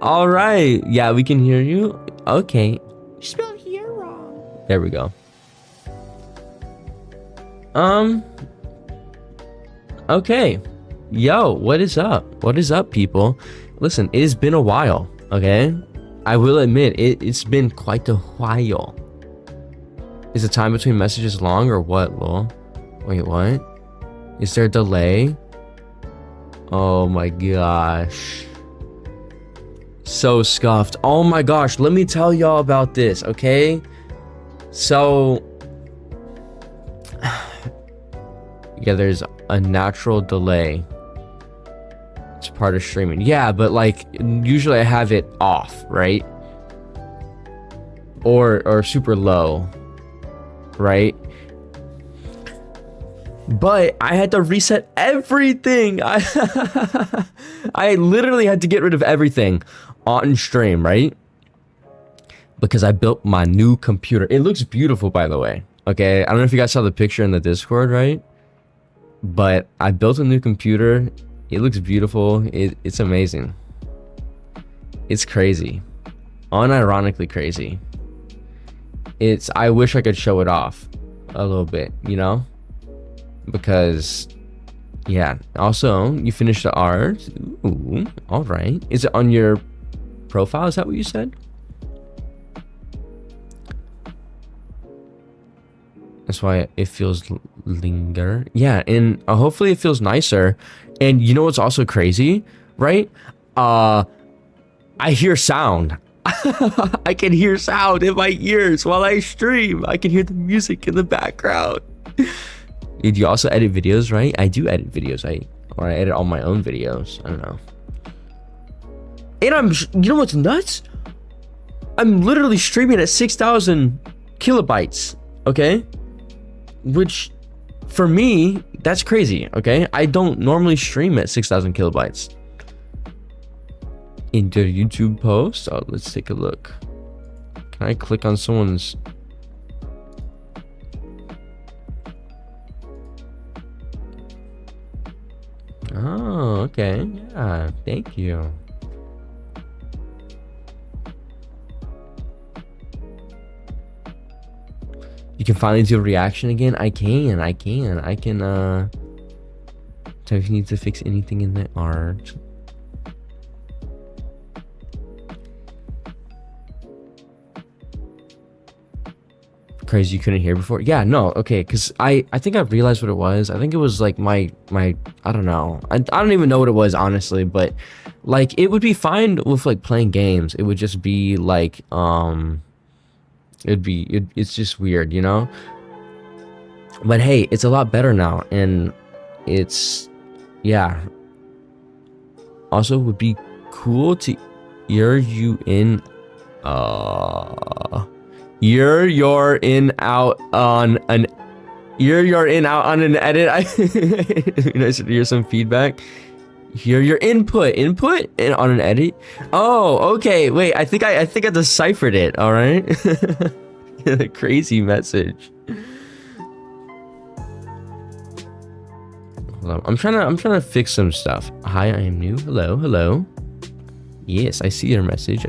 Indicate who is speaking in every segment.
Speaker 1: All right. Yeah, we can hear you. Okay. Spell here wrong. There we go. Okay. Yo, what is up? What is up, people? Listen, it has been a while, okay? I will admit, it's been quite a while. Is the time between messages long or what, lol? Wait, what? Is there a delay? Oh my gosh. So scuffed. Oh my gosh, let me tell y'all about this, okay? So... yeah, there's a natural delay. It's part of streaming. Yeah, but like, usually I have it off, right? Or super low, right? But I had to reset everything. I literally had to get rid of everything on stream, right? Because I built my new computer. It looks beautiful, by the way. Okay, I don't know if you guys saw the picture in the Discord, right? But I built a new computer. It looks beautiful. It's amazing. It's crazy. Unironically crazy. I wish I could show it off a little bit, you know? Because, yeah. Also, you finished the art. Ooh, all right. Is it on your profile? Is that what you said? That's why it feels linger. Yeah, and hopefully it feels nicer. And you know what's also crazy, right? I hear sound. I can hear sound in my ears while I stream. I can hear the music in the background. Dude, you also edit videos, right? I do edit videos. I edit all my own videos. I don't know. And you know what's nuts? I'm literally streaming at 6,000 kilobytes. Okay. Which, for me, that's crazy, okay? I don't normally stream at 6,000 kilobytes. Into YouTube post? Oh, let's take a look. Can I click on someone's... Oh, okay. Yeah, thank you. You can finally do a reaction again? I can. So if you need to fix anything in the art. Crazy you couldn't hear before? Yeah, no, okay, because I think I realized what it was. I think it was like my I don't know. I don't even know what it was, honestly, but like it would be fine with like playing games. It would just be like it's just weird, you know? But hey, it's a lot better now, and it's, yeah. Also, would be cool to hear you in, you're in out on an edit. Nice to hear some feedback. Hear your input and on an edit. Oh, okay. Wait, I think I deciphered it. All right. Crazy message. Hold on. I'm trying to fix some stuff. Hi, I am new. Hello. Yes, I see your message.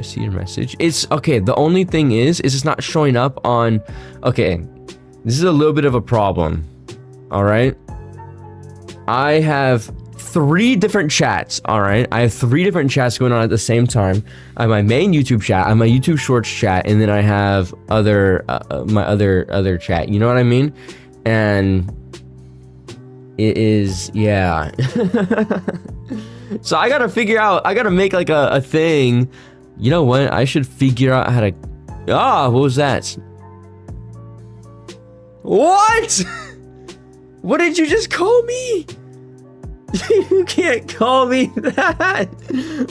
Speaker 1: It's okay. The only thing is it's not showing up on. Okay, this is a little bit of a problem. All right. I have 3 different chats. All right, I have 3 different chats going on at the same time. I have my main YouTube chat, I have my YouTube Shorts chat, and then I have my other chat. You know what I mean? And it is, yeah. So I gotta figure out. I gotta make like a thing. You know what? I should figure out how to. What was that? What? What did you just call me? You can't call me that.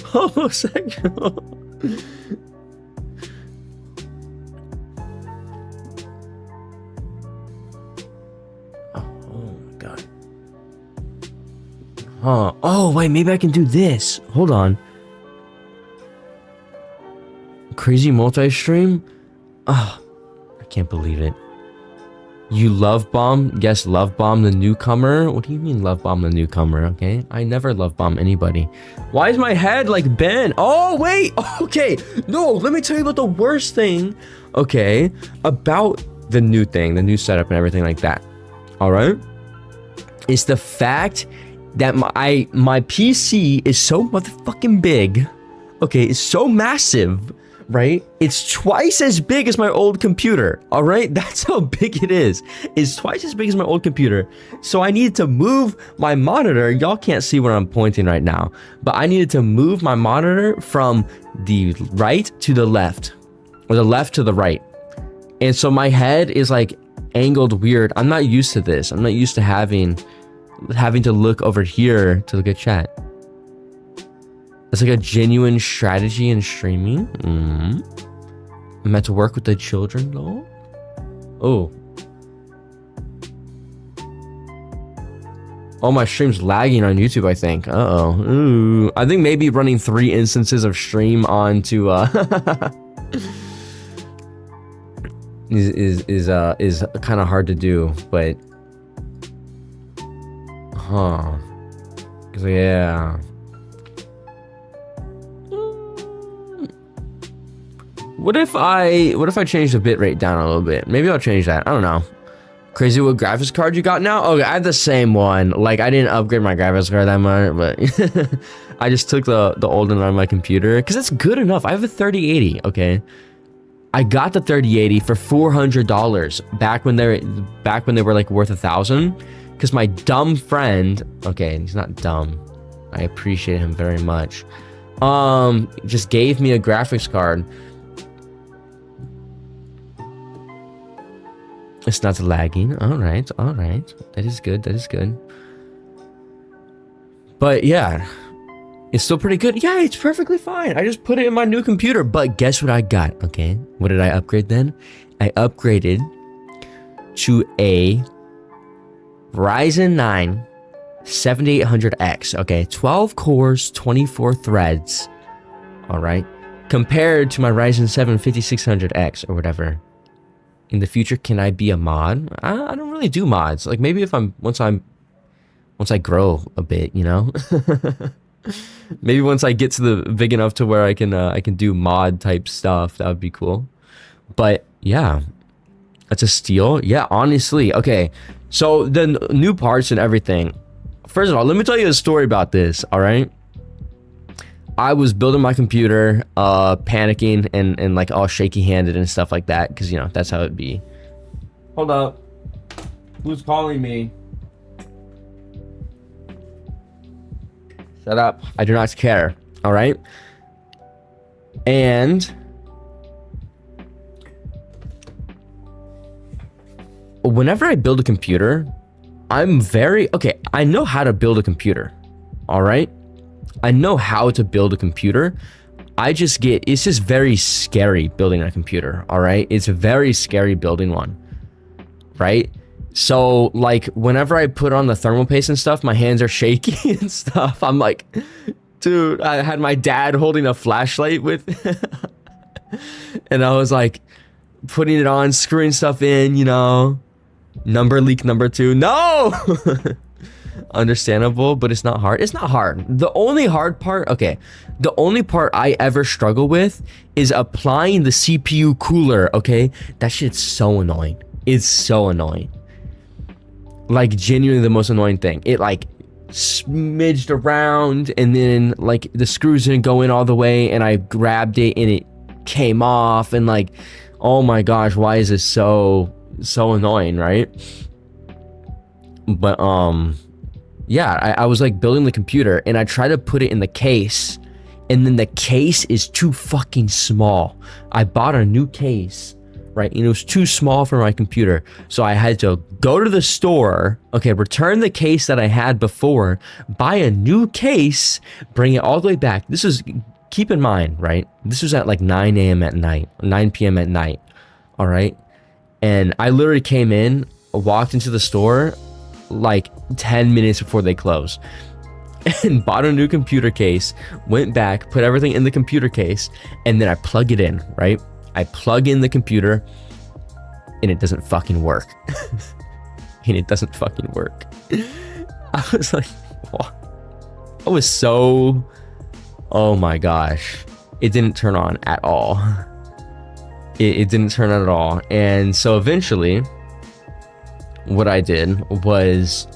Speaker 1: Homosexual. Oh my god. Huh. Oh wait, maybe I can do this. Hold on. Crazy multi-stream? Oh, I can't believe it. You love bomb? Yes, love bomb the newcomer. What do you mean love bomb the newcomer? Okay, I never love bomb anybody. Why is my head like bent? Oh wait, okay. No, let me tell you about the worst thing. Okay, about the new thing, the new setup and everything like that. All right, it's the fact that my PC is so motherfucking big. Okay, it's so massive. Right? It's twice as big as my old computer. All right? That's how big it is. It's twice as big as my old computer. So I needed to move my monitor. Y'all can't see where I'm pointing right now, but I needed to move my monitor from the right to the left, or the left to the right. And so my head is like angled weird. I'm not used to this. I'm not used to having to look over here to look at chat. It's like a genuine strategy in streaming. I'm meant to work with the children though. Oh, my stream's lagging on YouTube, I think. Ooh. I think maybe running 3 instances of stream onto is kind of hard to do, but yeah. What if I change the bitrate down a little bit? Maybe I'll change that. I don't know. Crazy what graphics card you got now? Okay, I have the same one. Like, I didn't upgrade my graphics card that much, but I just took the old one on my computer because it's good enough. I have a 3080. Okay, I got the 3080 for $400 back when they were like worth $1,000. Because my dumb friend, okay, he's not dumb. I appreciate him very much. Just gave me a graphics card. It's not lagging. All right. That is good. But yeah, it's still pretty good. Yeah, it's perfectly fine. I just put it in my new computer. But guess what I got? Okay, what did I upgrade then? I upgraded to a Ryzen 9 7800X. Okay, 12 cores, 24 threads. All right, compared to my Ryzen 7 5600X or whatever. In the future, can I be a mod? I don't really do mods. Like maybe if once I grow a bit, you know. Maybe once I get to the big enough to where I can do mod type stuff, that would be cool. But yeah, that's a steal. Yeah, honestly. Okay, so the new parts and everything. First of all, let me tell you a story about this. All right. I was building my computer, panicking and like all shaky handed and stuff like that. Cause you know, that's how it'd be. Hold up. Who's calling me? Shut up. I do not care. All right. And whenever I build a computer, okay. I know how to build a computer. All right. I know how to build a computer. It's just very scary building a computer, all right? It's very scary building one, right? So, like, whenever I put on the thermal paste and stuff, my hands are shaky and stuff. I'm like, dude, I had my dad holding a flashlight with, and I was like, putting it on, screwing stuff in, you know, number leak number 2. No! Understandable, but it's not hard. It's not hard. The only hard part, okay, the only part I ever struggle with is applying the CPU cooler, okay? That shit's so annoying. It's so annoying. Like, genuinely the most annoying thing. It, like, smidged around, and then, like, the screws didn't go in all the way, and I grabbed it, and it came off, and, like, oh my gosh, why is this so annoying, right? But, yeah, I was like building the computer and I tried to put it in the case and then the case is too fucking small. I bought a new case, right? And it was too small for my computer. So I had to go to the store, okay, return the case that I had before, buy a new case, bring it all the way back. This is, keep in mind, right? This was at like 9 a.m. at night, 9 p.m. at night, all right? And I literally came in, walked into the store, like 10 minutes before they close and bought a new computer case, went back, put everything in the computer case, and then I plug it in, right? I plug in the computer and it doesn't fucking work. And it doesn't fucking work. I was like, what? I was so, oh my gosh. It didn't turn on at all. It didn't turn on at all. And so eventually, what I did was,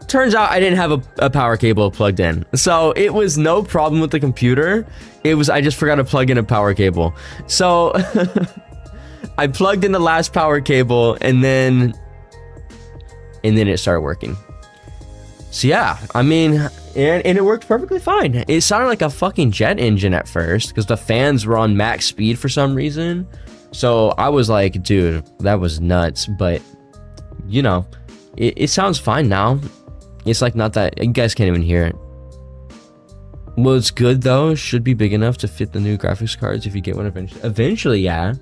Speaker 1: turns out I didn't have a power cable plugged in. So it was no problem with the computer. It was, I just forgot to plug in a power cable. So I plugged in the last power cable and then it started working. So yeah, I mean, and it worked perfectly fine. It sounded like a fucking jet engine at first because the fans were on max speed for some reason. So I was like, dude, that was nuts. But you know, it sounds fine now. It's like not that, you guys can't even hear it. What's good though, should be big enough to fit the new graphics cards if you get one eventually. Eventually, yeah.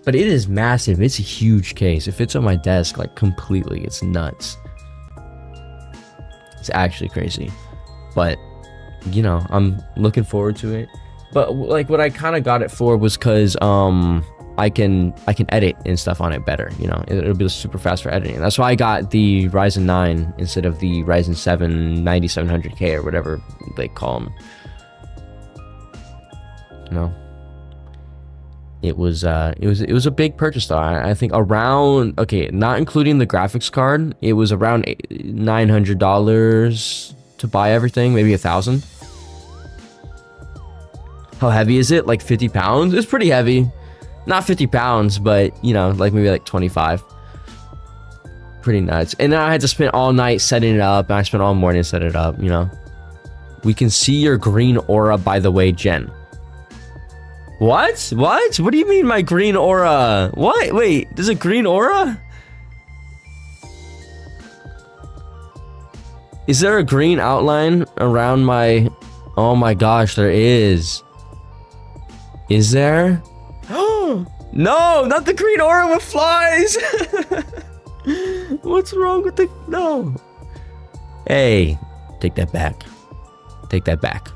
Speaker 1: But it is massive. It's a huge case. It fits on my desk like completely. It's nuts. It's actually crazy. But you know, I'm looking forward to it. But like what I kind of got it for was because I can edit and stuff on it better. You know, it'll be super fast for editing. That's why I got the Ryzen 9 instead of the Ryzen 7 9700K or whatever they call them. You know, it was a big purchase though. I think around, okay, not including the graphics card, it was around $900 to buy everything, maybe $1,000. How heavy is it? Like 50 pounds? It's pretty heavy. Not 50 pounds, but you know, like maybe like 25. Pretty nuts. And then I had to spend all night setting it up, and I spent all morning setting it up, you know. We can see your green aura, by the way, Jen. What? What? What do you mean my green aura? What? Wait, there's a green aura? Is there a green outline around my... Oh my gosh, there is. Is there? No, not the green aura with flies. What's wrong with the... No. Hey, take that back. Take that back.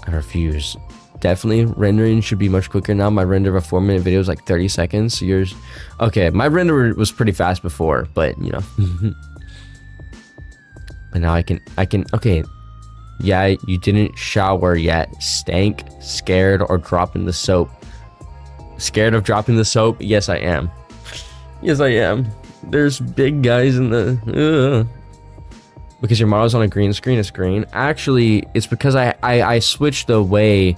Speaker 1: I refuse. Definitely, rendering should be much quicker now. My render of a 4-minute video is like 30 seconds. So yours... Okay, my render was pretty fast before, but you know. But now I can... Okay. Yeah, you didn't shower yet. Stank, scared, or dropping the soap. Scared of dropping the soap? Yes, I am. Yes, I am. There's big guys in the... Because your model's on a green screen, it's green. Actually, it's because I switched the way...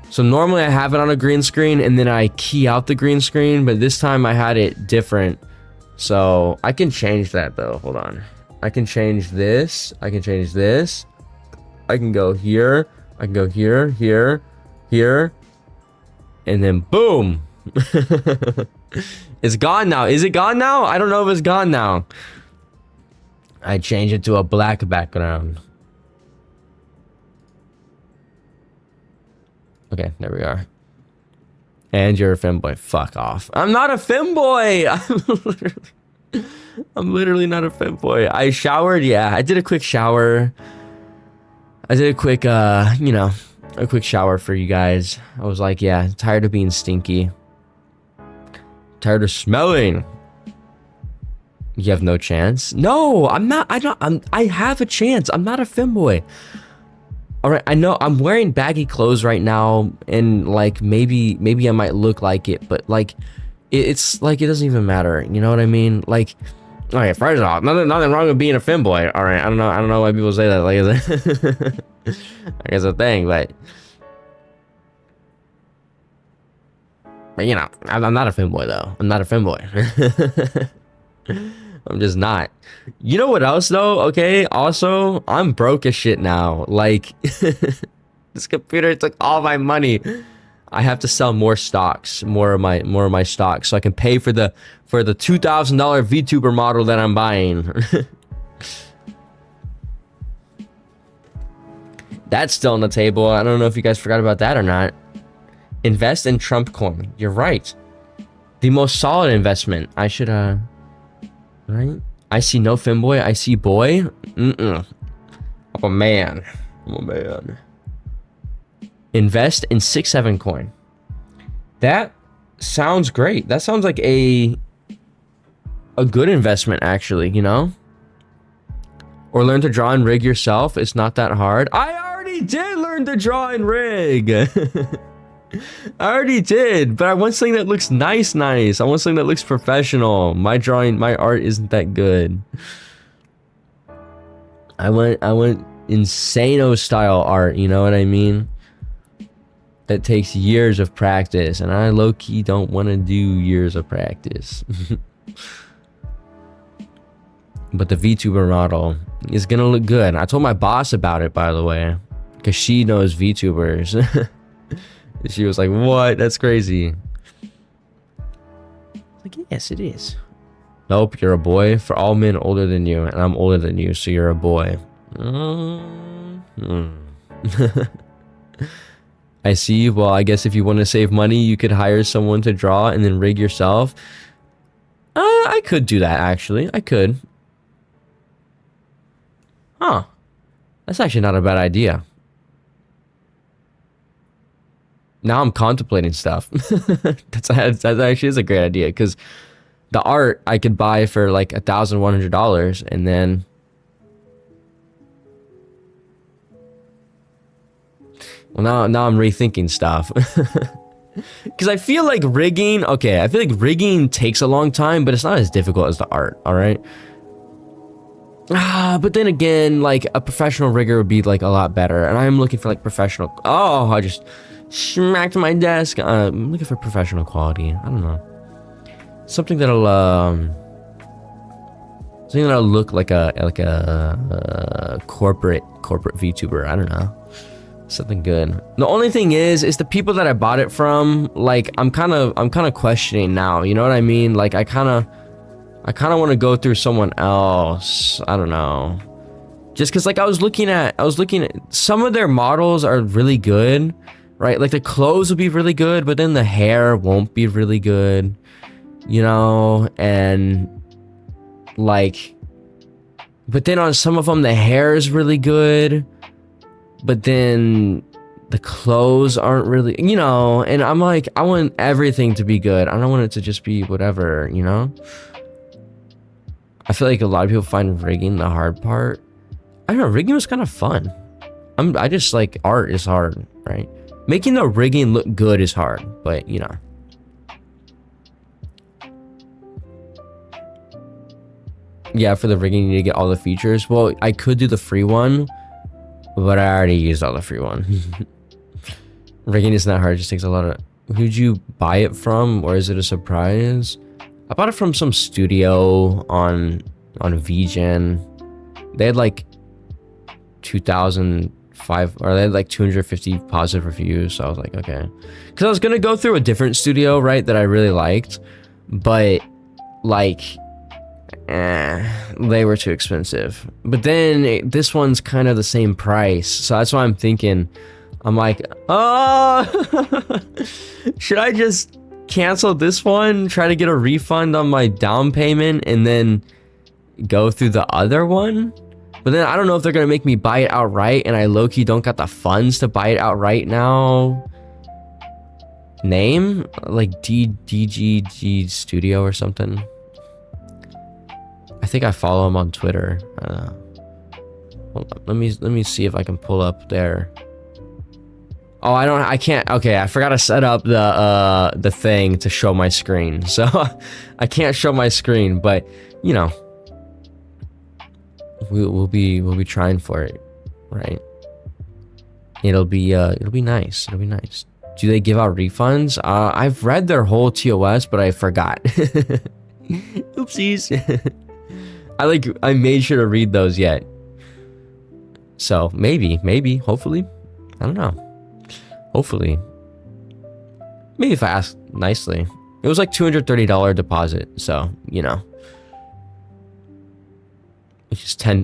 Speaker 1: So normally I have it on a green screen and then I key out the green screen, but this time I had it different. So I can change that though. Hold on. I can change this. I can change this. I can go here. I can go here, here, here. And then boom. It's gone now. Is it gone now? I don't know if it's gone now. I changed it to a black background. Okay, there we are. And you're a femboy. Fuck off. I'm not a femboy. I'm literally not a femboy. I showered. Yeah, I did a quick shower. I did a quick, you know, a quick shower for you guys. I was like, yeah, tired of being stinky. Tired of smelling. You have no chance? No, I'm not. I have a chance. I'm not a femboy. All right, I know I'm wearing baggy clothes right now, and like maybe I might look like it, but like it's like it doesn't even matter. You know what I mean? Like, okay, first off, nothing wrong with being a femboy. All right, I don't know why people say that. Like, I guess a thing, but you know, I'm not a femboy though. I'm not a femboy. I'm just not. You know what else though? Okay, also, I'm broke as shit now. Like, this computer took all my money. I have to sell more stocks, more of my stocks, so I can pay for the $2,000 VTuber model that I'm buying. That's still on the table. I don't know if you guys forgot about that or not. Invest in Trump coin. You're right. The most solid investment. I should right? I see no femboy. I see boy. I'm a man. I'm a man. Invest in 6-7 coin. That sounds great. That sounds like a good investment, actually, you know? Or learn to draw and rig yourself. It's not that hard. I already did learn to draw and rig. I already did, but I want something that looks nice. I want something that looks professional. My art isn't that good. I want insano style art, you know what I mean? That takes years of practice, and I low-key don't want to do years of practice. But the VTuber model is gonna look good. I told my boss about it, by the way, because she knows VTubers. She was like, what? That's crazy. Like, yes, it is. Nope, you're a boy. For all men older than you, and I'm older than you, so you're a boy. I see. Well, I guess if you want to save money, you could hire someone to draw and then rig yourself. I could do that, actually. I could. Huh. That's actually not a bad idea. Now I'm contemplating stuff. That actually is a great idea, because the art I could buy for like $1,100, and then well, now I'm rethinking stuff. Because I feel like rigging, okay, I feel like rigging takes a long time, but it's not as difficult as the art, all right? But then again, like a professional rigger would be like a lot better, and I'm looking for like professional. Oh, I just smacked my desk. I'm looking for professional quality. I don't know, something that'll look like a corporate VTuber. I don't know, something good. The only thing is the people that I bought it from. Like I'm kind of questioning now. You know what I mean? Like I kind of want to go through someone else. I don't know. Just because like I was looking at some of their models are really good, right? Like the clothes will be really good, but then the hair won't be really good, you know? And like, but then on some of them, the hair is really good, but then the clothes aren't really, you know? And I'm like, I want everything to be good. I don't want it to just be whatever, you know? I feel like a lot of people find rigging the hard part. I don't know, rigging was kind of fun. I just like, art is hard, right? Making the rigging look good is hard, but you know. Yeah, for the rigging, you need to get all the features. Well, I could do the free one, but I already used all the free one. Rigging is not hard, it just takes a lot of... Who'd you buy it from, or is it a surprise? I bought it from some studio on VGen. They had like 2,005, or they had like 250 positive reviews, so I was like, okay. Because I was gonna go through a different studio, right, that I really liked, but like, they were too expensive. But then this one's kind of the same price, so that's why I'm thinking, I'm like, oh, should I just cancel this one, try to get a refund on my down payment, and then go through the other one? But then I don't know if they're gonna make me buy it outright, and I low-key don't got the funds to buy it outright now. Name? Like DGG Studio or something. I think I follow him on Twitter. Hold on, let me see if I can pull up there. Oh, I can't. Okay, I forgot to set up the thing to show my screen, so I can't show my screen. But you know, we'll be trying for it, right? It'll be nice. It'll be nice. Do they give out refunds? I've read their whole TOS, but I forgot. Oopsies. I made sure to read those yet. So maybe, hopefully, I don't know. Hopefully. Maybe if I ask nicely. It was like $230 deposit, so, you know. It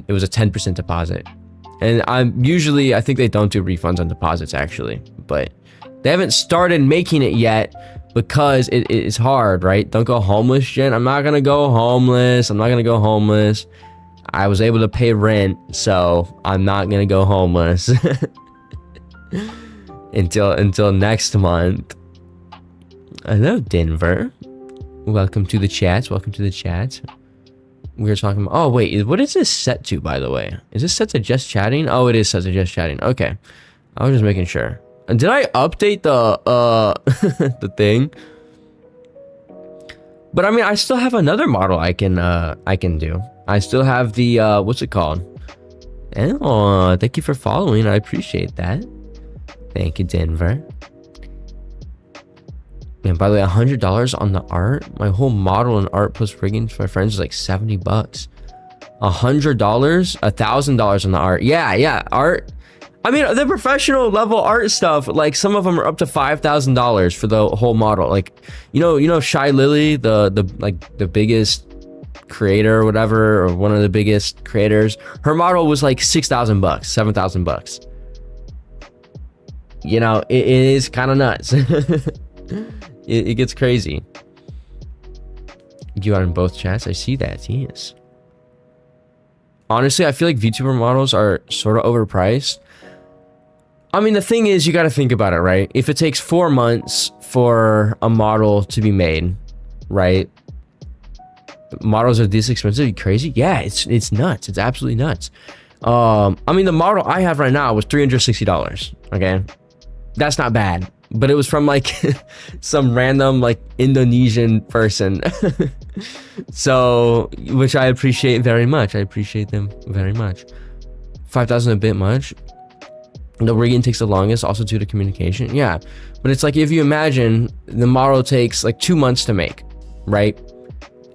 Speaker 1: was a 10% deposit. And I think they don't do refunds on deposits, actually. But they haven't started making it yet because it is hard, right? Don't go homeless, Jen. I'm not gonna go homeless. I was able to pay rent, so I'm not gonna go homeless. until next month. Hello, Denver. Welcome to the chat. Welcome to the chat. We were talking about... Oh, wait. What is this set to, by the way? Is this set to just chatting? Oh, it is set to just chatting. Okay. I was just making sure. And did I update the the thing? But I mean, I still have another model I can do. I still have the what's it called? Oh, thank you for following. I appreciate that. Thank you, Denver. And by the way, $100 on the art. My whole model and art plus rigging for my friends is like $70. $100, $1,000 on the art. Yeah, art. I mean, the professional level art stuff, like some of them are up to $5,000 for the whole model. Like, you know, Shy Lily, the biggest creator or whatever, or one of the biggest creators. Her model was like $6,000, $7,000. You know, it is kind of nuts. It gets crazy. You are in both chats. I see that. Yes. Honestly, I feel like VTuber models are sort of overpriced. I mean, the thing is, you got to think about it, right? If it takes 4 months for a model to be made, right? Models are this expensive? Are you crazy? Yeah, it's nuts. It's absolutely nuts. I mean, the model I have right now was $360. Okay, that's not bad. But it was from like some random like Indonesian person. So, which I appreciate very much. I appreciate them very much. 5,000 a bit much. The rigging takes the longest, also due to communication. Yeah, but it's like if you imagine the model takes like 2 months to make, right?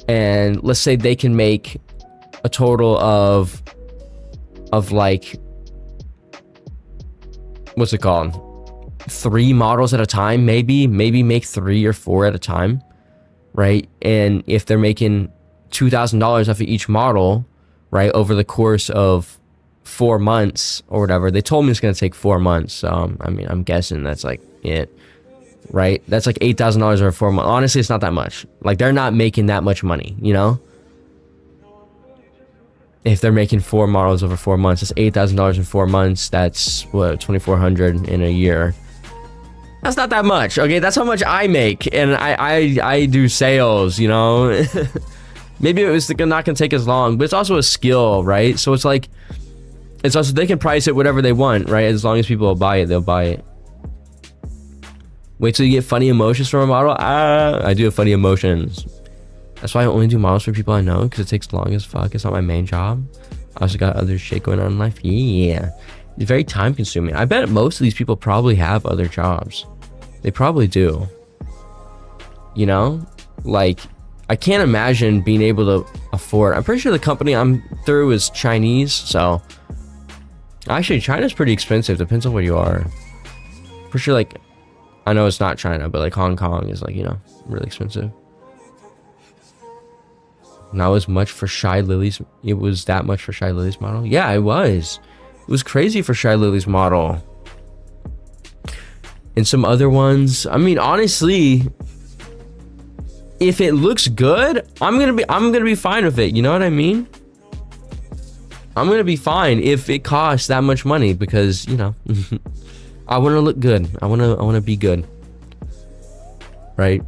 Speaker 1: And let's say they can make a total of like, what's it called? 3 models at a time, maybe make 3 or 4 at a time, right? And if they're making $2,000 off of each model, right, over the course of 4 months or whatever, they told me it's gonna take 4 months. So I mean, I'm guessing that's like it, right? That's like $8,000 over 4 months. Honestly, it's not that much. Like, they're not making that much money, you know? If they're making 4 models over 4 months, that's $8,000 in 4 months. That's what, $2,400 in a year. That's not that much. Okay, that's how much I make, and I do sales, you know. Maybe it was not gonna take as long, but it's also a skill, right? So it's like, it's also, they can price it whatever they want, right? As long as people will buy it, they'll buy it. Wait till you get funny emotions from a model. I do have funny emotions. That's why I only do models for people I know, because it takes long as fuck. It's not my main job. I also got other shit going on in life. Yeah, it's very time consuming. I bet most of these people probably have other jobs. They probably do. You know, like, I can't imagine being able to afford. I'm pretty sure the company I'm through is Chinese, so actually China's pretty expensive. Depends on where you are. For sure, like, I know it's not China, but like Hong Kong is, like, you know, really expensive. Not as much for Shy Lily's. It was that much for Shy Lily's model. Yeah, it was. It was crazy for Shy Lily's model. And some other ones. I mean, honestly, if it looks good, I'm gonna be fine with it. You know what I mean? I'm gonna be fine if it costs that much money, because, you know, I want to look good. I want to be good, right?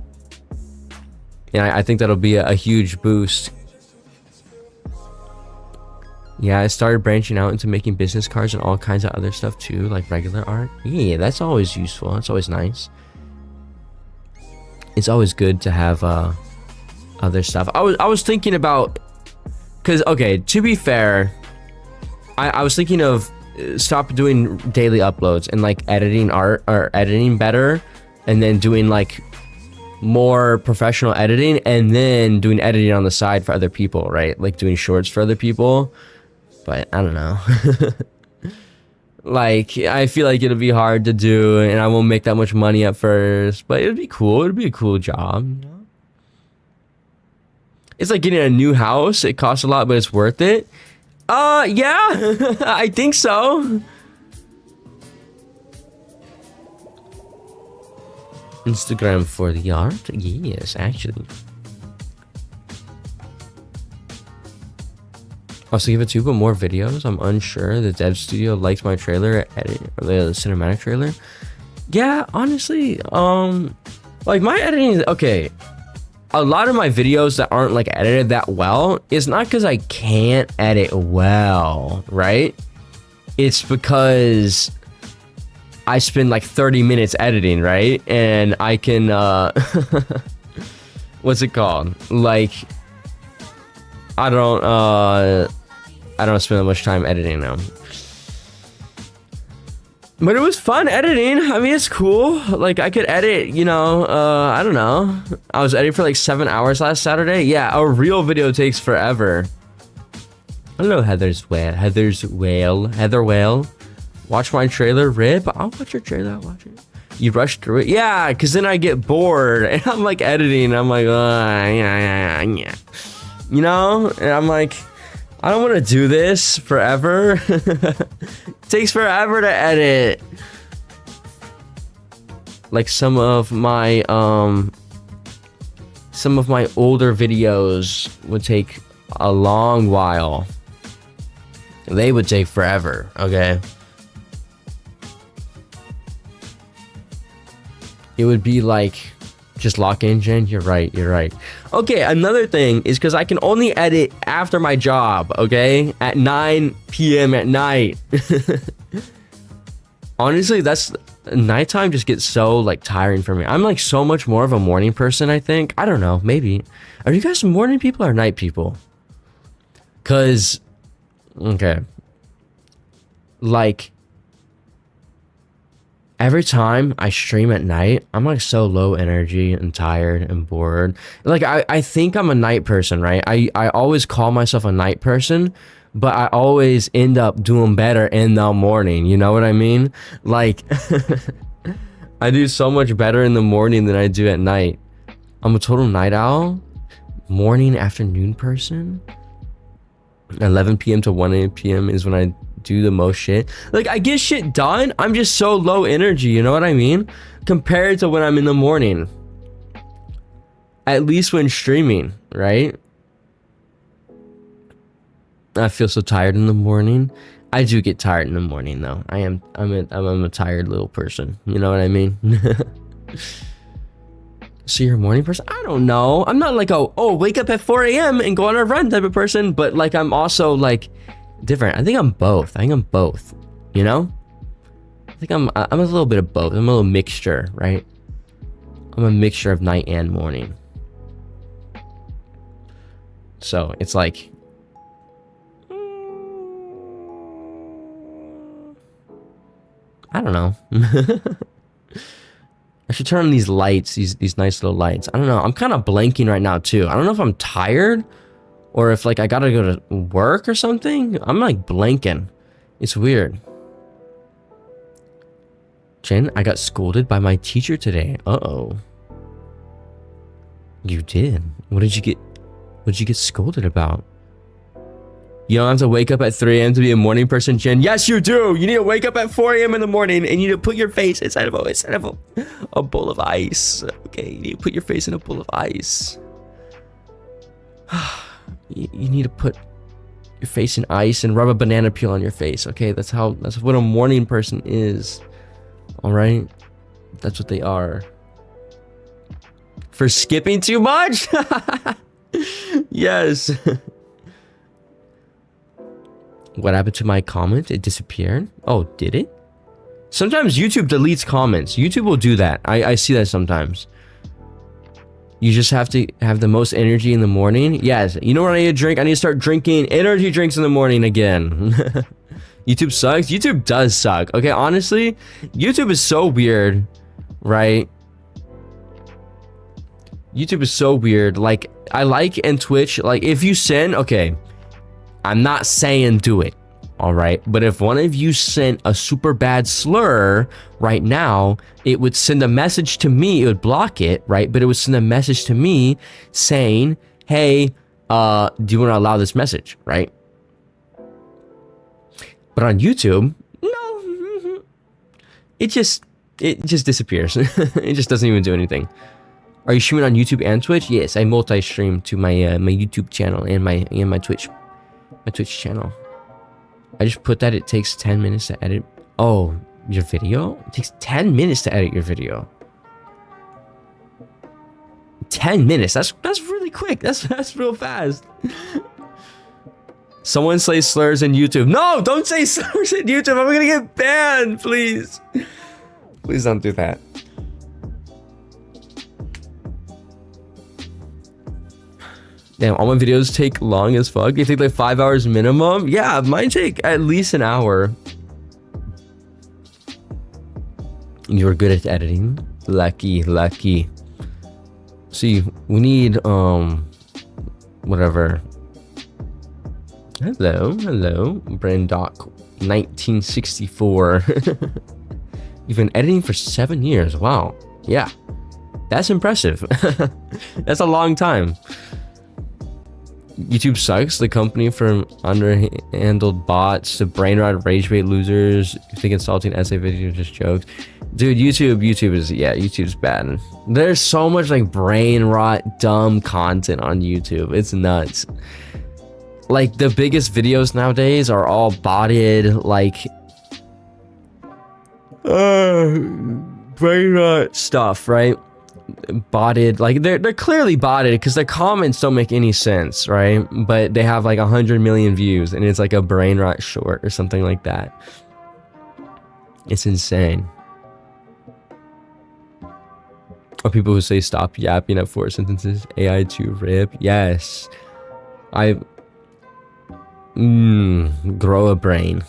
Speaker 1: And I think that'll be a huge boost. Yeah, I started branching out into making business cards and all kinds of other stuff too, like regular art. Yeah, that's always useful. That's always nice. It's always good to have other stuff. I was thinking about, because, okay, to be fair, I was thinking of stop doing daily uploads and like editing art, or editing better, and then doing like more professional editing, and then doing editing on the side for other people, right? Like doing shorts for other people. But I don't know. Like, I feel like it'll be hard to do, and I won't make that much money at first, but it'd be cool. It'd be a cool job. It's like getting a new house. It costs a lot, but it's worth it. Yeah, I think so. Instagram for the art? Yes, actually. Also, give it 2 but more videos. I'm unsure. The dev studio liked my trailer, the cinematic trailer. Yeah, honestly, Like my editing, okay. A lot of my videos that aren't like edited that well is not because I can't edit well, right? It's because I spend like 30 minutes editing, right? And I can, what's it called? Like, I don't spend that much time editing now. But it was fun editing. I mean, it's cool. Like, I could edit, you know, I don't know. I was editing for like 7 hours last Saturday. Yeah, a real video takes forever. Hello, Heather Whale. Watch my trailer, Rip. I'll watch your trailer, I'll watch it. You rush through it? Yeah, because then I get bored. And I'm like editing. I'm like, yeah. You know? And I'm like, I don't want to do this forever. It takes forever to edit. Like some of my older videos would take a long while. They would take forever, okay? It would be like just lock engine. You're right. Okay, another thing is because I can only edit after my job, okay? At 9 p.m. at night. Honestly, that's nighttime just gets so like tiring for me. I'm like so much more of a morning person, I think. I don't know, maybe. Are you guys morning people or night people? Cause okay. Like every time I stream at night, I'm like so low energy and tired and bored. Like I think I'm a night person, right? I always call myself a night person, but I always end up doing better in the morning. You know what I mean? Like I do so much better in the morning than I do at night. I'm a total night owl. Morning, afternoon person. 11 p.m. to 1 p.m. is when I do the most shit. Like I get shit done. I'm just so low energy, you know what I mean? Compared to when I'm in the morning. At least when streaming, right? I feel so tired in the morning. I do get tired in the morning though. I'm a tired little person. You know what I mean? So you're a morning person? I don't know. I'm not like wake up at 4 a.m. and go on a run type of person, but like I'm also like different. I think I'm both. You know? I think I'm a little bit of both. I'm a little mixture, right? I'm a mixture of night and morning. So it's like I don't know. I should turn on these lights, these nice little lights. I don't know. I'm kind of blanking right now too. I don't know if I'm tired or if like I gotta go to work or something. I'm like blanking. It's weird. Jen, I got scolded by my teacher today. Uh-oh. You did? What did you get scolded about? You don't have to wake up at 3 a.m. to be a morning person, Jen. Yes, you do. You need to wake up at 4 a.m. in the morning and you need to put your face inside of a bowl of ice. Okay, you need to put your face in a bowl of ice. You need to put your face in ice and rub a banana peel on your face. Okay, that's what a morning person is. All right, that's what they are. For skipping too much? Yes. What happened to my comment? It disappeared? Oh, did it? Sometimes YouTube deletes comments. YouTube will do that. I see that sometimes. You just have to have the most energy in the morning. Yes. You know what I need to drink? I need to start drinking energy drinks in the morning again. YouTube sucks? YouTube does suck. Okay, honestly, YouTube is so weird, right? YouTube is so weird. Like, I like and Twitch, like, if you send, okay, I'm not saying do it, all right? But if one of you sent a super bad slur right now, it would send a message to me. It would block it, right? But it would send a message to me saying, hey, do you want to allow this message, right? But on YouTube, no. It just disappears. It just doesn't even do anything. Are you streaming on YouTube and Twitch? Yes, I multi-stream to my my YouTube channel and my Twitch channel. I just put that it takes 10 minutes to edit. Oh, your video? It takes 10 minutes to edit your video. 10 minutes. That's really quick. That's real fast. Someone say slurs in YouTube. No, don't say slurs in YouTube. I'm gonna get banned, please. Please don't do that. Damn, all my videos take long as fuck. You take like 5 hours minimum? Yeah, mine take at least an hour. You're good at editing. Lucky. See, we need whatever. Hello, Brandoc 1964. You've been editing for 7 years. Wow. Yeah. That's impressive. That's a long time. YouTube sucks. The company from underhandled bots to brain rot rage bait losers. You think insulting essay videos are just jokes? Dude, YouTube is, yeah, YouTube's bad. There's so much like brain rot, dumb content on YouTube. It's nuts. Like the biggest videos nowadays are all botted, like brain rot stuff, right? Botted, like they're clearly botted because their comments don't make any sense, right? But they have like 100 million views and it's like a brain rot short or something like that. It's insane. Or people who say stop yapping at 4 sentences. AI to rip. Yes. Grow a brain.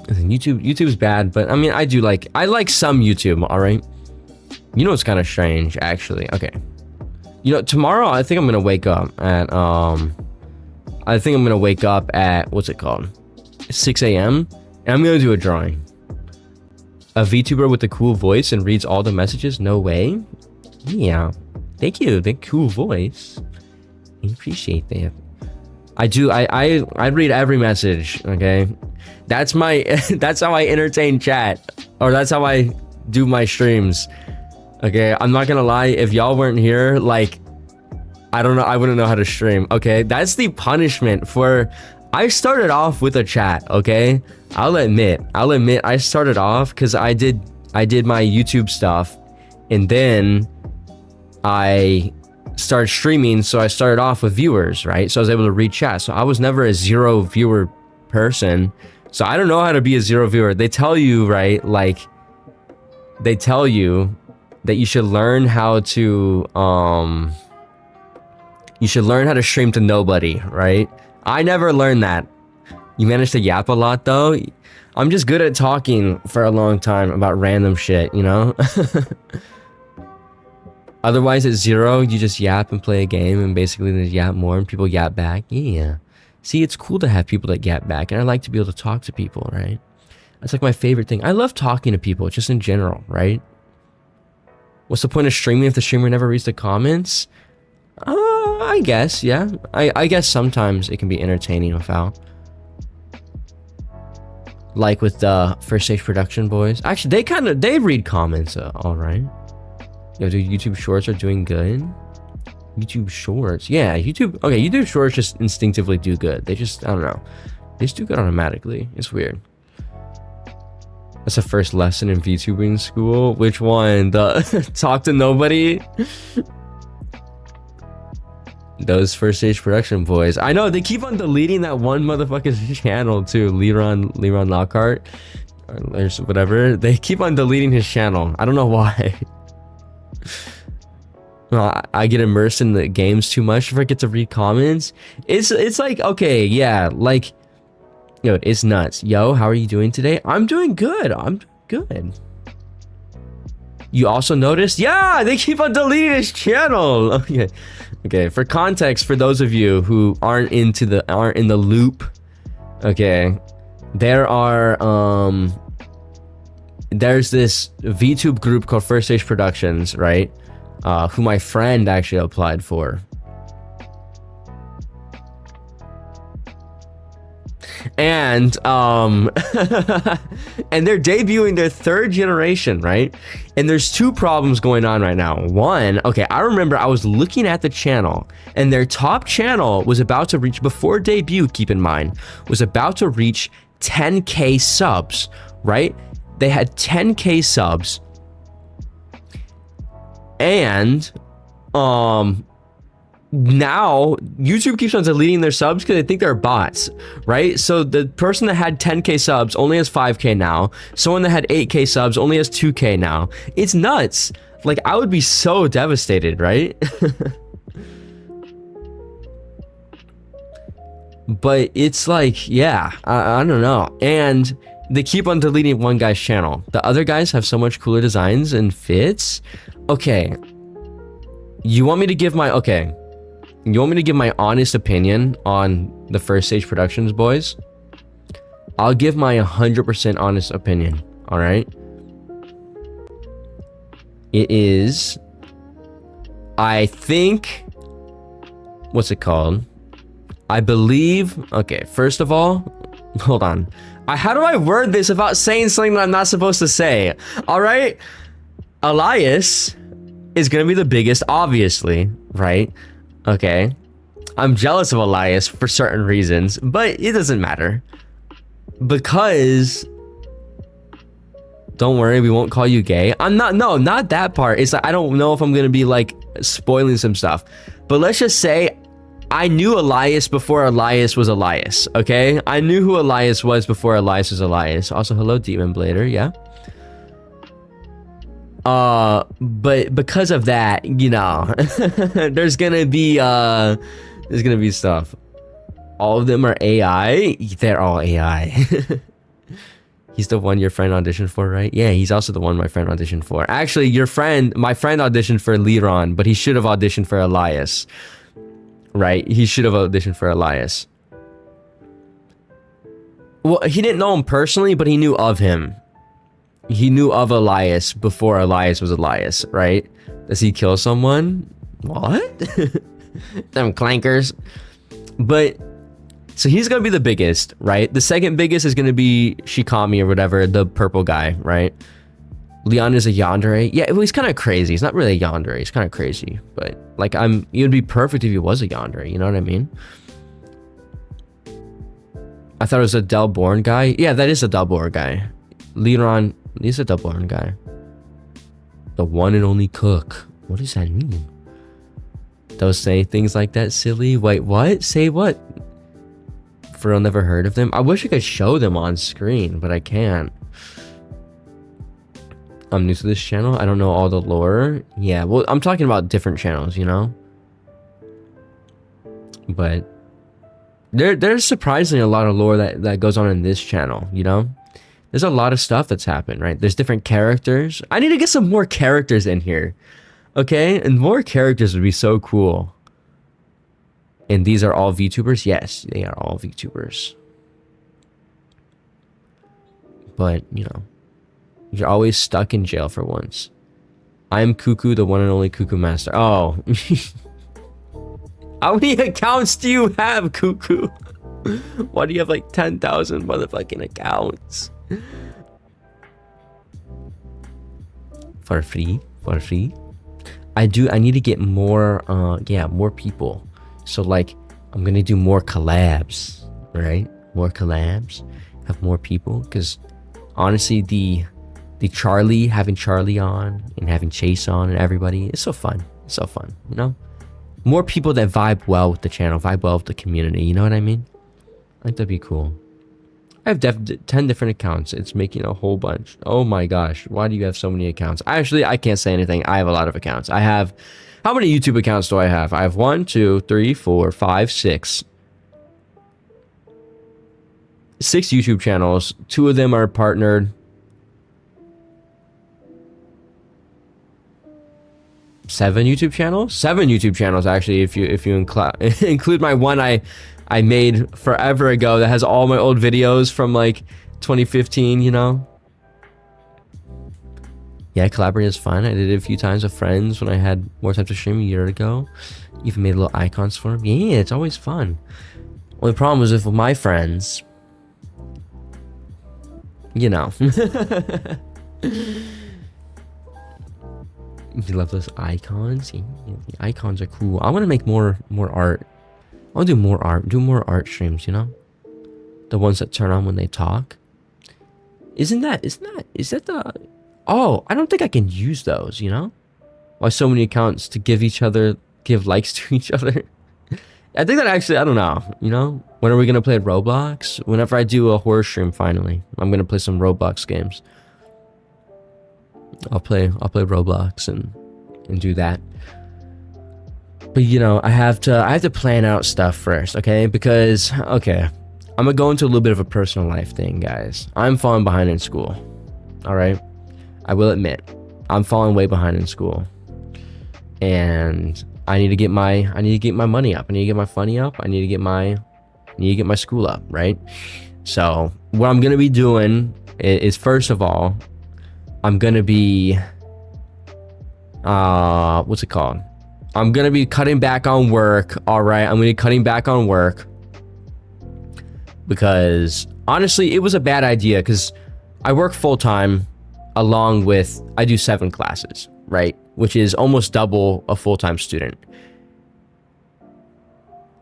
Speaker 1: YouTube's bad, but I mean, I like some YouTube, all right? You know, it's kind of strange, actually. Okay. You know, tomorrow, I think I'm going to wake up at, what's it called? 6 a.m. And I'm going to do a drawing. A VTuber with a cool voice and reads all the messages? No way. Yeah. Thank you. The cool voice. I appreciate that. I read every message, okay? That's how I entertain chat. Or that's how I do my streams. Okay, I'm not gonna lie, if y'all weren't here, like, I don't know, I wouldn't know how to stream, okay? That's the punishment for... I started off with a chat, okay? I'll admit I started off because I did my YouTube stuff, and then I started streaming, so I started off with viewers, right? So I was able to read chat. So I was never a 0 viewer person. So I don't know how to be a 0 viewer. They tell you, right? Like, they tell you that you should learn how to stream to nobody, right? I never learned that. You managed to yap a lot though. I'm just good at talking for a long time about random shit, you know? Otherwise at 0, you just yap and play a game and basically they yap more and people yap back. Yeah. See, it's cool to have people that yap back and I like to be able to talk to people, right? That's like my favorite thing. I love talking to people just in general, right? What's the point of streaming if the streamer never reads the comments? I guess, yeah. I guess sometimes it can be entertaining without. Like with the First Stage Production boys. Actually, they read comments, all right. Yo, dude, YouTube Shorts are doing good. YouTube Shorts, yeah, YouTube. Okay, YouTube Shorts just instinctively do good. They just, I don't know, they just do good automatically. It's weird. That's the first lesson in VTubing school. Which one? The talk to nobody. Those First Stage Production boys. I know they keep on deleting that one motherfucker's channel too. Leron Lockhart or whatever. They keep on deleting his channel. I don't know why. Well, I get immersed in the games too much if I get to read comments. It's like, okay, yeah, like, yo, it's nuts. Yo, how are you doing today? I'm doing good. I'm good. You also noticed? Yeah, they keep on deleting his channel. Okay. Okay, for context, for those of you who aren't in the loop, okay, there's this VTube group called First Stage Productions, right? Who my friend actually applied for. And and they're debuting their 3rd generation, right? And there's 2 problems going on right now. One, okay, I remember I was looking at the channel and their top channel was about to reach, before debut, keep in mind, was about to reach 10K subs, right? They had 10K subs And now YouTube keeps on deleting their subs because they think they're bots, right? So the person that had 10k subs only has 5k now. Someone that had 8k subs only has 2k now. It's nuts. Like, I would be so devastated, right? But it's like, yeah, I don't know. And they keep on deleting one guy's channel. The other guys have so much cooler designs and fits. Okay. You want me to give my honest opinion on the First Stage Productions boys? I'll give my 100% honest opinion, all right? It is, I think, what's it called? I believe, okay, first of all, hold on. How do I word this without saying something that I'm not supposed to say? All right? Elias is going to be the biggest, obviously, right? Okay. I'm jealous of Elias for certain reasons, but it doesn't matter. Because, don't worry, we won't call you gay. Not that part. It's like, I don't know if I'm going to be like spoiling some stuff. But let's just say, I knew Elias before Elias was Elias, okay? I knew who Elias was before Elias was Elias. Also, hello, Demon Blader, yeah? But because of that, you know, there's gonna be stuff. All of them are AI? They're all AI. He's the one your friend auditioned for, right? Yeah, he's also the one my friend auditioned for. Actually, my friend auditioned for Liron, but he should have auditioned for Elias. Right? He should have auditioned for Elias. Well, he didn't know him personally, but he knew of him. He knew of Elias before Elias was Elias, right? Does he kill someone? What? Them clankers. But, so he's gonna be the biggest, right? The second biggest is gonna be Shikami or whatever, the purple guy, right? Leon is a yandere. Yeah, well, he's kind of crazy. He's not really a yandere. He's kind of crazy. But, like, it would be perfect if he was a yandere. You know what I mean? I thought it was a Delborn guy. Yeah, that is a Delborn guy. Leon, he's a Delborn guy. The one and only cook. What does that mean? Don't say things like that, silly. Wait, what? Say what? For real, never heard of them. I wish I could show them on screen, but I can't. I'm new to this channel. I don't know all the lore. Yeah, well, I'm talking about different channels, you know? But there's surprisingly a lot of lore that goes on in this channel, you know? There's a lot of stuff that's happened, right? There's different characters. I need to get some more characters in here, okay? And more characters would be so cool. And these are all VTubers? Yes, they are all VTubers. But, you know, you're always stuck in jail for once. I'm Cuckoo, the one and only Cuckoo Master. Oh. How many accounts do you have, Cuckoo? Why do you have like 10,000 motherfucking accounts? For free? For free? I need to get more, more people. So like, I'm gonna do more collabs, right? More collabs. Have more people. Because honestly, the having Charlie on and having Chase on and everybody, it's so fun. It's so fun, you know? More people that vibe well with the channel, vibe well with the community, you know what I mean? I think that'd be cool. I have 10 different accounts. It's making a whole bunch. Oh my gosh, why do you have so many accounts? Actually, I can't say anything. I have a lot of accounts. I have, how many YouTube accounts do I have? I have 1, 2, 3, 4, 5, 6. 6 YouTube channels. 2 of them are partnered. 7 YouTube channels? 7 YouTube channels, actually, if you include my one I made forever ago that has all my old videos from like 2015, you know? Yeah, collaborating is fun. I did it a few times with friends when I had more time to stream a year ago. Even made little icons for them. Yeah, it's always fun. Only problem is with my friends, you know. You love those icons? Yeah, the icons are cool. I want to make more art. I want to do more art. Do more art streams, you know? The ones that turn on when they talk. Is that the... Oh, I don't think I can use those, you know? Why so many accounts to give likes to each other? I think that actually, I don't know, you know? When are we gonna play Roblox? Whenever I do a horror stream, finally. I'm gonna play some Roblox games. I'll play Roblox and do that. But you know, I have to plan out stuff first, okay? Because, okay, I'm gonna go into a little bit of a personal life thing, guys. I'm falling behind in school, all right? I will admit, I'm falling way behind in school. And I need to get my money up. I need to get my funny up. I need to get my school up, right? So what I'm gonna be doing is, first of all, I'm gonna be what's it called? I'm gonna be cutting back on work. All right, I'm gonna be cutting back on work because honestly, it was a bad idea because I work full time along with I do 7 classes, right? Which is almost double a full-time student.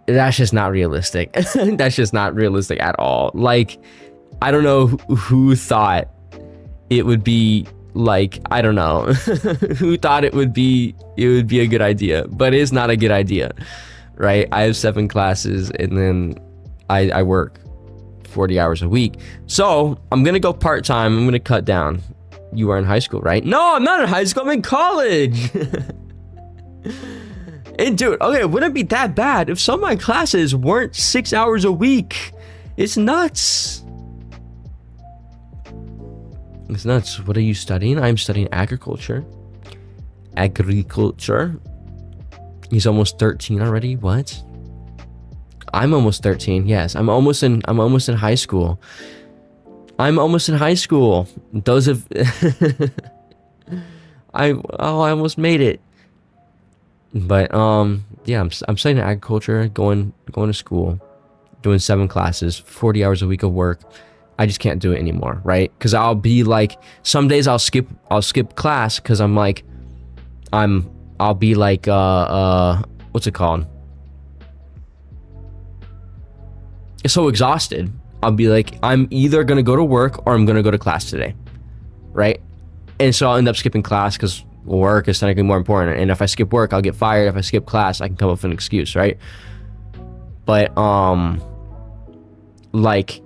Speaker 1: That's just not realistic. That's just not realistic at all. Like, I don't know who thought it would be like, I don't know who thought it would be a good idea, but it's not a good idea, right? I have 7 classes and then I work 40 hours a week. So I'm gonna go part-time. I'm gonna cut down. You are in high school, right? No, I'm not in high school. I'm in college. And dude, okay, it wouldn't be that bad if some of my classes weren't 6 hours a week. It's nuts. It's nuts. What are you studying? I'm studying agriculture. Agriculture. He's almost 13 already. What? I'm almost 13. Yes, I'm almost in high school. I'm almost in high school. Those of I almost made it. But yeah, I'm studying agriculture, going to school, doing 7 classes, 40 hours a week of work. I just can't do it anymore, right? Because I'll be like, some days I'll skip class because I'll be like what's it called? It's so exhausted. I'll be like, I'm either gonna go to work or I'm gonna go to class today, right? And so I'll end up skipping class because work is technically more important. And if I skip work, I'll get fired. If I skip class, I can come up with an excuse, right? But like,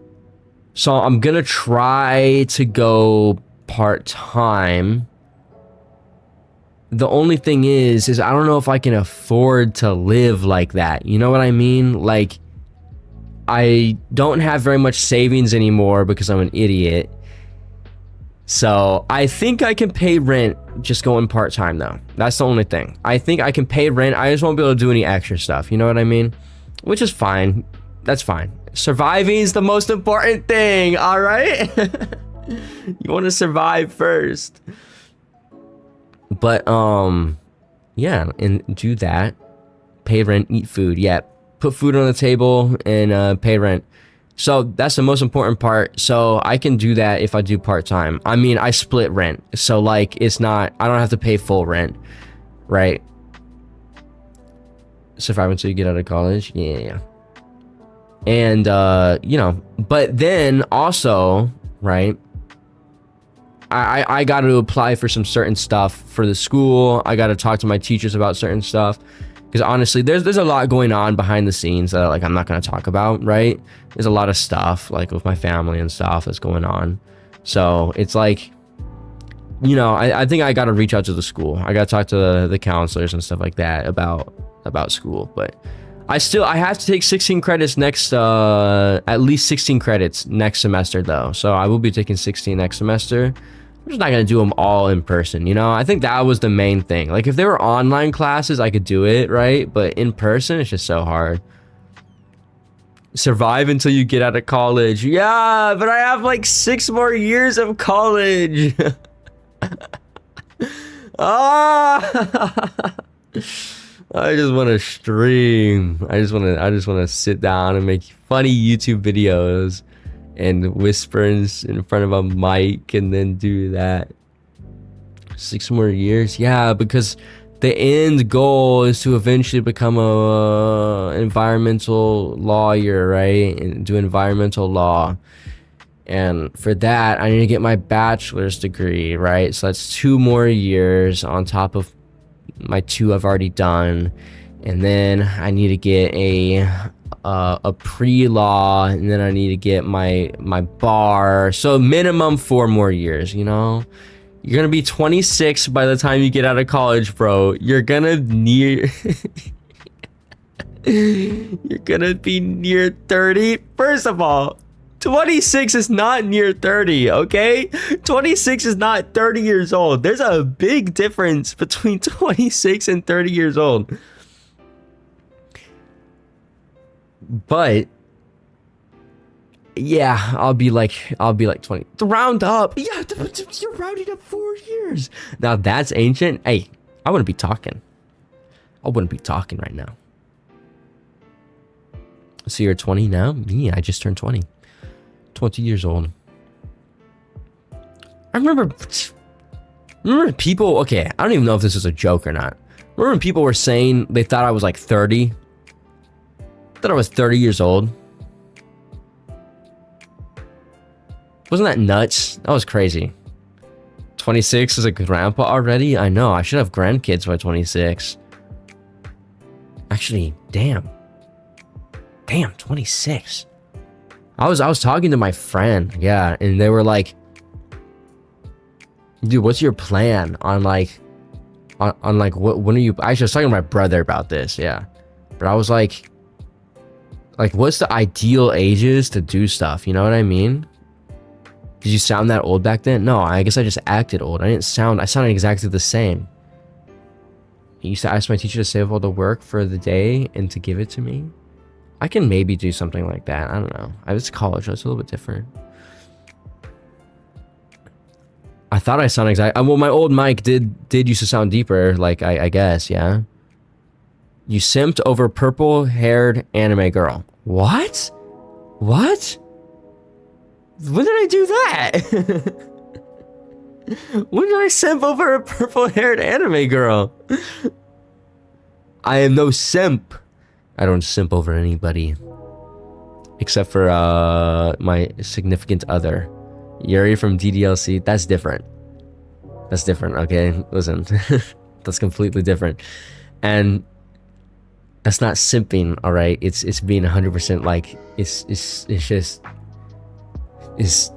Speaker 1: so I'm gonna try to go part-time. The only thing is I don't know if I can afford to live like that. You know what I mean? Like, I don't have very much savings anymore because I'm an idiot. So I think I can pay rent just going part-time though. That's the only thing. I think I can pay rent. I just won't be able to do any extra stuff. You know what I mean? Which is fine. That's fine. Surviving is the most important thing, all right? You want to survive first. But yeah, and do that. Pay rent, eat food. Yeah. Put food on the table and pay rent. So that's the most important part. So I can do that if I do part-time. I mean, I split rent. So like, it's not, I don't have to pay full rent, right? Survive until you get out of college. Yeah. And, you know, but then also, right, I got to apply for some certain stuff for the school. I got to talk to my teachers about certain stuff. Because honestly, there's a lot going on behind the scenes that like I'm not going to talk about, right? There's a lot of stuff like with my family and stuff that's going on. So it's like, you know, I think I got to reach out to the school. I got to talk to the counselors and stuff like that about school. But I have to take 16 credits next, at least 16 credits next semester though. So I will be taking 16 next semester. I'm just not going to do them all in person, you know? I think that was the main thing. Like, if they were online classes, I could do it, right? But in person, it's just so hard. Survive until you get out of college. Yeah, but I have like 6 more years of college. Ah! I just want to stream. I just want to sit down and make funny YouTube videos and whisper in front of a mic and then do that. 6 more years. Yeah, because the end goal is to eventually become a environmental lawyer, right? And do environmental law. And for that, I need to get my bachelor's degree, right? So that's 2 more years on top of my 2 I've already done, and then I need to get a pre-law, and then I need to get my bar. So minimum 4 more years, you know? You're gonna be 26 by the time you get out of college, bro. You're gonna near you're gonna be near 30. First of all, 26 is not near 30, okay? 26 is not 30 years old. There's a big difference between 26 and 30 years old. But yeah, I'll be like 20. To round up. Yeah, you're rounding up 4 years. Now that's ancient. Hey, I wouldn't be talking. I wouldn't be talking right now. So you're 20 now? Me, I just turned 20. 20 years old. I remember people, okay, I don't even know if this was a joke or not. Remember when people were saying they thought I was like 30? I thought I was 30 years old. Wasn't that nuts? That was crazy. 26 is a grandpa already? I know, I should have grandkids by 26. Actually, damn, 26. I was talking to my friend, yeah, and they were like, dude, what's your plan on like when are you, actually I was talking to my brother about this, yeah. But I was like what's the ideal ages to do stuff, you know what I mean? Did you sound that old back then? No, I guess I just acted old. I sounded exactly the same. I used to ask my teacher to save all the work for the day and to give it to me. I can maybe do something like that. I don't know. I was college, so it's a little bit different. I thought I sound exactly. Well, my old mic did used to sound deeper. Like I guess, yeah. You simped over purple-haired anime girl. What? What? When did I do that? When did I simp over a purple-haired anime girl? I am no simp. I don't simp over anybody. Except for my significant other. Yuri from DDLC. That's different. That's different, okay? Listen. That's completely different. And that's not simping, alright? It's being 100% like... It's just... It's...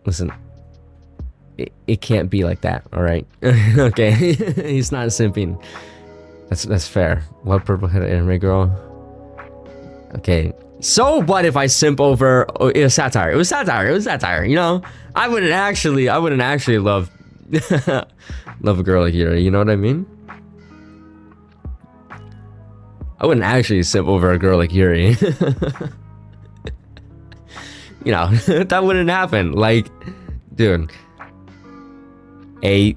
Speaker 1: Listen, it can't be like that, all right? Okay, he's not simping. That's fair. What purple-headed anime girl? Okay, so what if I simp over? Oh, it was satire. It was satire. You know, I wouldn't actually love love a girl like you. You know what I mean? I wouldn't actually simp over a girl like Yuri. You know, that wouldn't happen. Like, dude, a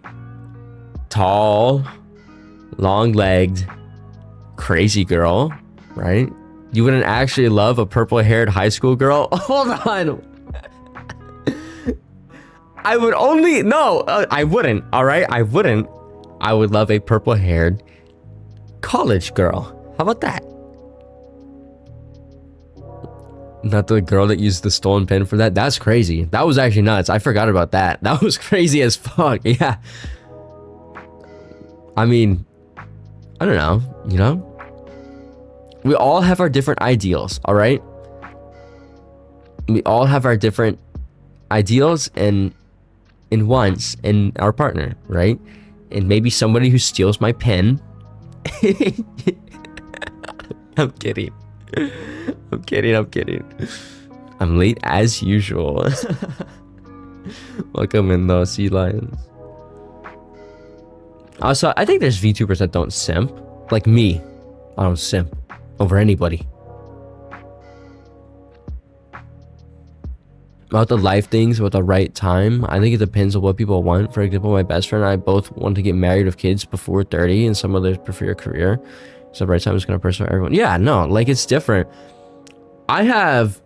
Speaker 1: tall, long-legged, crazy girl, right? You wouldn't actually love a purple-haired high school girl? Hold on. I would only... No, I wouldn't, all right? I wouldn't. I would love a purple-haired college girl. How about that? Not the girl that used the stolen pen for that? That's crazy. That was actually nuts. I forgot about that. That was crazy as fuck. Yeah. I mean, I don't know, you know? We all have our different ideals, all right? We all have our different ideals and wants in our partner, right? And maybe somebody who steals my pen. I'm kidding. I'm kidding. I'm late as usual. Welcome in the Sea Lions. Also, I think there's VTubers that don't simp. Like me. I don't simp over anybody. About the life things, about the right time, I think it depends on what people want. For example, my best friend and I both want to get married with kids before 30, and some others prefer a career. So right time is going to person for everyone. Yeah, no, like it's different. I have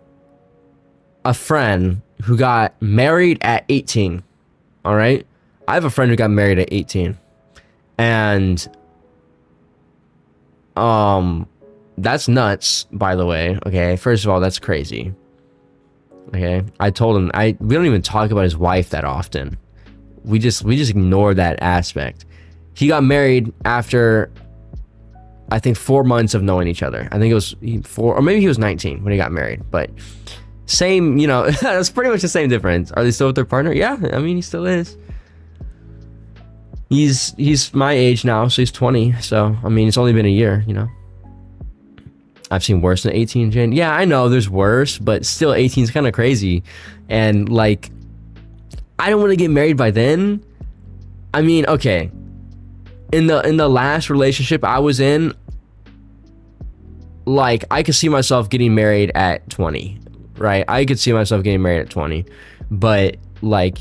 Speaker 1: a friend who got married at 18. All right? I have a friend who got married at 18. And that's nuts, by the way. Okay, first of all, that's crazy. Okay, I told him we don't even talk about his wife that often. We just ignore that aspect. He got married after, I think, 4 months of knowing each other. I think it was 4, or maybe he was 19 when he got married. But same, you know, that's pretty much the same difference. Are they still with their partner? Yeah, I mean, he still is. He's my age now, so he's 20. So I mean, it's only been a year, you know. I've seen worse than 18, Jen. Yeah, I know there's worse, but still 18 is kind of crazy. And like, I don't want to get married by then. I mean, okay. In the last relationship I was in, like, I could see myself getting married at 20, right? I could see myself getting married at 20. But like,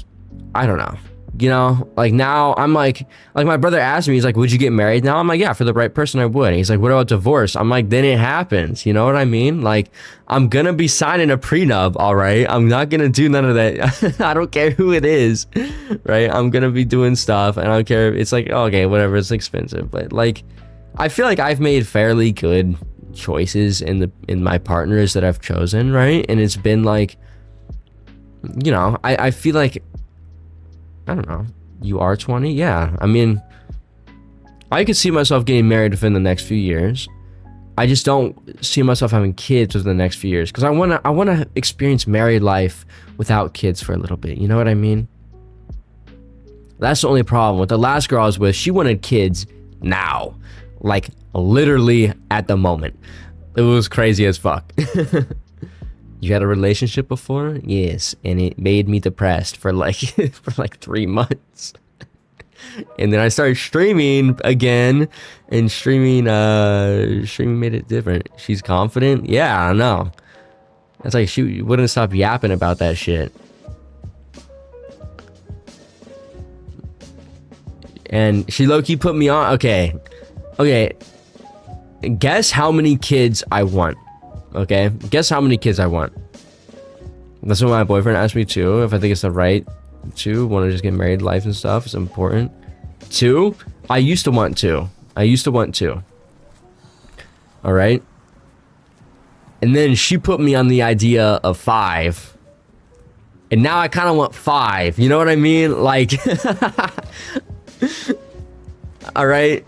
Speaker 1: I don't know. You know, like now I'm like my brother asked me, he's like, would you get married now? I'm like, yeah, for the right person I would. And he's like, what about divorce? I'm like, then it happens. You know what I mean? Like, I'm gonna be signing a prenup, all right? I'm not gonna do none of that. I don't care who it is, right? I'm gonna be doing stuff, and I don't care if it's like, okay, whatever, it's expensive. But like, I feel like I've made fairly good choices in my partners that I've chosen, right? And it's been like, you know, I feel like, I don't know. You are 20? Yeah. I mean, I could see myself getting married within the next few years. I just don't see myself having kids within the next few years because I wanna experience married life without kids for a little bit. You know what I mean? That's the only problem with the last girl I was with. She wanted kids now, like literally at the moment. It was crazy as fuck. You had a relationship before? Yes, and it made me depressed for like 3 months. And then I started streaming again, and streaming made it different. She's confident? Yeah, I know. It's like she wouldn't stop yapping about that shit. And she low-key put me on. Okay. Guess how many kids I want. Okay, guess how many kids I want. That's what my boyfriend asked me too. If I think it's the right to want to just get married, life and stuff is important. 2, I used to want 2. All right. And then she put me on the idea of 5. And now I kind of want 5. You know what I mean? Like, all right.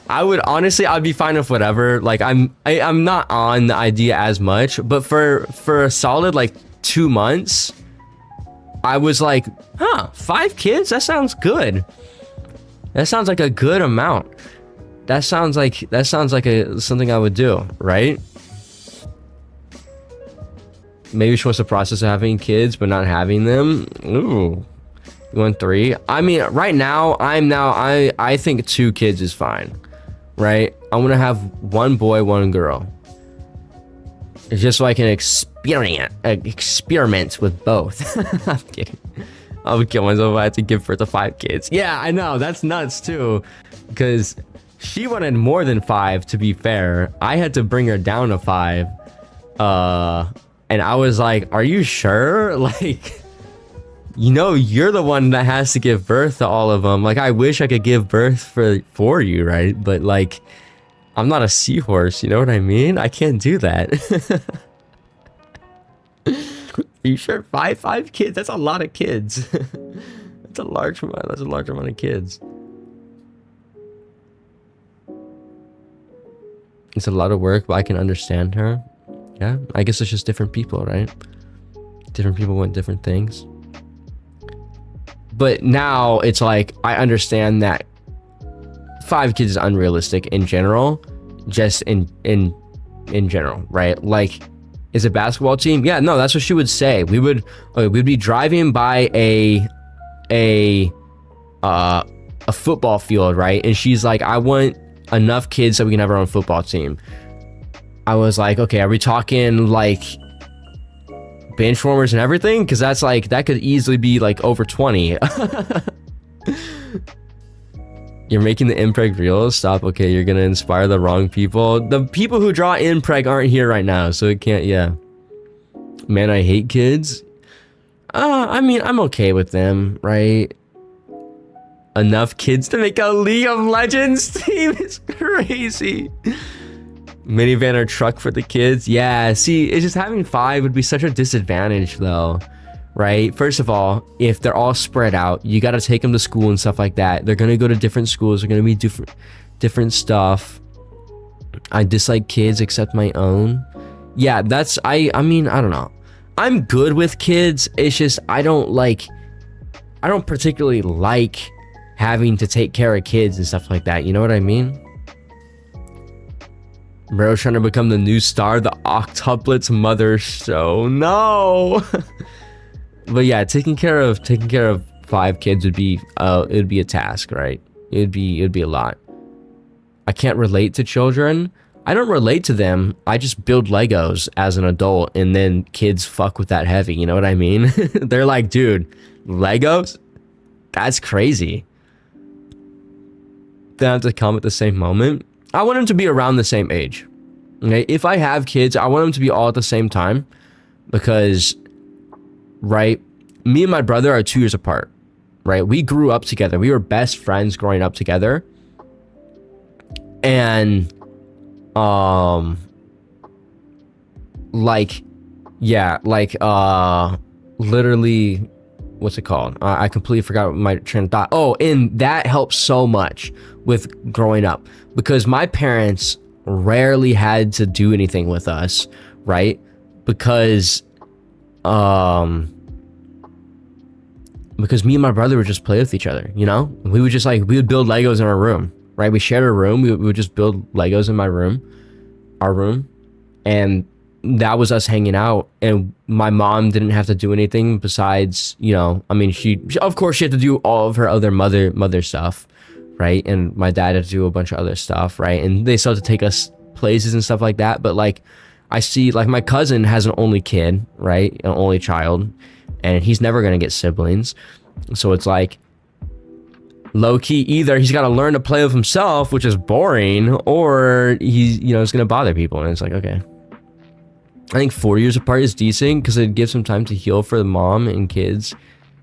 Speaker 1: I'd be fine with whatever. Like I'm not on the idea as much, but for a solid like 2 months, I was like, 5 kids? That sounds good. That sounds like a good amount. That sounds like something I would do, right? Maybe she wants the process of having kids but not having them. Ooh. You want 3? I mean, right now I think 2 kids is fine. Right? I want to have 1 boy, 1 girl. It's just so I can experiment with both. I'm kidding. I would kill myself if I had to give birth to 5 kids. Yeah, I know. That's nuts too. Because she wanted more than 5, to be fair. I had to bring her down to 5. And I was like, are you sure? Like, you know, you're the one that has to give birth to all of them. Like, I wish I could give birth for you, right? But like, I'm not a seahorse, you know what I mean? I can't do that. Are you sure? 5 kids? That's a lot of kids. That's a large amount of kids. It's a lot of work, but I can understand her. Yeah, I guess it's just different people, right? Different people want different things. But now it's like, I understand that 5 kids is unrealistic in general, just in general, right? Like, is a basketball team? Yeah, no, that's what she would say. We'd be driving by a football field, right? And she's like, I want enough kids that we can have our own football team. I was like, okay, are we talking like bench warmers and everything? Because that's like, that could easily be like over 20. You're making the impreg real? Stop. Okay, you're gonna inspire the wrong people. The people who draw impreg aren't here right now, so it can't. Yeah, man, I hate kids. I mean, I'm okay with them, right? Enough kids to make a League of Legends team is crazy. Minivan or truck for the kids. Yeah, see, it's just having 5 would be such a disadvantage though, right? First of all, if they're all spread out, you got to take them to school and stuff like that. They're going to go to different schools. They're going to be different stuff. I dislike kids except my own. Yeah, that's, I mean, I don't know. I'm good with kids. It's just, I don't particularly like having to take care of kids and stuff like that. You know what I mean? Bro's trying to become the new star, the octuplets mother show. No. But yeah, taking care of 5 kids would be it'd be a task, right? It'd be a lot. I can't relate to children. I don't relate to them. I just build Legos as an adult, and then kids fuck with that heavy. You know what I mean? They're like, dude, Legos? That's crazy. They have to come at the same moment. I want them to be around the same age. Okay, if I have kids, I want them to be all at the same time, because, right, me and my brother are 2 years apart, right? We grew up together. We were best friends growing up together. And, literally, what's it called? I completely forgot my train of thought. Oh, and that helps so much with growing up, because my parents rarely had to do anything with us, right? Because me and my brother would just play with each other, you know? We would just we would build Legos in our room, right? We shared a room. We would just build Legos in our room. And that was us hanging out. And my mom didn't have to do anything besides, you know, I mean, she of course she had to do all of her other mother stuff, right? And my dad had to do a bunch of other stuff, right? And they still had to take us places and stuff like that. But like, I see, like, my cousin has an only kid, right? An only child, and he's never gonna get siblings. So it's like, low key, either he's got to learn to play with himself, which is boring, or he's, you know, it's gonna bother people. And it's like, okay, I think 4 years apart is decent, because it gives some time to heal for the mom, and kids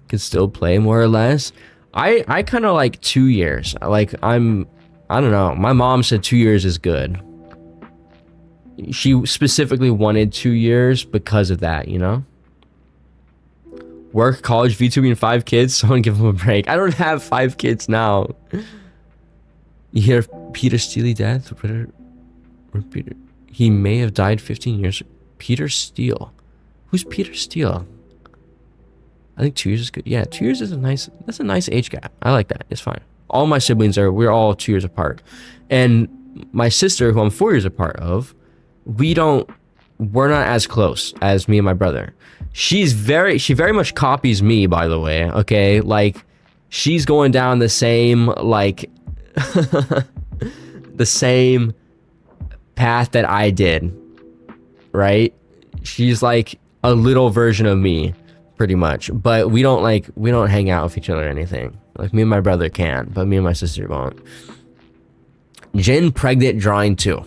Speaker 1: can still play more or less. I kind of like 2 years. Like, I don't know. My mom said 2 years is good. She specifically wanted 2 years because of that, you know? Work, college, VTubing, 5 kids. Someone give them a break. I don't have 5 kids now. You hear Peter Steele death? Peter. He may have died 15 years. Peter Steele. Who's Peter Steele? I think 2 years is good. Yeah, 2 years is that's a nice age gap. I like that. It's fine. All my siblings we're all 2 years apart. And my sister, who I'm 4 years apart of, we're not as close as me and my brother. She very much copies me, by the way. Okay, like, she's going down the same, like, the same path that I did, right? She's like a little version of me, pretty much. But we don't hang out with each other or anything. Like, me and my brother can, but me and my sister won't. Jin pregnant drawing too.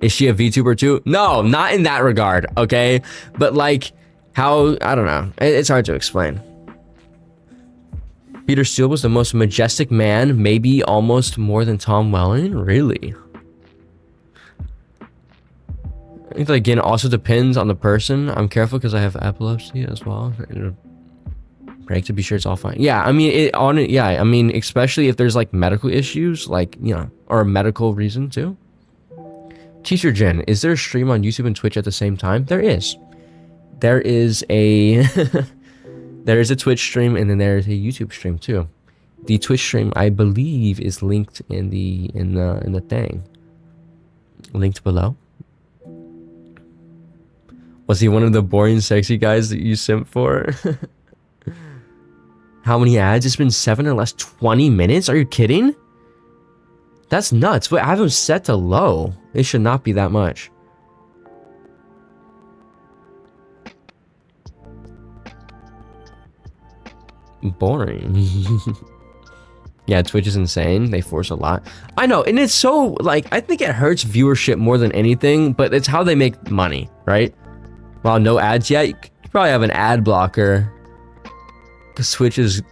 Speaker 1: Is she a VTuber too? No, not in that regard, okay? But like, how, I don't know. It's hard to explain. Peter Steele was the most majestic man, maybe almost more than Tom Welling? Really? I think that, again, also depends on the person. I'm careful because I have epilepsy as well. Break to be sure it's all fine. Yeah, I mean, I mean, especially if there's like medical issues, like, you know, or a medical reason too. Teacher Jen, is there a stream on YouTube and Twitch at the same time? There is. There is a there is a Twitch stream, and then there is a YouTube stream too. The Twitch stream, I believe, is linked in the thing. Linked below. Was he one of the boring sexy guys that you simp for? How many ads? It's been 7 or less 20 minutes? Are you kidding? That's nuts. Wait, I have them set to low. It should not be that much. Boring. Yeah, Twitch is insane. They force a lot. I know, and it's so, like, I think it hurts viewership more than anything, but it's how they make money, right? Well, no ads yet. You probably have an ad blocker. Because Twitch is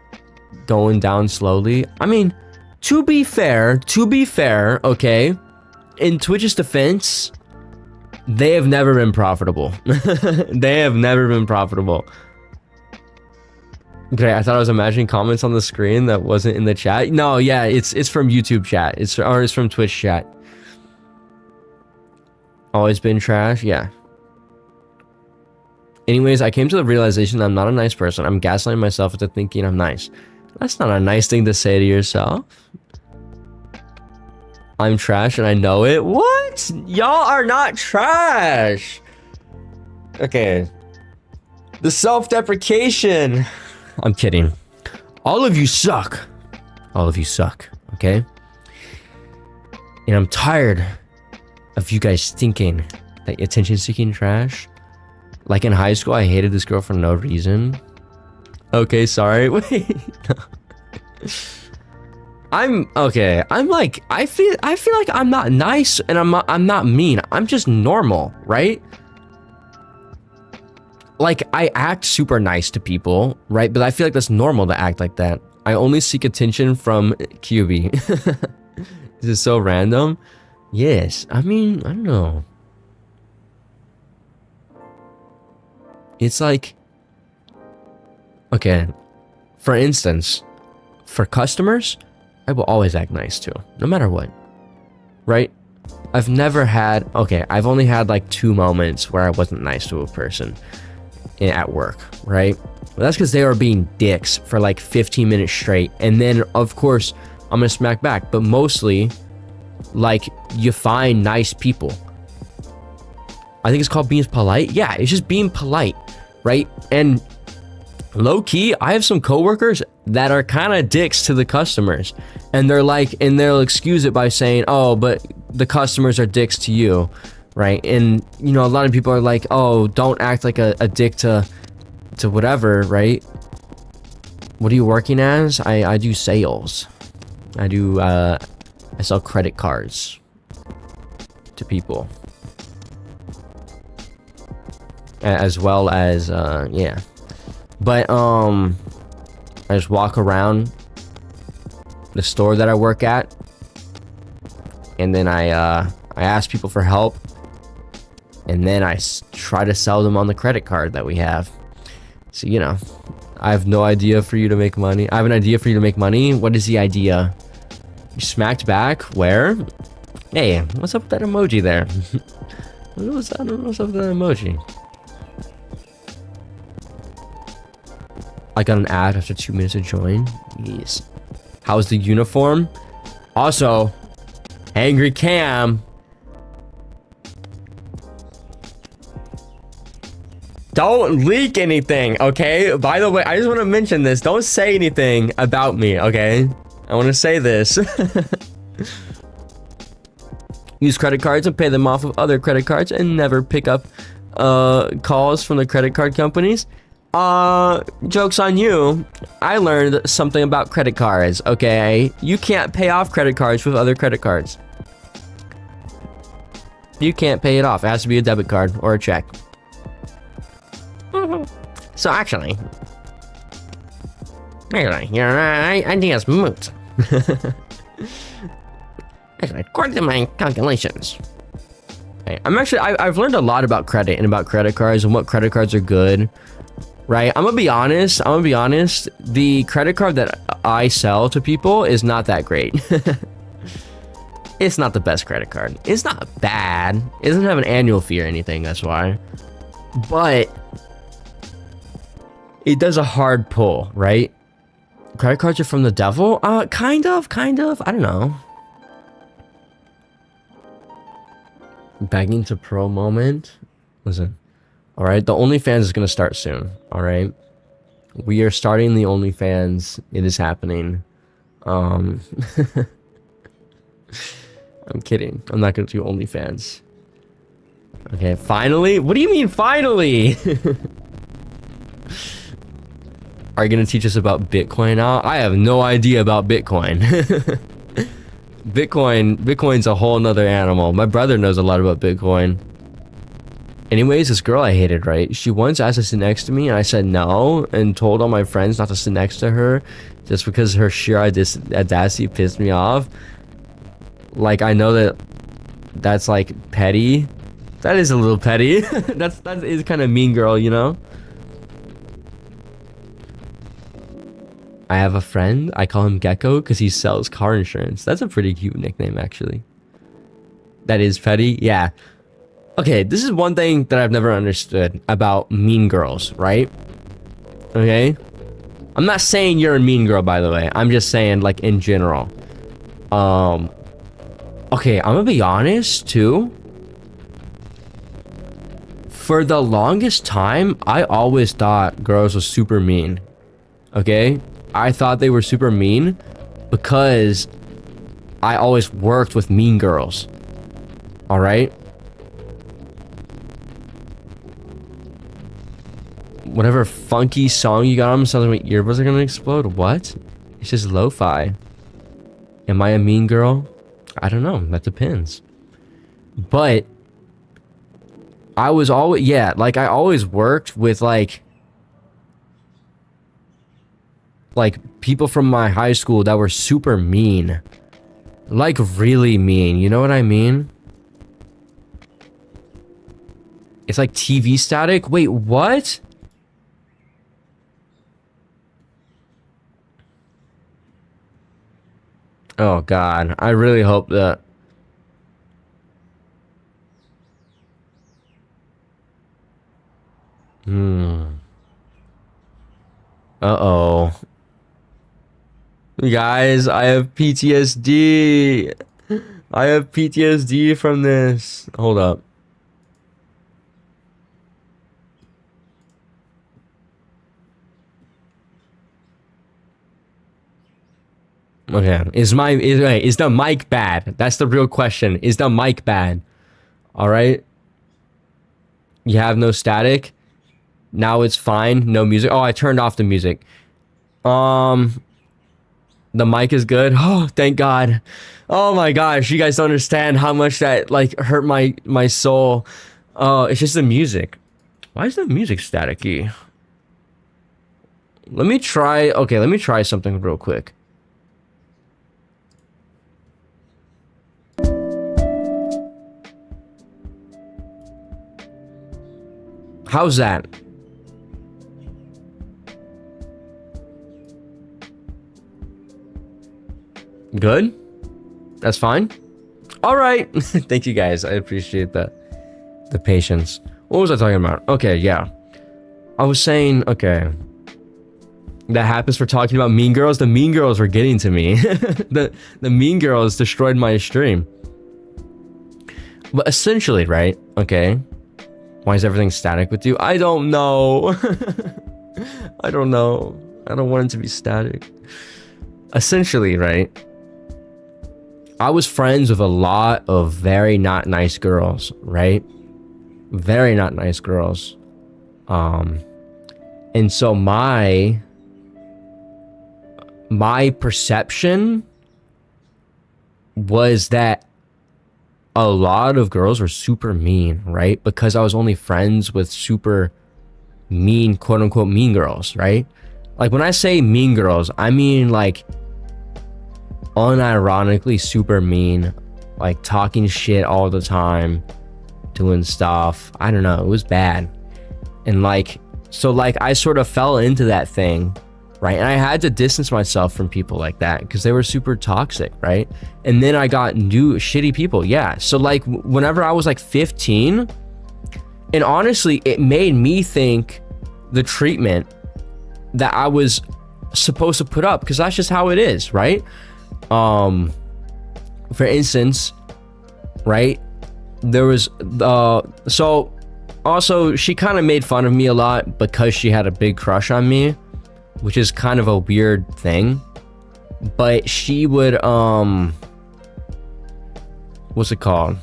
Speaker 1: going down slowly. I mean, to be fair, okay, in Twitch's defense, They have never been profitable. They have never been profitable. Okay, I thought I was imagining comments on the screen that wasn't in the chat. No, yeah, it's from YouTube chat. It's from Twitch chat. Always been trash, yeah. Anyways, I came to the realization that I'm not a nice person. I'm gaslighting myself into thinking I'm nice. That's not a nice thing to say to yourself. I'm trash and I know it. What? Y'all are not trash. Okay. The self-deprecation. I'm kidding. All of you suck. All of you suck, okay? And I'm tired of you guys thinking that attention-seeking trash. Like in high school, I hated this girl for no reason. Okay, sorry. Wait. I'm okay. I'm like, I feel like I'm not nice and I'm not mean. I'm just normal, right? Like, I act super nice to people, right? But I feel like that's normal to act like that. I only seek attention from QB. This is so random. Yes, I mean, I don't know. It's like, okay, for instance, for customers, I will always act nice to, no matter what, right? I've never had, okay, I've only had like 2 moments where I wasn't nice to a person at work, right? Well, that's because they were being dicks for like 15 minutes straight. And then, of course, I'm gonna smack back. But mostly, like, you find nice people. I think it's called being polite. Yeah, it's just being polite, right? And low key, I have some coworkers that are kind of dicks to the customers. And they're like, and they'll excuse it by saying, oh, but the customers are dicks to you. Right. And, you know, a lot of people are like, oh, don't act like a dick to whatever. Right. What are you working as? I do sales. I sell credit cards to people. As well as, yeah. But, I just walk around the store that I work at. And then I ask people for help. And then I try to sell them on the credit card that we have. So, you know, I have no idea for you to make money. I have an idea for you to make money. What is the idea? You smacked back? Where? Hey, what's up with that emoji there? I don't know what's up with that emoji. I got an ad after 2 minutes to join. Yes. How's the uniform? Also, Angry Cam. Don't leak anything, okay? By the way, I just want to mention this. Don't say anything about me, okay? I want to say this. Use credit cards and pay them off of other credit cards and never pick up calls from the credit card companies. Joke's on you. I learned something about credit cards, okay? You can't pay off credit cards with other credit cards. You can't pay it off. It has to be a debit card or a check. So actually, your idea is moot. Actually, according to my calculations, I've learned a lot about credit and about credit cards and what credit cards are good. Right? I'm gonna be honest. The credit card that I sell to people is not that great. It's not the best credit card. It's not bad. It doesn't have an annual fee or anything. That's why. But it does a hard pull, right? Credit cards are from the devil? Kind of. I don't know. Begging to pro moment. Listen. All right, the OnlyFans is going to start soon. All right. We are starting the OnlyFans. It is happening. I'm kidding. I'm not going to do OnlyFans. Okay, finally? What do you mean finally? Are you going to teach us about Bitcoin now? I have no idea about Bitcoin. Bitcoin's a whole nother animal. My brother knows a lot about Bitcoin. Anyways, this girl I hated, right? She once asked to sit next to me, and I said no, and told all my friends not to sit next to her, just because her sheer audacity pissed me off. Like, I know that's like petty, That is a little petty. That is kind of mean girl, you know? I have a friend. I call him Gecko because he sells car insurance. That's a pretty cute nickname, actually. That is petty. Yeah. Okay, this is one thing that I've never understood about mean girls, right? Okay? I'm not saying you're a mean girl, by the way. I'm just saying, like, in general. Okay, I'm gonna be honest, too. For the longest time, I always thought girls were super mean. Okay? I thought they were super mean because I always worked with mean girls. Alright? Whatever funky song you got on sounds like my earbuds are gonna explode. What? It's just lo-fi. Am I a mean girl? I don't know. That depends. But I was always, yeah, like I always worked with like people from my high school that were super mean. Like really mean. You know what I mean? It's like TV static. Wait, what? Oh God, I really hope that. Uh-oh. Guys, I have PTSD. I have PTSD from this. Hold up. Okay, is the mic bad? That's the real question. Is the mic bad? All right. You have no static. Now it's fine. No music. Oh, I turned off the music. The mic is good. Oh, thank God. Oh my gosh, you guys don't understand how much that like hurt my soul. Oh, it's just the music. Why is the music staticky? Let me try. Okay, let me try something real quick. How's that? Good? That's fine? Alright. Thank you guys. I appreciate that. The patience. What was I talking about? Okay, yeah. I was saying, okay. That happens for talking about mean girls. The mean girls were getting to me. The mean girls destroyed my stream. But essentially, right? Okay. Why is everything static with you? I don't know. I don't know. I don't want it to be static. Essentially, right? I was friends with a lot of very not nice girls, right? Very not nice girls. And so my perception was that a lot of girls were super mean, right? Because I was only friends with super mean, quote unquote, mean girls, right? Like when I say mean girls, I mean like unironically super mean, like talking shit all the time, doing stuff. I don't know, it was bad. And like, so like I sort of fell into that thing, right? And I had to distance myself from people like that because they were super toxic, right? And then I got new shitty people, yeah. So like whenever I was like 15, and honestly, it made me think the treatment that I was supposed to put up, because that's just how it is, right? For instance, right? There was so also she kind of made fun of me a lot because she had a big crush on me, which is kind of a weird thing. But she would what's it called?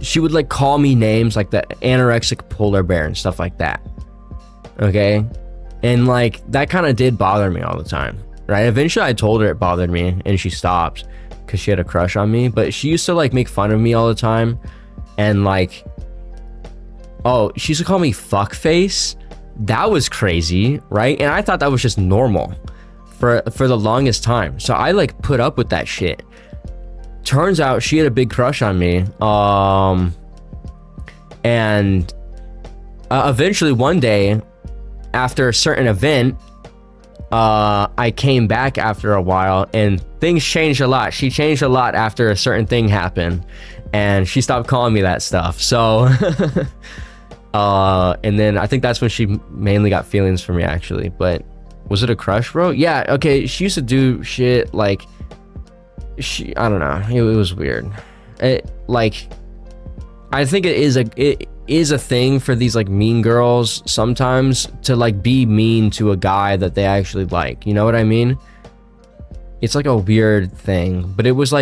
Speaker 1: She would like call me names like the anorexic polar bear and stuff like that. Okay? And like that kind of did bother me all the time, right? Eventually I told her it bothered me and she stopped because she had a crush on me. But she used to like make fun of me all the time. And like, oh, she used to call me fuckface. That was crazy, right? And I thought that was just normal for the longest time. So I like put up with that shit. Turns out she had a big crush on me. And eventually one day after a certain event, I came back after a while and things changed a lot. She changed a lot after a certain thing happened and she stopped calling me that stuff. So and then I think that's when she mainly got feelings for me, actually. But was it a crush, bro? Yeah, okay, she used to do shit like I don't know, it was weird. Like I think it is a thing for these like mean girls sometimes to like be mean to a guy that they actually like, you know what I mean? It's like a weird thing, but it was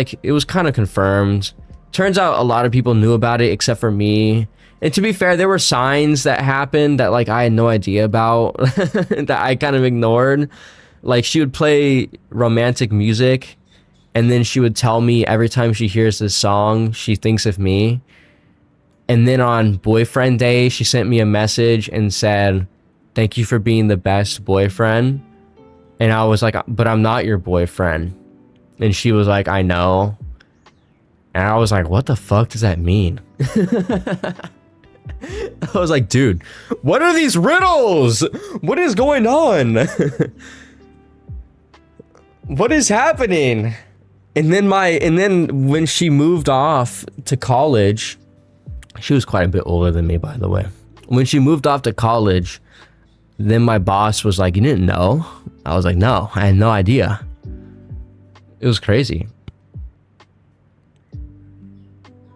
Speaker 1: kind of confirmed. Turns out a lot of people knew about it except for me. And to be fair, there were signs that happened that like I had no idea about that I kind of ignored. Like she would play romantic music and then she would tell me every time she hears this song, she thinks of me. And then on boyfriend day, she sent me a message and said, "Thank you for being the best boyfriend." And I was like, "But I'm not your boyfriend." And she was like, "I know." And I was like, "What the fuck does that mean?" I was like, dude, what are these riddles? What is going on? What is happening? And then when she moved off to college, she was quite a bit older than me, by the way. When she moved off to college, then my boss was like, "You didn't know?" I was like, "No, I had no idea." It was crazy.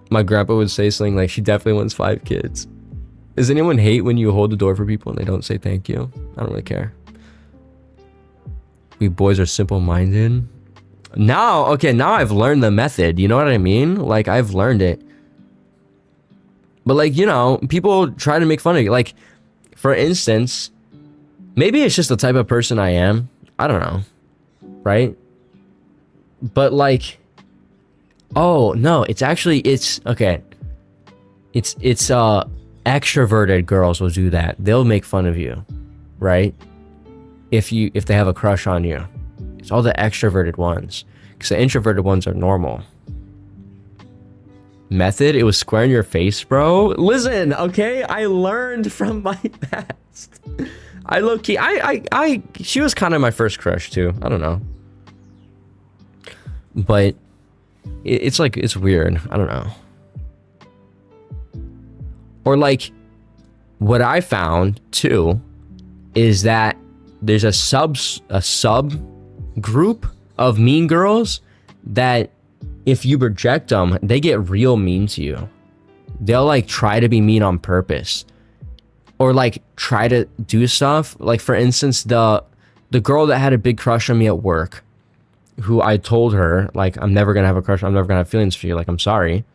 Speaker 1: My grandpa would say something like, "She definitely wants 5 kids." Does anyone hate when you hold the door for people and they don't say thank you? I don't really care. We boys are simple-minded. Now I've learned the method. You know what I mean? Like, I've learned it. But like, you know, people try to make fun of you. Like, for instance, maybe it's just the type of person I am. I don't know. Right? But like, oh no, it's okay. It's extroverted girls will do that. They'll make fun of you, right? If they have a crush on you. It's all the extroverted ones. Because the introverted ones are normal. Method, it was square in your face, bro. Listen, okay, I learned from my past. I low-key, she was kind of my first crush too. I don't know. But it's like, it's weird. I don't know. Or like, what I found too is that there's a sub group of mean girls that if you reject them, they get real mean to you. They'll like try to be mean on purpose, or like try to do stuff. Like for instance, the girl that had a big crush on me at work, who I told her like, "I'm never gonna have a crush. I'm never gonna have feelings for you. Like, I'm sorry."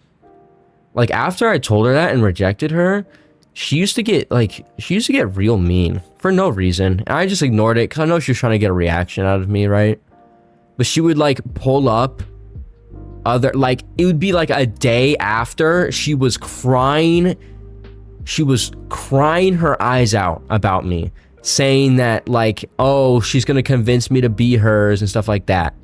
Speaker 1: Like after I told her that and rejected her, she used to get real mean for no reason. And I just ignored it because I know she was trying to get a reaction out of me, right? But she would like pull up it would be like a day after she was crying her eyes out about me, saying that like, oh, she's gonna convince me to be hers and stuff like that.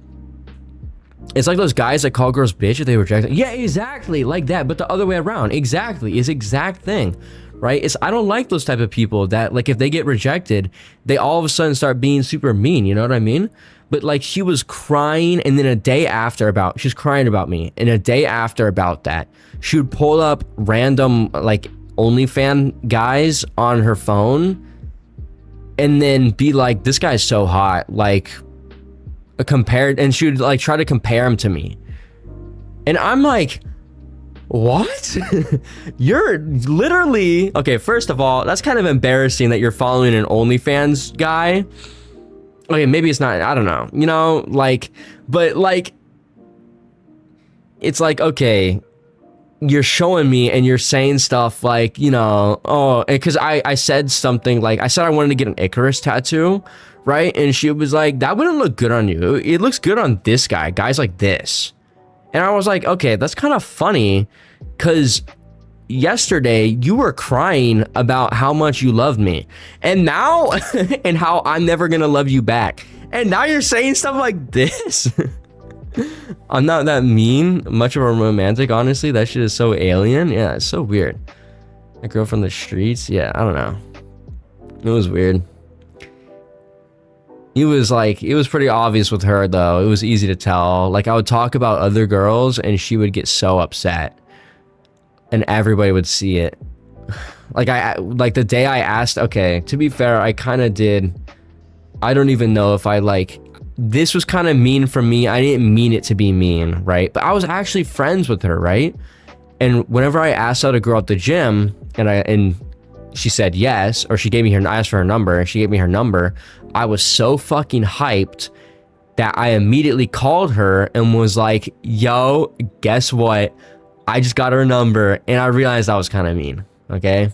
Speaker 1: It's like those guys that call girls bitch if they reject them. Yeah, exactly, like that, but the other way around. Exactly, it's exact thing, right? I don't like those type of people that like if they get rejected, they all of a sudden start being super mean, you know what I mean? But like she was crying, and then a day after she's crying about me, and a day after about that, she would pull up random like OnlyFans guys on her phone, and then be like, "This guy's so hot," like compared, and she would like try to compare him to me, and I'm like, what? You're literally okay. First of all, that's kind of embarrassing that you're following an OnlyFans guy. Okay, maybe it's not, I don't know, you know, like, but like, it's like, okay, you're showing me and you're saying stuff like, you know, oh, because I said something like, I said I wanted to get an Icarus tattoo, right? And she was like, "That wouldn't look good on you. It looks good on this guy, guys like this." And I was like, okay, that's kind of funny, because yesterday you were crying about how much you loved me, and now and how I'm never gonna love you back, and now you're saying stuff like this. I'm not that mean, much of a romantic, honestly. That shit is so alien. Yeah, it's so weird. A girl from the streets? Yeah, I don't know. It was weird. It was pretty obvious with her though. It was easy to tell. Like I would talk about other girls and she would get so upset. And everybody would see it. Like the day I asked, okay, to be fair, I kind of did. I don't even know if this was kind of mean from me. I didn't mean it to be mean, right? But I was actually friends with her, right? And whenever I asked out a girl at the gym and she said yes, or I asked for her number and she gave me her number, I was so fucking hyped that I immediately called her and was like, yo, guess what? I just got her number, and I realized that was kind of mean, okay?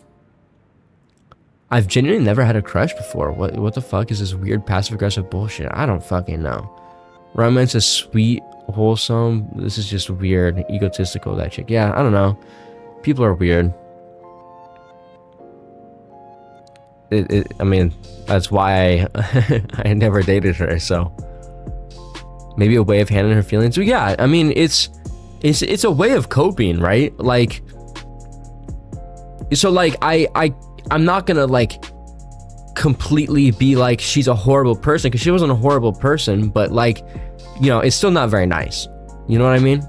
Speaker 1: I've genuinely never had a crush before. What the fuck is this weird passive-aggressive bullshit? I don't fucking know. Romance is sweet, wholesome. This is just weird, egotistical, that chick. Yeah, I don't know. People are weird. I mean, that's why I never dated her, so. Maybe a way of handling her feelings. But yeah, I mean, it's a way of coping, right? Like, so like I'm not gonna like completely be like she's a horrible person, because she wasn't a horrible person, but like, you know, it's still not very nice. You know what I mean?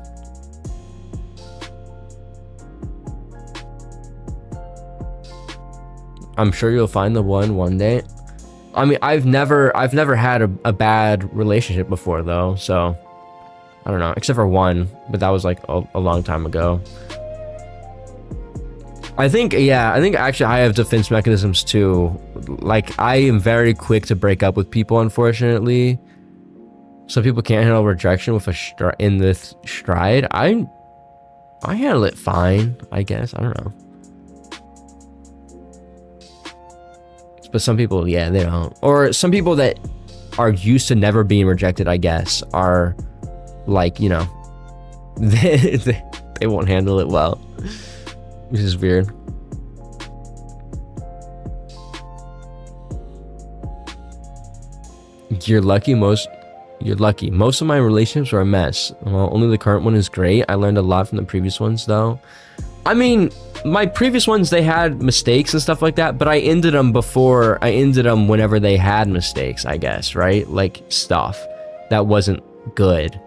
Speaker 1: I'm sure you'll find the one day. I mean, I've never had a bad relationship before though, so I don't know, except for one, but that was like a long time ago. I think actually I have defense mechanisms too. Like, I am very quick to break up with people, unfortunately. Some people can't handle rejection with in this stride. I handle it fine, I guess. I don't know. But some people, yeah, they don't. Or some people that are used to never being rejected, I guess, are like, you know, they won't handle it well, which is weird. You're lucky. Most of my relationships were a mess. Well, only the current one is great. I learned a lot from the previous ones though. I mean, my previous ones, they had mistakes and stuff like that, but I ended them whenever they had mistakes, I guess, right? Like stuff that wasn't good.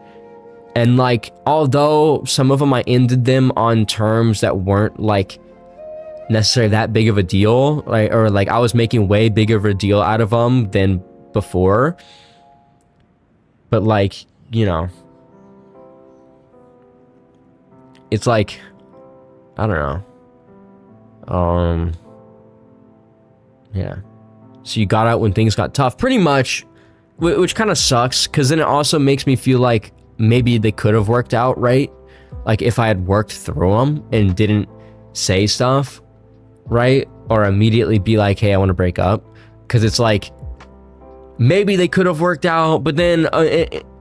Speaker 1: And like, although some of them I ended them on terms that weren't like necessarily that big of a deal, like, or like I was making way bigger of a deal out of them than before. But like, you know, it's like, I don't know. Yeah. So you got out when things got tough, pretty much, which kind of sucks, because then it also makes me feel like maybe they could have worked out, right? Like if I had worked through them and didn't say stuff, right? Or immediately be like, hey, I want to break up. Because it's like, maybe they could have worked out, but then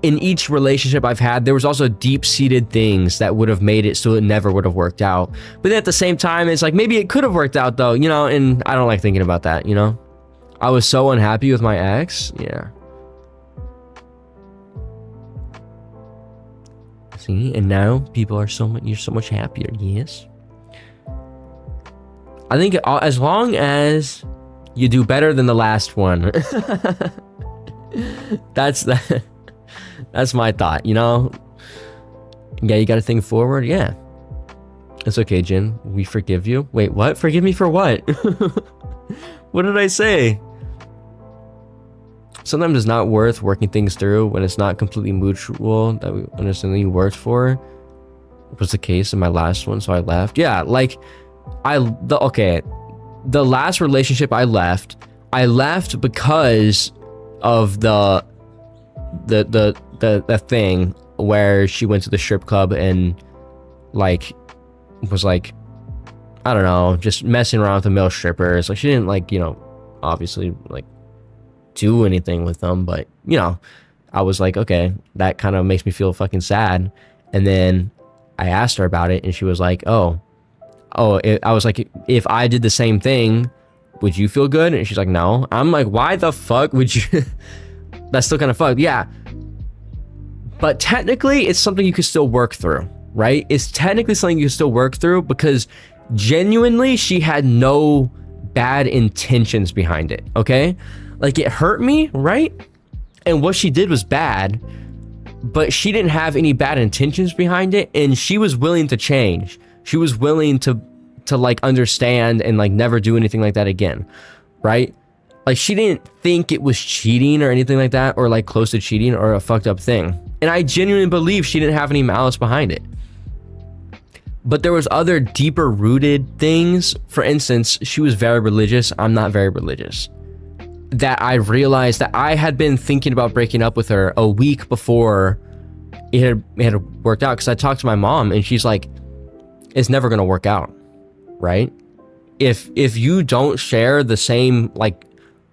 Speaker 1: in each relationship I've had, there was also deep-seated things that would have made it so it never would have worked out. But then at the same time, it's like, maybe it could have worked out though, you know, and I don't like thinking about that, you know? I was so unhappy with my ex, yeah. See, and now people are you're so much happier, yes? I think as long as you do better than the last one. That's my thought, you know? Yeah, you gotta think forward. Yeah. It's okay, Jin. We forgive you. Wait, what? Forgive me for what? What did I say? Sometimes it's not worth working things through when it's not completely mutual that we understand that you worked for. Was the case in my last one, so I left. Yeah, like the last relationship I left because of the thing where she went to the strip club and like was like, I don't know, just messing around with the male strippers. Like she didn't like, you know, obviously like do anything with them, but you know, I was like, okay, that kind of makes me feel fucking sad. And then I asked her about it and she was like, I was like, if I did the same thing, would you feel good? And she's like, no. I'm like, why the fuck would you? That's still kind of fucked. Yeah. But technically, it's something you could still work through, right? It's technically something you can still work through because Genuinely, she had no bad intentions behind it, okay? Like, it hurt me, right? And what she did was bad, but she didn't have any bad intentions behind it, and she was willing to change. She was willing to like understand and like never do anything like that again, right? Like, she didn't think it was cheating or anything like that, or like close to cheating or a fucked up thing. And I genuinely believe she didn't have any malice behind it. But there was other deeper rooted things. For instance, she was very religious. I'm not very religious. That I realized that I had been thinking about breaking up with her a week before it had worked out. Because I talked to my mom and she's like, it's never going to work out, right? If you don't share the same, like,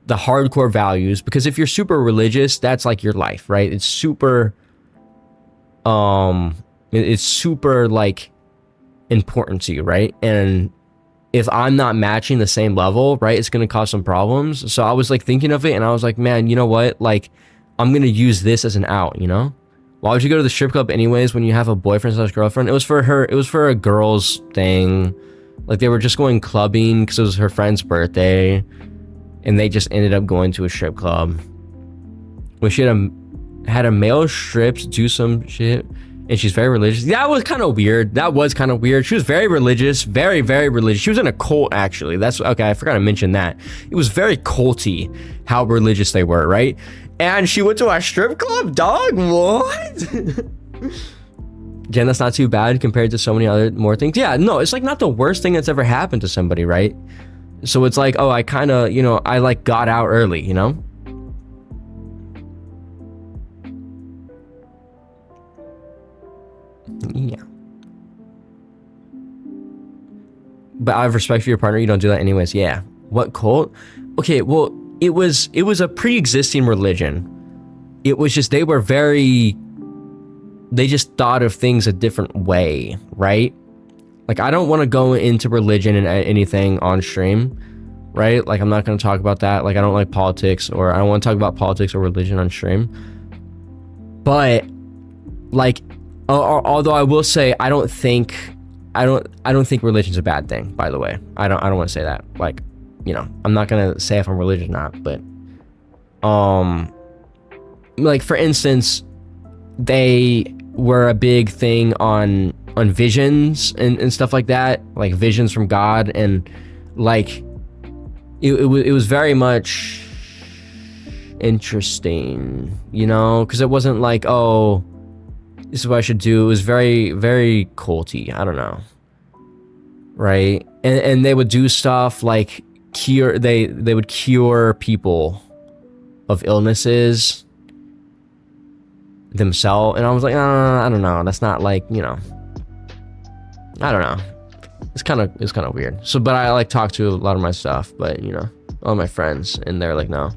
Speaker 1: the hardcore values, because if you're super religious, that's like your life, right? It's super like important to you, right? And if I'm not matching the same level, right, it's going to cause some problems. So I was like thinking of it and I was like, man, you know what? Like, I'm going to use this as an out, you know? Why would you go to the strip club anyways when you have a boyfriend/girlfriend? It was for a girl's thing. Like, they were just going clubbing because it was her friend's birthday, and they just ended up going to a strip club. When she had a male strips do some shit, and she's very religious. That was kind of weird. She was very religious, very, very religious. She was in a cult, actually. That's okay. I forgot to mention that. It was very culty how religious they were, right? And she went to a strip club, dog. What? Jen, that's not too bad compared to so many other more things. Yeah, no, it's like not the worst thing that's ever happened to somebody, right? So it's like, oh, I kind of, you know, I like got out early, you know? Yeah. But I have respect for your partner. You don't do that anyways. Yeah. What cult? Okay, well, it was a pre-existing religion. It was just, they just thought of things a different way, right? Like, I don't want to go into religion and anything on stream, right? Like, I'm not going to talk about that. Like, I don't like politics, or I don't want to talk about politics or religion on stream. But, like, although I will say, I don't think religion's a bad thing, by the way. I don't want to say that. Like, you know, I'm not going to say if I'm religious or not, but, like, for instance, they were a big thing on visions and stuff like that, like visions from God, and like it was very much interesting, you know, because it wasn't like, oh, this is what I should do. It was very, very culty. I don't know, right? And they would do stuff like they would cure people of illnesses themselves, and I was like, I don't know, that's not like, you know, I don't know, it's kind of weird. So, but I like talk to a lot of my stuff, but, you know, all my friends, and they're like, no,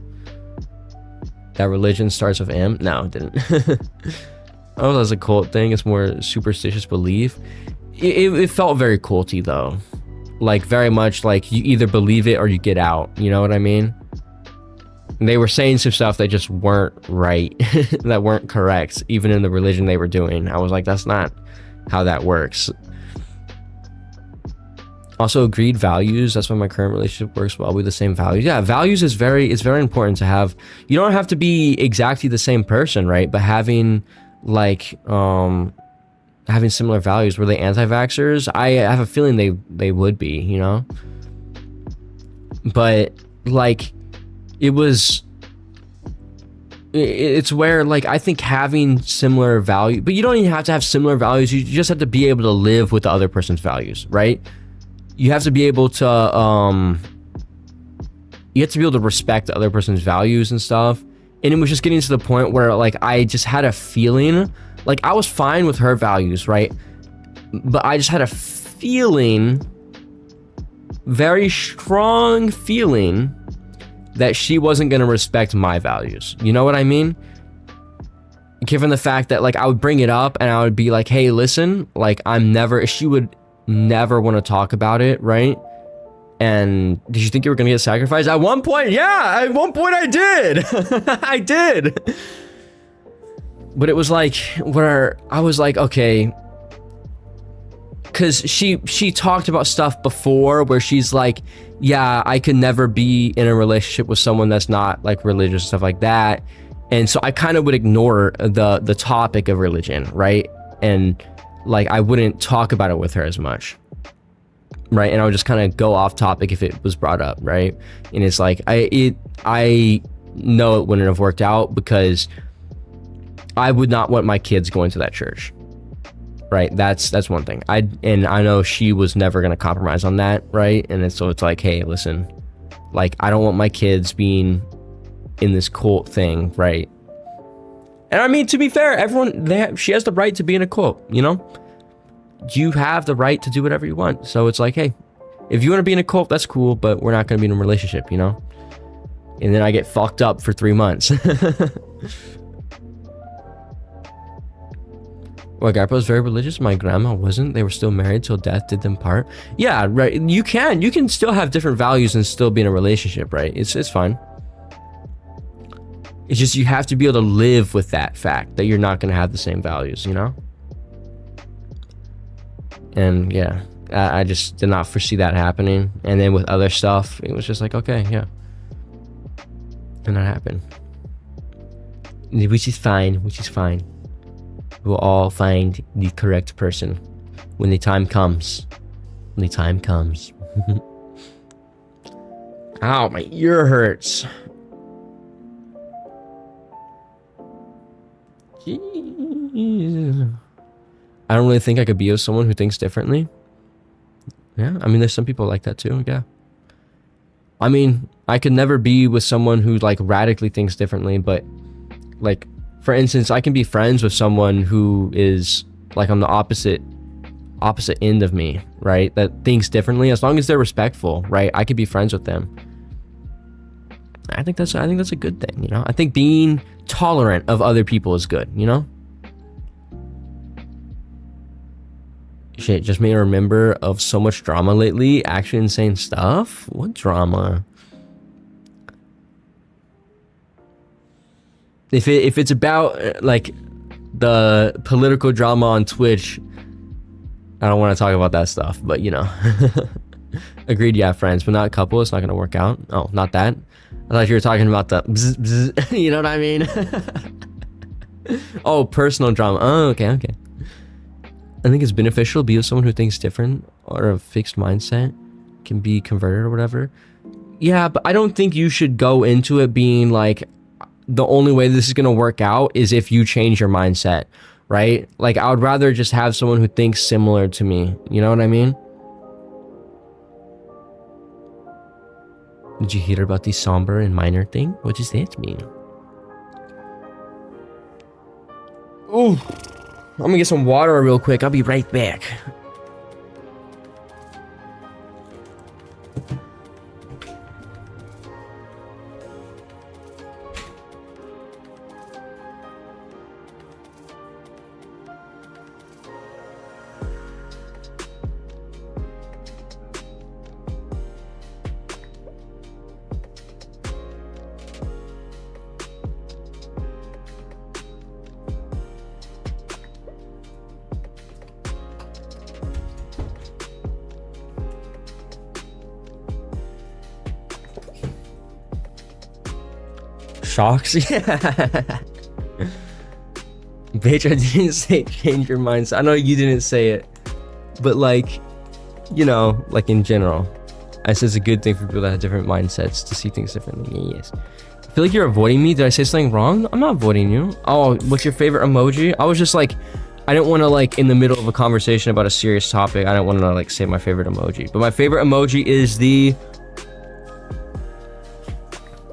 Speaker 1: that religion starts with M. No, it didn't. Oh, that's a cult thing. It's more superstitious belief. It felt very culty though, like very much like you either believe it or you get out, you know what I mean? And they were saying some stuff that just weren't right, that weren't correct, even in the religion they were doing. I was like, that's not how that works. Also, agreed values. That's why my current relationship works well with the same values. Yeah, values is very important to have. You don't have to be exactly the same person, right? But having like having similar values. Were they anti-vaxxers? I have a feeling they would be, you know? But like, it's where, like, I think having similar value, but you don't even have to have similar values. You just have to be able to live with the other person's values, right? You have to be able to, you have to be able to respect the other person's values and stuff. And it was just getting to the point where, like, I just had a feeling, like, I was fine with her values, right? But I just had a feeling, very strong feeling, that she wasn't going to respect my values. You know what I mean? Given the fact that, like, I would bring it up and I would be like, hey, listen, like, she would never want to talk about it, right? And did you think you were going to get sacrificed? At one point, yeah, at one point I did. I did. But it was like, where I was like, okay, because she talked about stuff before where she's like, yeah, I could never be in a relationship with someone that's not like religious and stuff like that. And so I kind of would ignore the topic of religion, right? And like I wouldn't talk about it with her as much, right? And I would just kind of go off topic if it was brought up, right? And it's like I know it wouldn't have worked out because I would not want my kids going to that church, right? That's one thing. I know she was never gonna compromise on that, right? And so it's like, hey, listen, like I don't want my kids being in this cult thing, right? And I mean, to be fair, everyone she has the right to be in a cult, you know? You have the right to do whatever you want. So it's like, hey, if you want to be in a cult, that's cool, but we're not gonna be in a relationship, you know? And then I get fucked up for 3 months. My grandpa was very religious. My grandma wasn't. They were still married till death did them part. Yeah, right. You can still have different values and still be in a relationship, right? It's fine. It's just you have to be able to live with that fact that you're not going to have the same values, you know? And yeah, I just did not foresee that happening. And then with other stuff, it was just like, okay, yeah. And that happened. Which is fine. We'll all find the correct person when the time comes. Ow, my ear hurts. Jeez. I don't really think I could be with someone who thinks differently. Yeah, I mean, there's some people like that too, yeah. I mean, I could never be with someone who like radically thinks differently, but like, for instance, I can be friends with someone who is like on the opposite end of me, right? That thinks differently, as long as they're respectful, right? I could be friends with them. I think that's a good thing, you know? I think being tolerant of other people is good, you know? Shit, just made me remember of so much drama lately. Actually insane stuff? What drama? If it's about like the political drama on Twitch, I don't want to talk about that stuff, but you know. Agreed, yeah, friends, but not a couple. It's not gonna work out. Oh, not that. I thought you were talking about the bzz, bzz, you know what I mean? Oh, personal drama. Oh, okay. I think it's beneficial to be with someone who thinks different or a fixed mindset, can be converted or whatever. Yeah, but I don't think you should go into it being like, the only way this is going to work out is if you change your mindset, right? Like, I would rather just have someone who thinks similar to me. You know what I mean? Did you hear about the somber and minor thing? What does that mean? Ooh, I'm gonna get some water real quick. I'll be right back. Shocks? Yeah. Bitch, I didn't say change your mindset. I know you didn't say it, but like, you know, like in general, I said it's a good thing for people that have different mindsets to see things differently. Yes. I feel like you're avoiding me. Did I say something wrong? I'm not avoiding you. Oh, what's your favorite emoji? I was just like, I didn't want to like in the middle of a conversation about a serious topic. I didn't want to like say my favorite emoji, but my favorite emoji is the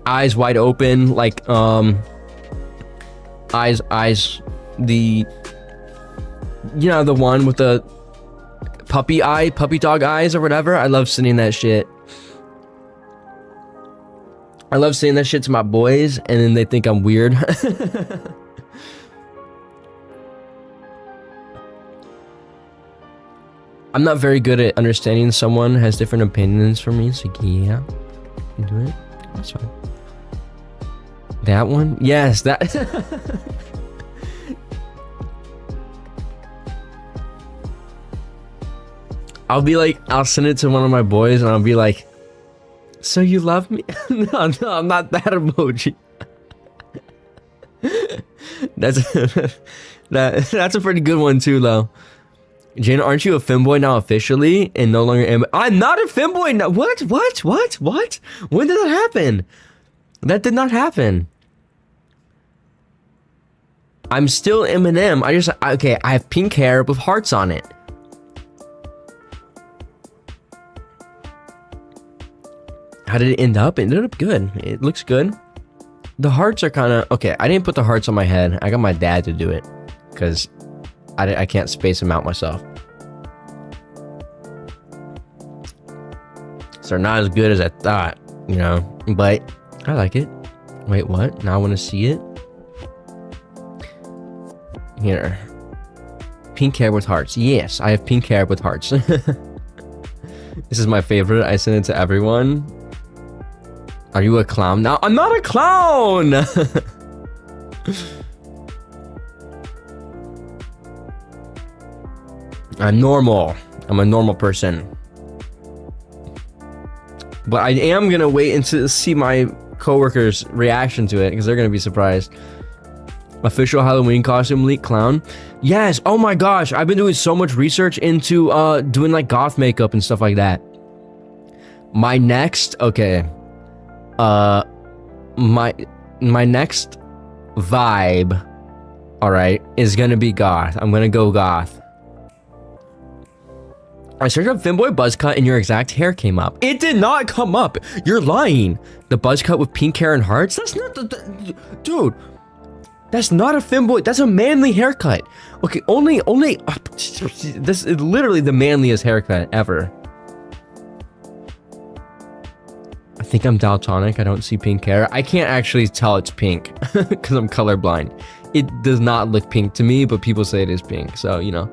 Speaker 1: eyes wide open, like eyes, the, you know, the one with the puppy dog eyes or whatever. I love sending that shit. I love saying that shit to my boys, and then they think I'm weird. I'm not very good at understanding someone has different opinions from me, so yeah, you do it. That's fine. That one? Yes, that. I'll send it to one of my boys and I'll be like, so you love me? No, I'm not that emoji. That's a pretty good one too, though. Jane, aren't you a femboy now officially and no longer am? I'm not a femboy now. What? When did that happen? That did not happen. I'm still Eminem. I have pink hair with hearts on it. How did it end up? It ended up good. It looks good. The hearts are kind of... Okay, I didn't put the hearts on my head. I got my dad to do it. Because I can't space them out myself. So they're not as good as I thought, you know. But I like it. Wait, what? Now I want to see it. Here. Pink hair with hearts. Yes, I have pink hair with hearts. This is my favorite. I send it to everyone. Are you a clown now? I'm not a clown! I'm normal. I'm a normal person. But I am gonna wait and see my coworkers' reaction to it because they're gonna be surprised. Official Halloween costume leak clown. Yes, oh my gosh, I've been doing so much research into doing like goth makeup and stuff like that. My next, okay. My next vibe, alright, is gonna be goth. I'm gonna go goth. I searched up femboy buzz cut and your exact hair came up. It did not come up. You're lying. The buzz cut with pink hair and hearts? That's not the dude. That's not a femboy. That's a manly haircut. Okay, only this is literally the manliest haircut ever. I think I'm daltonic. I don't see pink hair. I can't actually tell it's pink because I'm colorblind. It does not look pink to me, but people say it is pink. So, you know.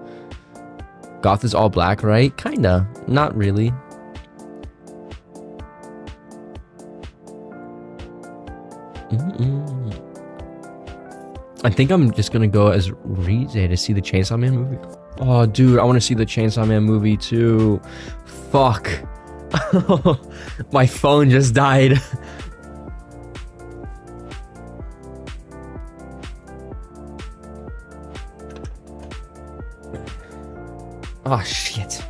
Speaker 1: Goth is all black, right? Kinda. Not really. I think I'm just gonna go as Rize to see the Chainsaw Man movie. Oh, dude, I want to see the Chainsaw Man movie too. Fuck. My phone just died. Oh, shit.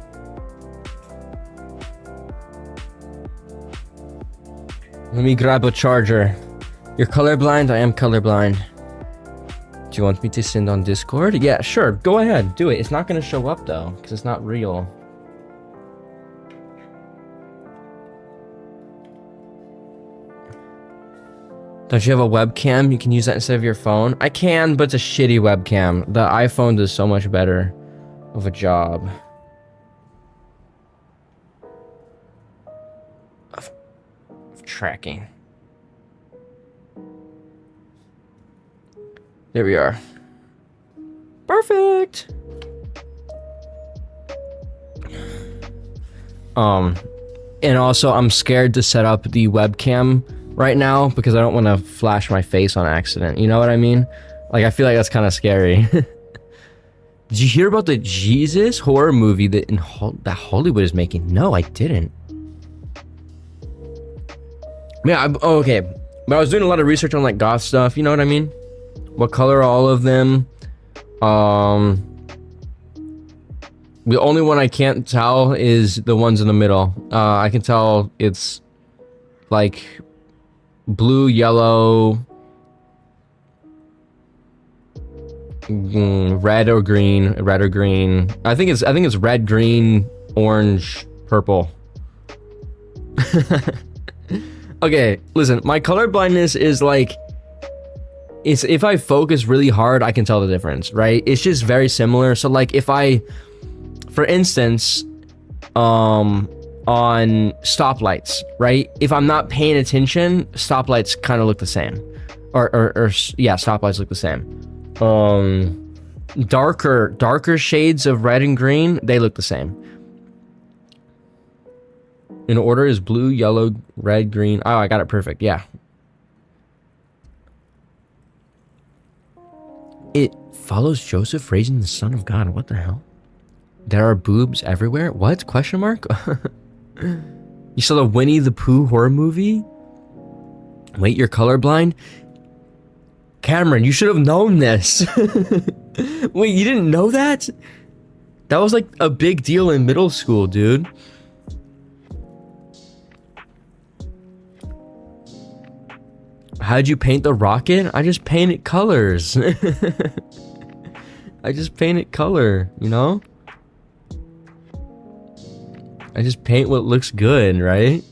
Speaker 1: Let me grab a charger. You're colorblind? I am colorblind. Do you want me to send on Discord? Yeah, sure. Go ahead. Do it. It's not going to show up, though, because it's not real. Don't you have a webcam? You can use that instead of your phone? I can, but it's a shitty webcam. The iPhone does so much better of a job of tracking. There we are. Perfect. And also I'm scared to set up the webcam right now because I don't want to flash my face on accident. You know what I mean? Like, I feel like that's kind of scary. Did you hear about the Jesus horror movie that that Hollywood is making? No, I didn't. Yeah, okay. But I was doing a lot of research on like goth stuff. You know what I mean? What color are all of them? The only one I can't tell is the ones in the middle. I can tell it's like blue, yellow, red or green. I think it's red, green, orange, purple. Okay, listen, my color blindness is like, it's if I focus really hard, I can tell the difference, right? It's just very similar. So like if I, for instance, on stoplights, right? If I'm not paying attention, stoplights kind of look the same. Or yeah, stoplights look the same. Darker shades of red and green, they look the same. In order is blue, yellow, red, green. Oh, I got it perfect. Yeah. It follows Joseph raising the Son of God. What the hell? There are boobs everywhere? What? Question mark? You saw the Winnie the Pooh horror movie? Wait, you're colorblind? Cameron, you should have known this. Wait, you didn't know that? That was like a big deal in middle school, dude. How'd you paint the rocket? I just painted colors. I just painted color, you know? I just paint what looks good, right?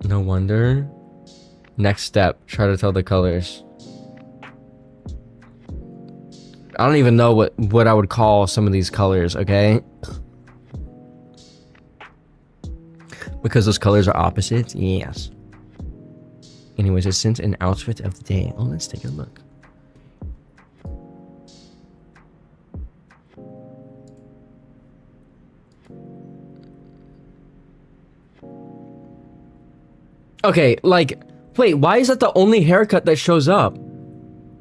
Speaker 1: No wonder. Next step, try to tell the colors. I don't even know what I would call some of these colors, okay? Because those colors are opposites? Yes. Anyways, it's since an outfit of the day. Oh, let's take a look. Okay, like, wait, why is that the only haircut that shows up?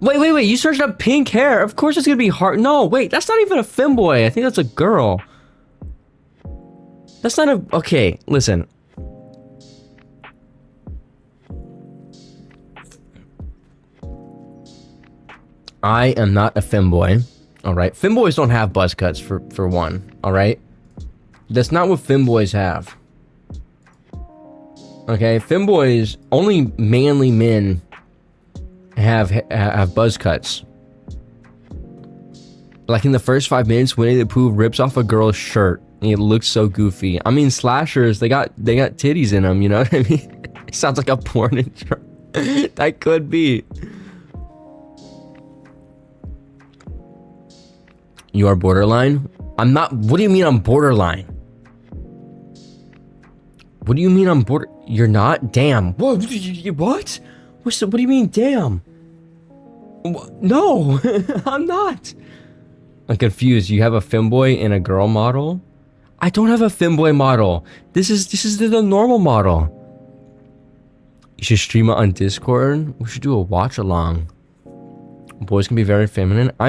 Speaker 1: Wait, you searched up pink hair. Of course it's gonna be hard. No, wait, that's not even a femboy. I think that's a girl. That's not a... Okay, listen. I am not a femboy, alright? Femboys don't have buzz cuts, for one, alright? That's not what femboys have. Okay, femboys, only manly men have buzz cuts. Like in the first 5 minutes, Winnie the Pooh rips off a girl's shirt. And it looks so goofy. I mean, slashers, they got titties in them, you know what I mean? It sounds like a porn intro. That could be. You are borderline? I'm not. What do you mean I'm borderline? What do you mean I'm border? You're not? Damn. What? What? What do you mean, damn? No, I'm not. I'm confused. You have a femboy and a girl model? I don't have a femboy model. This is the normal model. You should stream it on Discord. We should do a watch along. Boys can be very feminine. I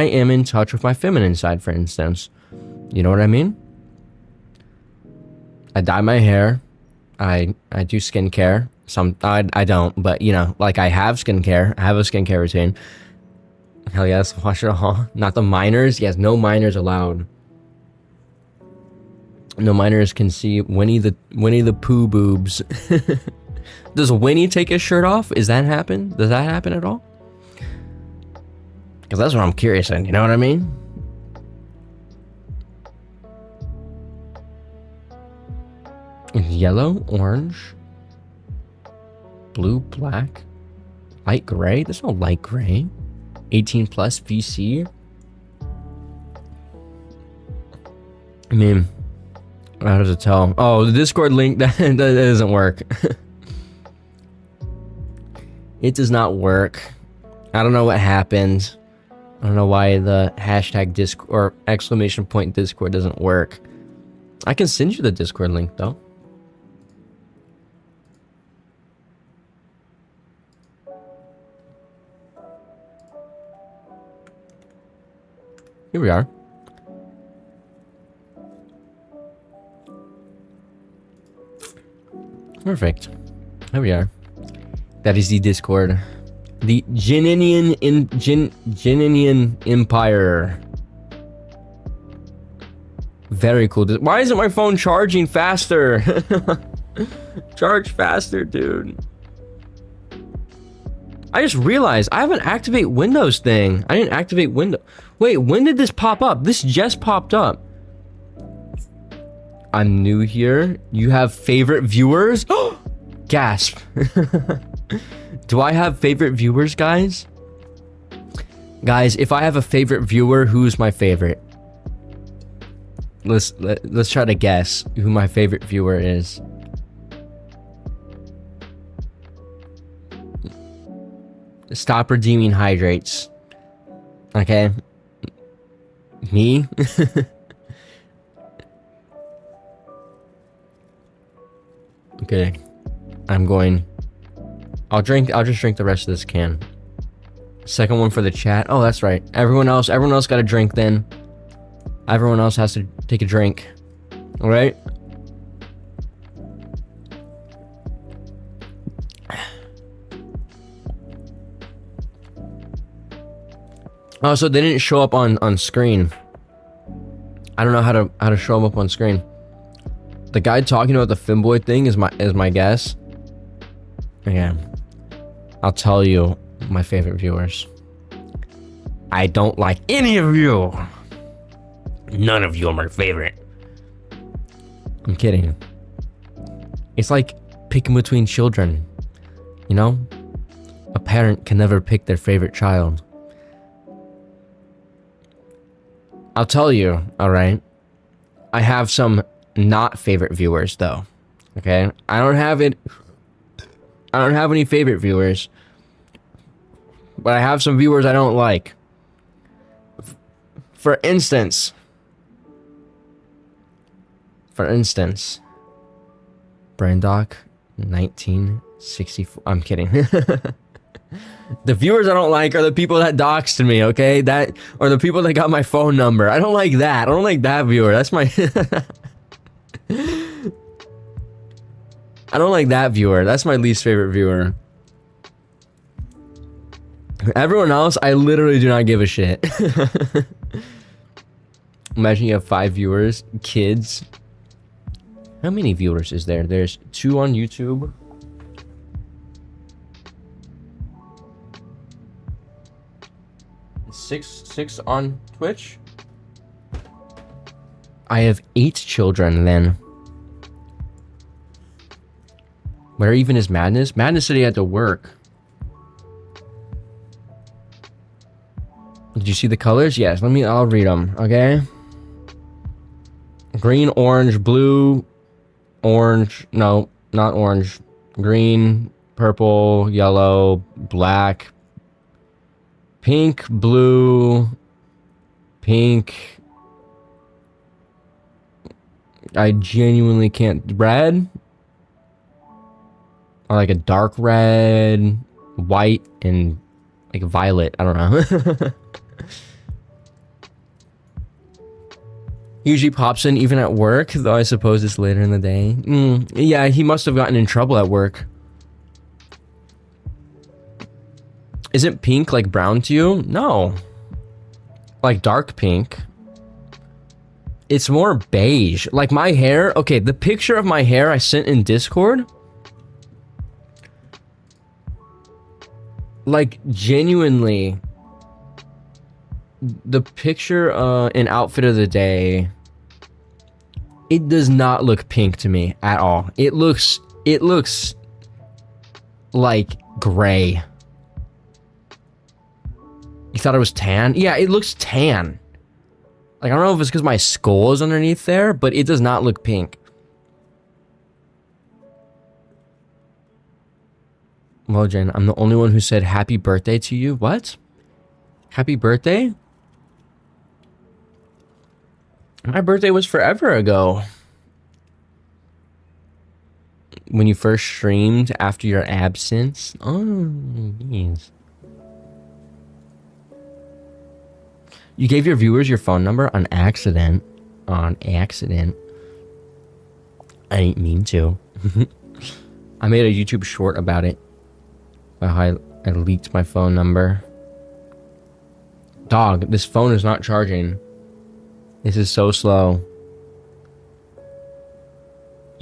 Speaker 1: am in touch with my feminine side, for instance. You know what I mean? I dye my hair. I do skincare. I don't, but you know, like I have skincare. I have a skincare routine. Hell yes, wash it all. Not the minors. Yes, no minors allowed. No minors can see Winnie the Pooh boobs. Does Winnie take his shirt off? Does that happen at all? Because that's what I'm curious in, you know what I mean? Yellow, orange, blue, black, light gray. There's no light gray. 18 plus VC. I mean, how does it tell? Oh, the Discord link, that doesn't work. It does not work. I don't know what happened. I don't know why the hashtag Discord or exclamation point Discord doesn't work. I can send you the Discord link though. Here we are. Perfect. Here we are. That is the Discord. The Geninian Empire. Very cool. Why isn't my phone charging faster? Charge faster, dude. I just realized I have an activate Windows thing. I didn't activate Windows. Wait, when did this pop up? This just popped up. I'm new here. You have favorite viewers? Gasp. Do I have favorite viewers, guys? Guys, if I have a favorite viewer, who's my favorite? Let's try to guess who my favorite viewer is. Stop redeeming hydrates. Okay. Me? Okay. I'll just drink the rest of this can. Second one for the chat. Oh, that's right. Everyone else got a drink then. Everyone else has to take a drink. All right? Oh, so they didn't show up on screen. I don't know how to show them up on screen. The guy talking about the Finboy thing is my guess. Yeah. I'll tell you my favorite viewers. I don't like any of you. None of you are my favorite. I'm kidding. It's like picking between children. You know? A parent can never pick their favorite child. I'll tell you, alright? I have some not favorite viewers, though. Okay? I don't have any favorite viewers. But I have some viewers I don't like. For instance, Brandock 1964. I'm kidding. The viewers I don't like are the people that doxed me, okay? That or the people that got my phone number. I don't like that. I don't like that viewer. That's my I don't like that viewer. That's my least favorite viewer. Everyone else, I literally do not give a shit. Imagine you have 5 viewers, kids. How many viewers is there? There's 2 on YouTube. Six on Twitch. I have 8 children then. Where even is Madness? Madness said he had to work. Did you see the colors? Yes, I'll read them, okay? Green, orange, blue, orange, no, not orange. Green, purple, yellow, black, pink, blue, pink. I genuinely can't. Red? Or like a dark red, white, and like violet. I don't know. Usually pops in even at work, though I suppose it's later in the day. Yeah, he must have gotten in trouble at work. Isn't pink like brown to you? No. Like dark pink. It's more beige. Like my hair. Okay, the picture of my hair I sent in Discord. Like genuinely. The picture in outfit of the day. It does not look pink to me at all. It looks like gray. You thought it was tan? Yeah, it looks tan. Like, I don't know if it's because my skull is underneath there, but it does not look pink. Well, Jen, I'm the only one who said happy birthday to you. What? Happy birthday? My birthday was forever ago. When you first streamed after your absence. Oh, yes. You gave your viewers your phone number on accident. On accident. I didn't mean to. I made a YouTube short about it. About how I leaked my phone number. Dog, this phone is not charging. This is so slow.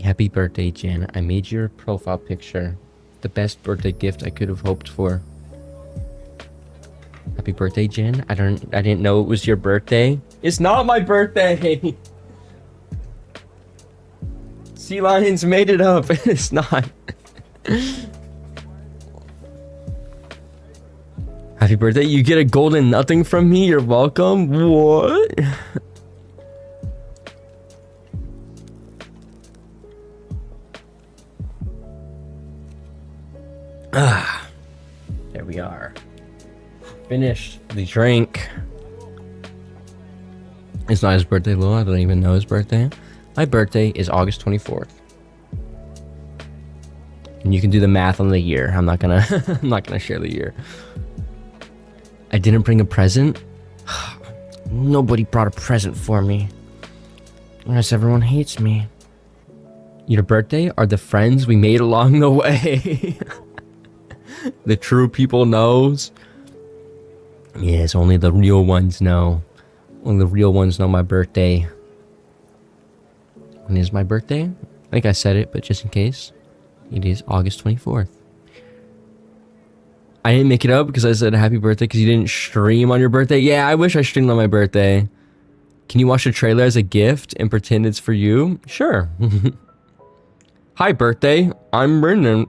Speaker 1: Happy birthday, Jen. I made your profile picture. The best birthday gift I could have hoped for. Happy birthday, Jen. I didn't know it was your birthday. It's not my birthday. Sea Lions made it up. It's not. Happy birthday. You get a golden nothing from me. You're welcome. What? There we are. Finished the drink. It's not his birthday, Lil. I don't even know his birthday. My birthday is August 24th. And you can do the math on the year. I'm not gonna share the year. I didn't bring a present. Nobody brought a present for me. Unless everyone hates me. Your birthday are the friends we made along the way. The true people knows. Yes, only the real ones know. Only the real ones know my birthday. When is my birthday? I think I said it, but just in case. It is August 24th. I didn't make it up because I said happy birthday because you didn't stream on your birthday. Yeah, I wish I streamed on my birthday. Can you watch the trailer as a gift and pretend it's for you? Sure. Hi, birthday. I'm Brendan.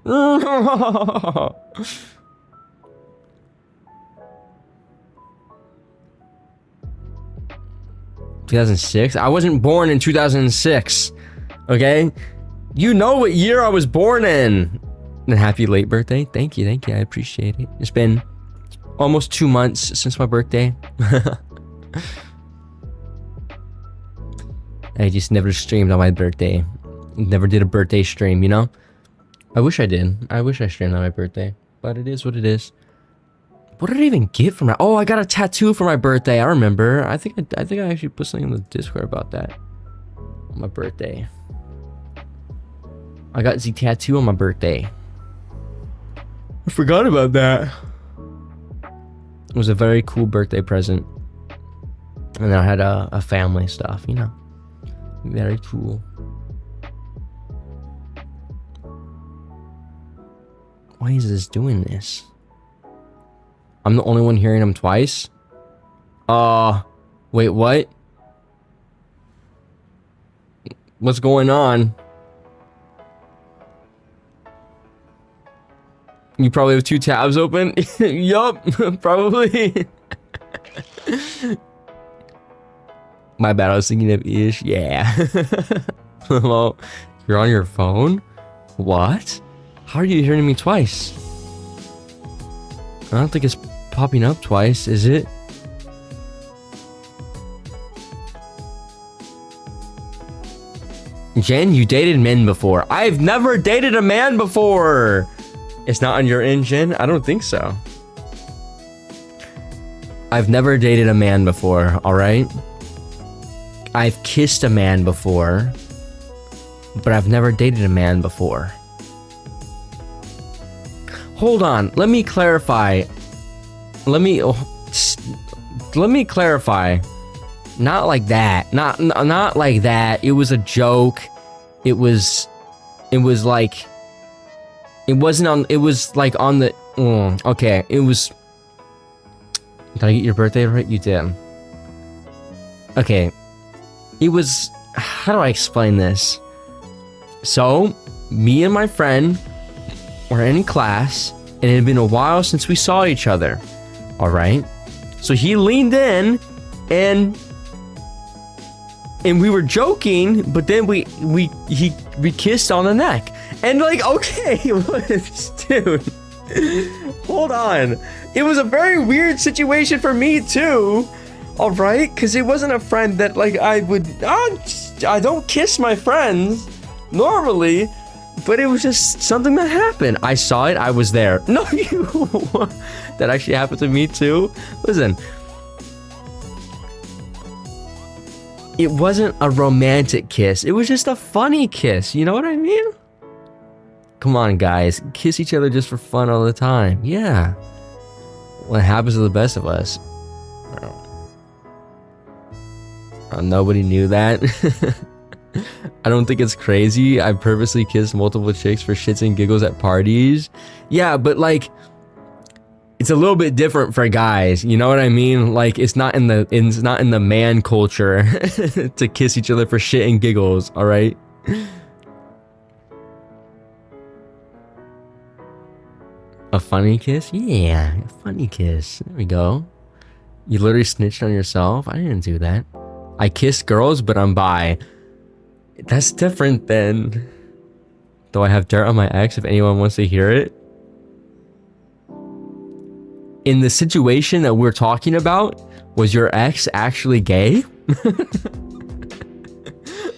Speaker 1: 2006? I wasn't born in 2006. Okay? You know what year I was born in. And happy late birthday. Thank you. I appreciate it. It's been almost 2 months since my birthday. I just never streamed on my birthday. Never did a birthday stream, you know? I wish I did. I wish I streamed on my birthday. But it is what it is. What did I even get for my... Oh, I got a tattoo for my birthday. I remember. I think I actually put something in the Discord about that. On my birthday. I got the tattoo on my birthday. I forgot about that. It was a very cool birthday present. And I had a family stuff, you know. Very cool. Why is this doing this? I'm the only one hearing him twice? Wait, what? What's going on? You probably have 2 tabs open? Yup, probably. My bad, I was thinking of Ish. Yeah. Well, you're on your phone? What? How are you hearing me twice? I don't think it's popping up twice, is it? Jen, you dated men before. I've never dated a man before. It's not on your end, Jen? I don't think so. I've never dated a man before, alright? I've kissed a man before, but I've never dated a man before. Hold on, let me clarify. Let me clarify. Not like that. Not like that. It was a joke. It was like, it wasn't on, it was like on the, okay, it was, did I get your birthday right? You did. Okay. It was, how do I explain this? So, me and my friend were in class, and it had been a while since we saw each other. Alright? So he leaned in, and we were joking, but then we kissed on the neck. And like, okay, dude, hold on. It was a very weird situation for me too. All right, because it wasn't a friend that like I don't kiss my friends normally, but it was just something that happened. I saw it. I was there. No, you. That actually happened to me too. Listen. It wasn't a romantic kiss. It was just a funny kiss. You know what I mean? Come on, guys. Kiss each other just for fun all the time. Yeah. What happens to the best of us? Nobody knew that. I don't think it's crazy. I purposely kissed multiple chicks for shits and giggles at parties. Yeah, but like, it's a little bit different for guys. You know what I mean? Like, it's not in the man culture to kiss each other for shit and giggles. All right. A funny kiss? Yeah, a funny kiss. There we go. You literally snitched on yourself. I didn't do that. I kiss girls, but I'm bi. That's different than... Though I have dirt on my ex if anyone wants to hear it. In the situation that we're talking about, was your ex actually gay?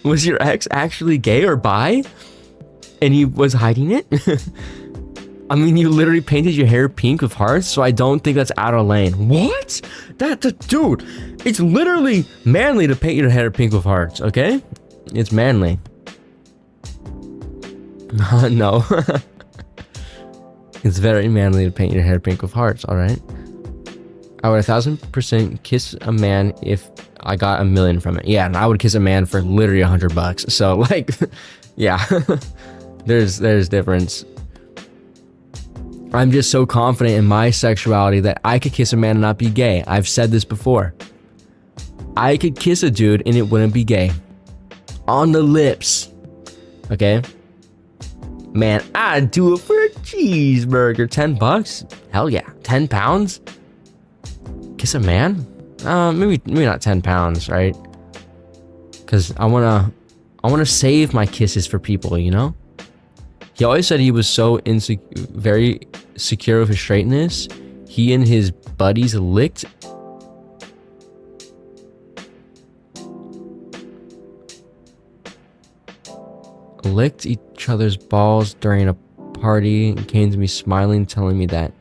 Speaker 1: Was your ex actually gay or bi? And he was hiding it? I mean, you literally painted your hair pink with hearts, so I don't think that's out of lane. What? Dude, it's literally manly to paint your hair pink with hearts, okay? It's manly. No. It's very manly to paint your hair pink with hearts, alright? I would 1000% kiss a man if I got $1 million from it. Yeah, and I would kiss a man for literally $100. So, like, yeah. there's difference. I'm just so confident in my sexuality that I could kiss a man and not be gay. I've said this before. I could kiss a dude and it wouldn't be gay. On the lips. Okay? Man, I'd do it for a cheeseburger. $10? Hell yeah. 10 pounds? Kiss a man? Maybe not 10 pounds, right? Because I wanna save my kisses for people, you know? He always said he was so very secure with his straightness. He and his buddies licked each other's balls during a party and came to me smiling, telling me that.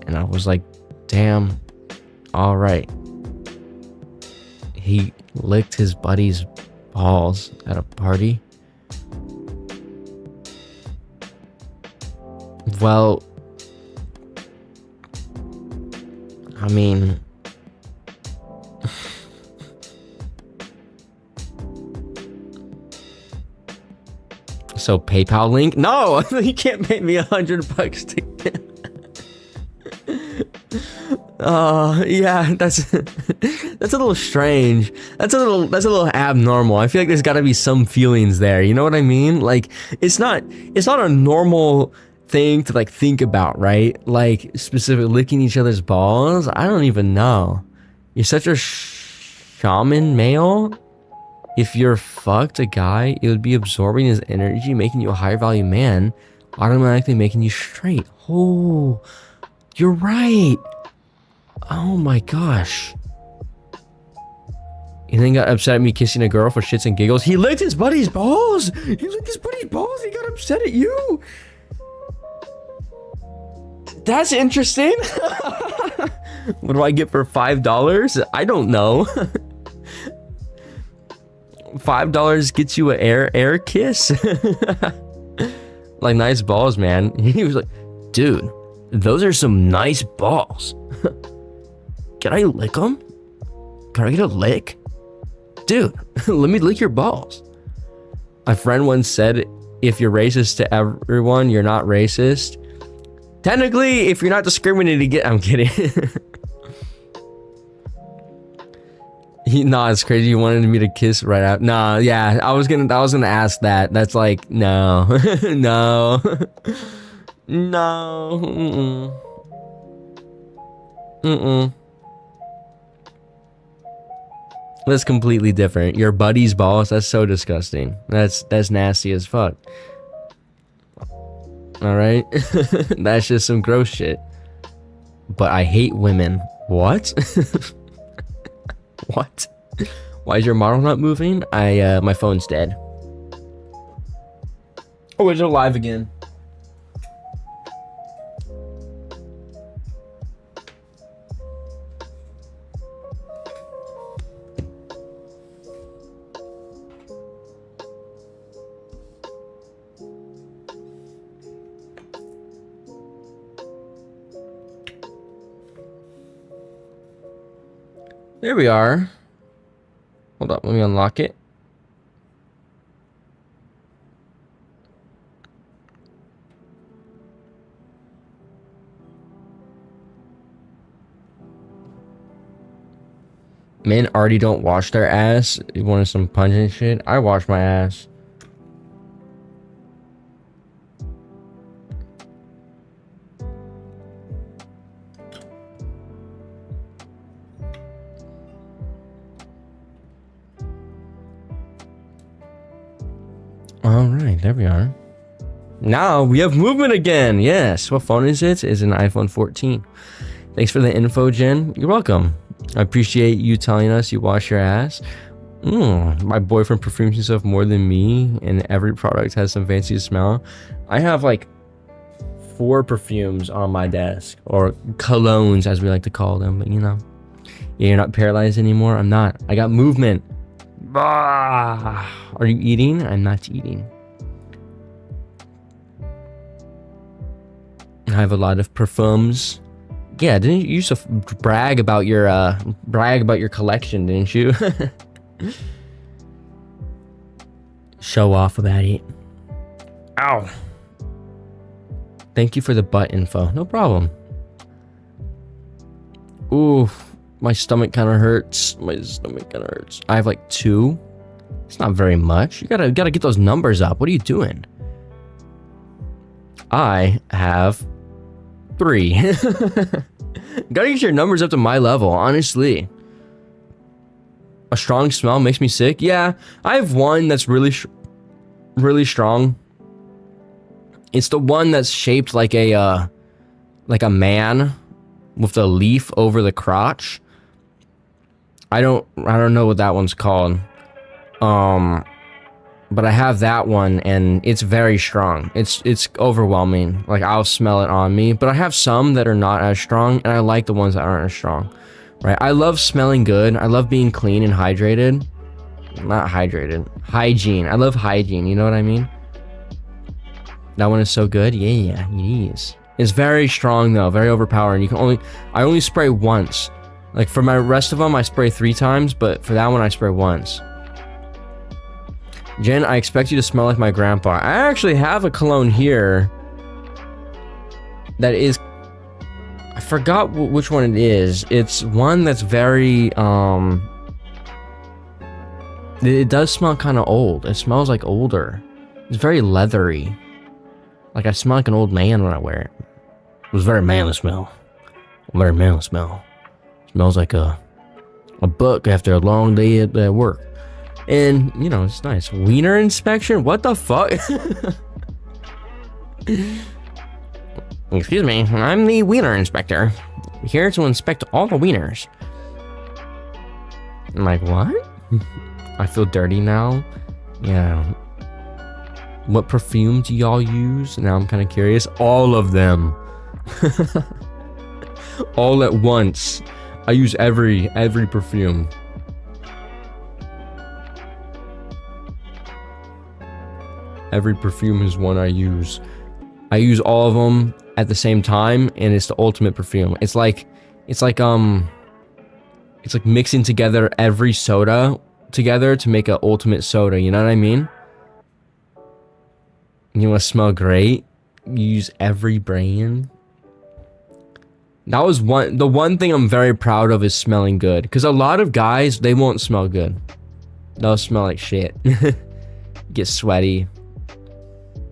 Speaker 1: And I was like, damn, all right. He licked his buddy's balls at a party. Well, I mean, so PayPal link? No, you can't pay me $100 to. Yeah, that's a little strange. That's a little abnormal. I feel like there's got to be some feelings there. You know what I mean? Like, it's not a normal thing to like think about, right? Like, specifically licking each other's balls. I don't even know. You're such a shaman male. If you're fucked a guy, it would be absorbing his energy, making you a higher value man, automatically making you straight. Oh, you're right. Oh my gosh. You then got upset at me kissing a girl for shits and giggles. He licked his buddy's balls. He got upset at you. That's interesting. What do I get for $5? I don't know. $5 gets you an air kiss. Like, nice balls, man. He was like, dude, those are some nice balls. Can I lick them? Can I get a lick? Dude, let me lick your balls. My friend once said, if you're racist to everyone, you're not racist. Technically, if you're not discriminating against, I'm kidding. Nah, it's crazy. You wanted me to kiss right out. Nah, yeah, I was gonna ask that. That's like, no, no, no, That's completely different. Your buddy's balls. That's so disgusting. That's nasty as fuck. All right, that's just some gross shit. But I hate women. What? What? Why is your model not moving? My phone's dead. Oh, it's alive again. There we are. Hold up, let me unlock it. Men already don't wash their ass. You wanted some pungent shit? I wash my ass. Alright, there we are. Now we have movement again. Yes. What phone is it? It's an iPhone 14. Thanks for the info, Jen. You're welcome. I appreciate you telling us you wash your ass. My boyfriend perfumes himself more than me, and every product has some fancy smell. I have like 4 perfumes on my desk, or colognes as we like to call them, but you know. Yeah, you're not paralyzed anymore? I'm not. I got movement. Ah, are you eating? I'm not eating. I have a lot of perfumes. Yeah, didn't you used to brag about your collection, didn't you? Show off about it. Ow. Thank you for the butt info. No problem. Ooh, my stomach kind of hurts. I have like 2. It's not very much. You gotta get those numbers up. What are you doing? I have 3. Gotta get your numbers up to my level, honestly. A strong smell makes me sick. Yeah, I have one that's really strong. It's the one that's shaped like a man with a leaf over the crotch. I don't know what that one's called. But I have that one, and it's very strong. It's overwhelming. Like, I'll smell it on me. But I have some that are not as strong, and I like the ones that aren't as strong. Right? I love smelling good. I love being clean and hydrated. Not hydrated. Hygiene. I love hygiene. You know what I mean? That one is so good. Yeah, it is. It's very strong, though. Very overpowering. I only spray once. Like, for my rest of them, I spray 3 times. But for that one, I spray once. Jen, I expect you to smell like my grandpa. I actually have a cologne here that is... I forgot which one it is. It's one that's very... It does smell kind of old. It smells like older. It's very leathery. Like, I smell like an old man when I wear it. It was a very manly smell. Very manly smell. Smells like a buck after a long day at work. And, you know, it's nice. Wiener inspection? What the fuck? Excuse me, I'm the wiener inspector. Here to inspect all the wieners. I'm like, what? I feel dirty now. Yeah. What perfume do y'all use? Now I'm kind of curious. All of them. All at once. I use every perfume. Every perfume is one I use. I use all of them at the same time, and it's the ultimate perfume. It's like mixing together every soda together to make an ultimate soda. You know what I mean? You want to smell great? You use every brand. That was the one thing I'm very proud of is smelling good. Because a lot of guys, they won't smell good. They'll smell like shit. Get sweaty.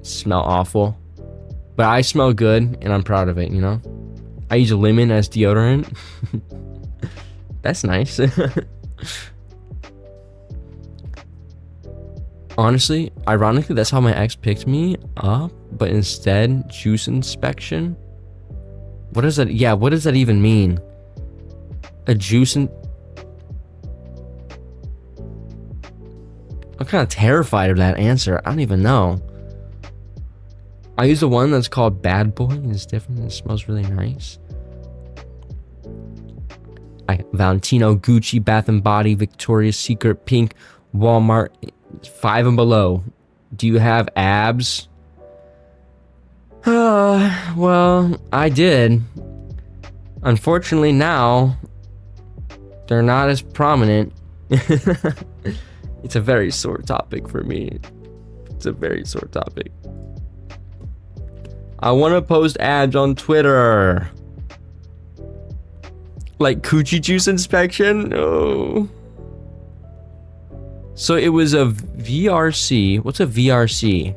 Speaker 1: Smell awful. But I smell good, and I'm proud of it, you know? I use lemon as deodorant. That's nice. Honestly, ironically, that's how my ex picked me up, but instead, juice inspection? What does that, yeah, what does that even mean? A juice I'm kind of terrified of that answer. I don't even know. I use the one that's called Bad Boy. It's different. It smells really nice. Valentino, Gucci, Bath & Body, Victoria's Secret, Pink, Walmart, 5 and below. Do you have abs? Well, I did. Unfortunately, now, they're not as prominent. It's a very sore topic for me. It's a very sore topic. I want to post abs on Twitter. Like coochie juice inspection? No. So it was a VRC. What's a VRC?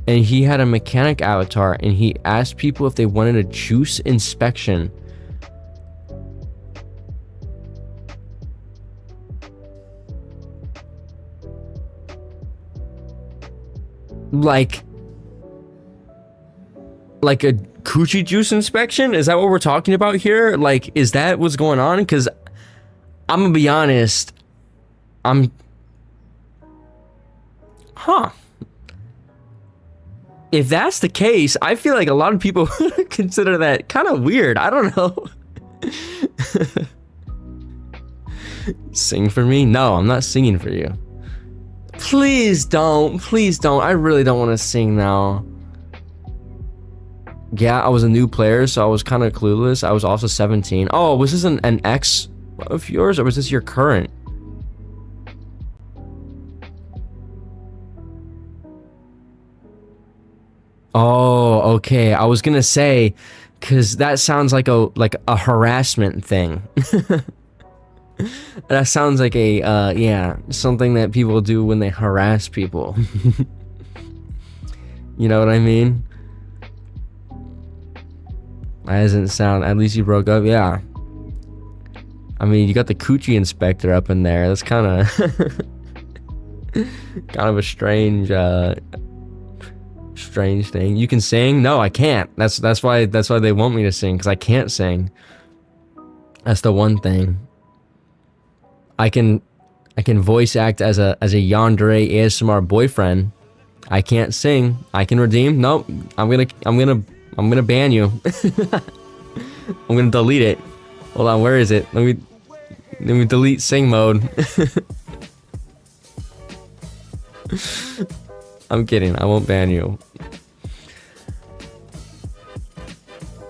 Speaker 1: And he had a mechanic avatar, and he asked people if they wanted a juice inspection. Like a coochie juice inspection? Is that what we're talking about here? Like, is that what's going on? Because I'm gonna be honest, If that's the case, I feel like a lot of people consider that kind of weird. I don't know. Sing for me? No, I'm not singing for you. Please don't. Please don't. I really don't want to sing now. Yeah, I was a new player, so I was kind of clueless. I was also 17. Oh, was this an ex of yours, or was this your current? Oh, okay. I was gonna say, cause that sounds like a harassment thing. That sounds like a yeah, something that people do when they harass people. You know what I mean? That doesn't sound. At least you broke up. Yeah. I mean, you got the coochie inspector up in there. That's kind of kind of a strange strange thing. You can sing? No, I can't. That's why they want me to sing, because I can't sing. That's the one thing. I can voice act as a yandere ASMR boyfriend. I can't sing. I can redeem. Nope. I'm gonna ban you. I'm gonna delete it. Hold on, where is it? Let me delete sing mode. I'm kidding. I won't ban you.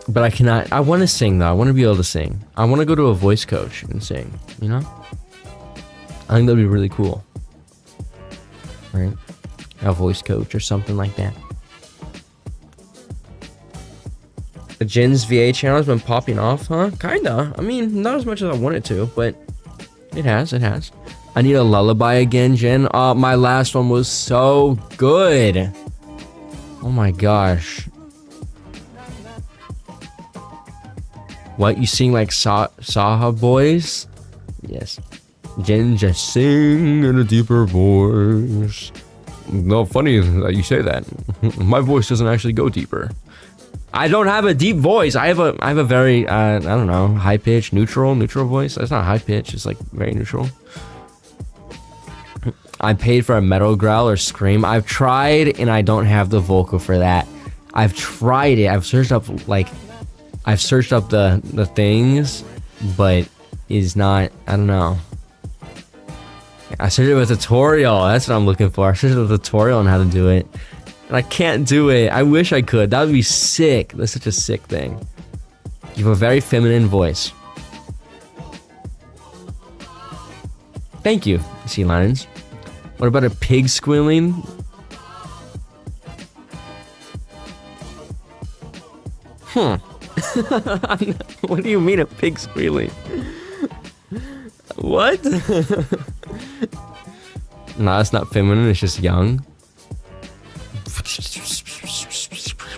Speaker 1: But I cannot. I want to sing though. I want to be able to sing. I want to go to a voice coach and sing. You know? I think that'd be really cool. Right? A voice coach or something like that. The Jin's VA channel has been popping off, huh? Kinda. I mean, not as much as I wanted to, but it has. I need a lullaby again, Jin. My last one was so good. Oh my gosh. What, you sing like Saha Boys? Yes. Jin, just sing in a deeper voice. No, funny that you say that. My voice doesn't actually go deeper. I don't have a deep voice. I have a very I don't know, high pitch, neutral voice. That's not high pitch. It's like very neutral. I paid for a metal growl or scream. I've tried and I don't have the vocal for that. I've tried it. I've searched up the things, but is not. I don't know. I searched up a tutorial. That's what I'm looking for. I searched up a tutorial on how to do it. And I can't do it. I wish I could. That would be sick. That's such a sick thing. You have a very feminine voice. Thank you, Sea Lions. What about a pig squealing? What do you mean a pig squealing? What? No, that's not feminine. It's just young.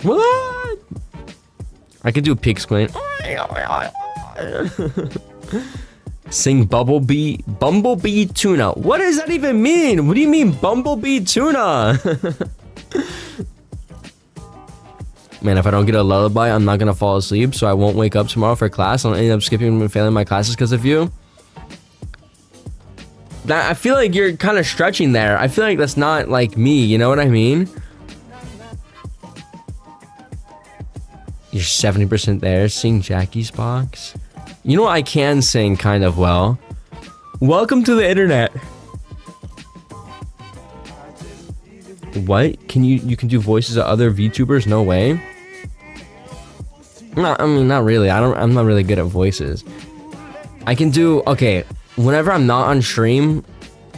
Speaker 1: What? I can do a pig squealing. Sing Bumblebee Tuna. What does that even mean? What do you mean Bumblebee Tuna? Man, if I don't get a lullaby, I'm not gonna fall asleep, so I won't wake up tomorrow for class. I'll end up skipping and failing my classes because of you. I feel like you're kind of stretching there. I feel like that's not like me, you know what I mean? You're 70% there. Sing Jackie's Box. You know what, I can sing kind of well. Welcome to the internet. What? You can do voices of other VTubers? No way. No, I mean, not really. I'm not really good at voices. I can do, okay, whenever I'm not on stream,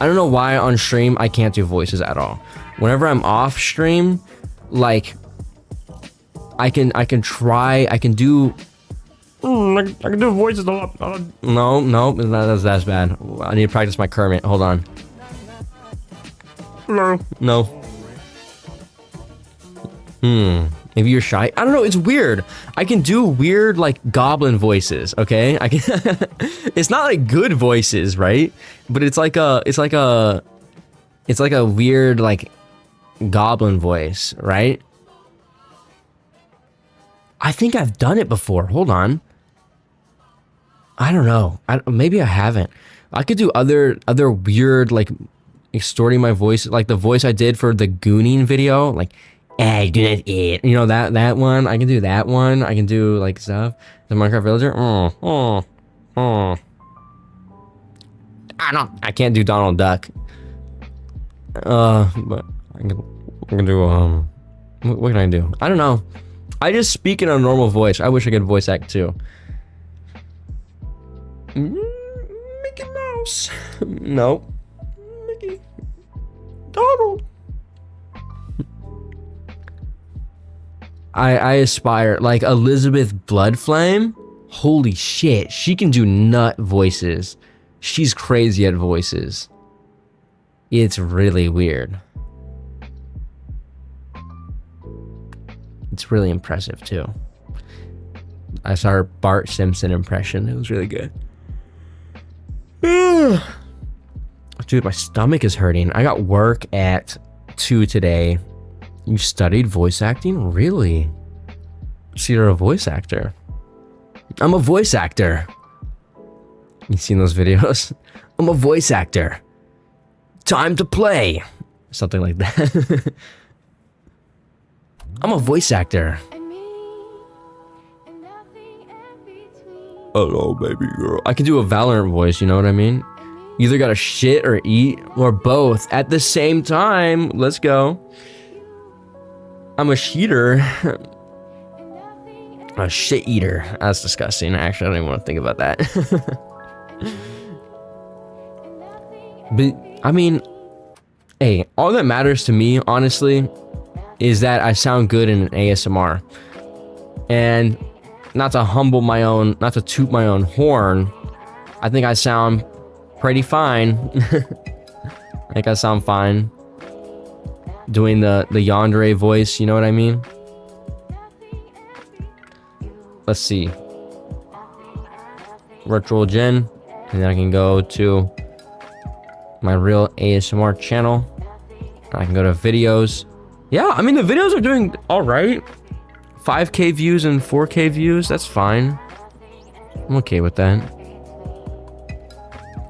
Speaker 1: I don't know why on stream I can't do voices at all. Whenever I'm off stream, like I can do voices a lot. No, that's bad. I need to practice my Kermit. Hold on. No. Maybe you're shy. I don't know. It's weird. I can do weird like goblin voices. Okay, I can. It's not like good voices, right? But it's like a weird like goblin voice, right? I think I've done it before. Hold on. I don't know. Maybe I haven't. I could do other weird like extorting my voice, like the voice I did for the Gooning video, like Hey, do that. You know that one. I can do that one. I can do like stuff. The Minecraft villager. I can't do Donald Duck. But I can do what can I do? I don't know. I just speak in a normal voice. I wish I could voice act too. Mickey Mouse. No. Mickey. Donald. I aspire like Elizabeth Bloodflame. Holy shit, she can do nut voices. She's crazy at voices. It's really weird. It's really impressive too. I saw her Bart Simpson impression. It was really good. Dude, my stomach is hurting. I got work at 2 today. You studied voice acting? Really? So you're a voice actor. I'm a voice actor. You seen those videos? I'm a voice actor. Time to play. Something like that. I'm a voice actor. Hello, baby girl. I can do a Valorant voice, you know what I mean? You either gotta shit or eat, or both at the same time. Let's go. I'm a sheeter. A shit eater. That's disgusting. Actually, I don't even want to think about that. But, I mean, hey, all that matters to me, honestly, is that I sound good in an ASMR. And not to humble my own, not to toot my own horn, I think I sound pretty fine. I think I sound fine. Doing the yandere voice, you know what I mean? Let's see. Virtual Gen. And then I can go to my real ASMR channel. I can go to videos. Yeah, I mean, the videos are doing all right. 5K views and 4K views, that's fine. I'm okay with that.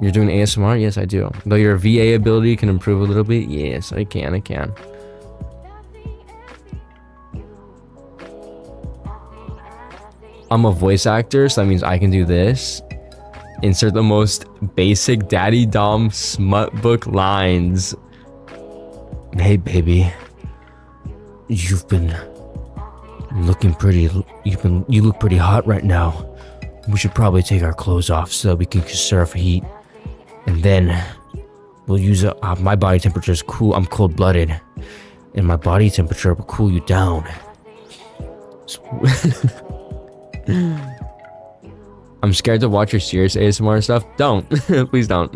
Speaker 1: You're doing ASMR? Yes, I do. Though your VA ability can improve a little bit? Yes, I can. I'm a voice actor, so that means I can do this. Insert the most basic Daddy Dom smut book lines. Hey, baby. You've been looking pretty. You look pretty hot right now. We should probably take our clothes off so that we can conserve heat. And then we'll use my body temperature is cool. I'm cold-blooded, and my body temperature will cool you down. I'm scared to watch your serious ASMR stuff. Don't. Please don't.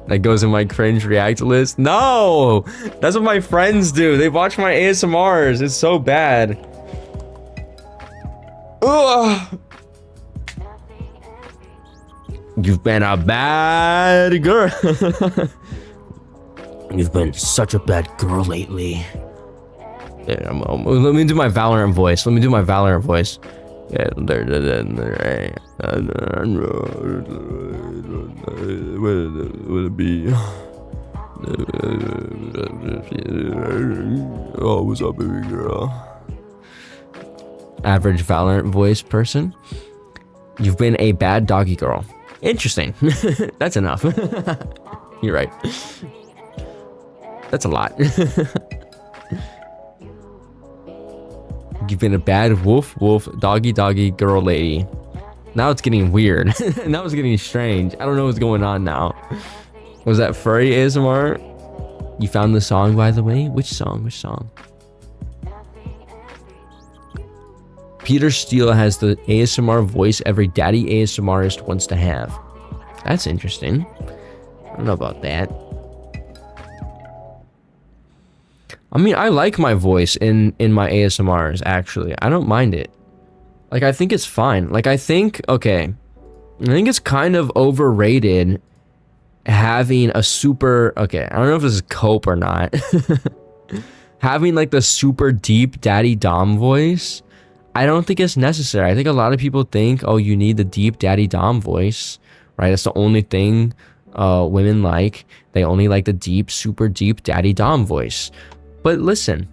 Speaker 1: That goes in my cringe react list. No! That's what my friends do. They watch my ASMRs. It's so bad. Ugh. You've been a bad girl. You've been such a bad girl lately. Yeah, let me do my Valorant voice. Yeah, would it be? Oh, what's up, baby girl? Average Valorant voice person. You've been a bad doggy girl. Interesting. That's enough. You're right. That's a lot. You've been a bad wolf, doggy, girl, lady. Now it's getting weird. Now it's getting strange. I don't know what's going on now. Was that furry ASMR? You found the song, by the way? Which song? Peter Steele has the ASMR voice every daddy ASMRist wants to have. That's interesting. I don't know about that. I mean, I like my voice in my ASMRs, actually. I don't mind it. Like, I think it's fine. Like, I think it's kind of overrated having a super... Okay, I don't know if this is cope or not. Having, like, the super deep Daddy Dom voice, I don't think it's necessary. I think a lot of people think, oh, you need the deep Daddy Dom voice, right? That's the only thing women like. They only like the deep, super deep Daddy Dom voice. But listen,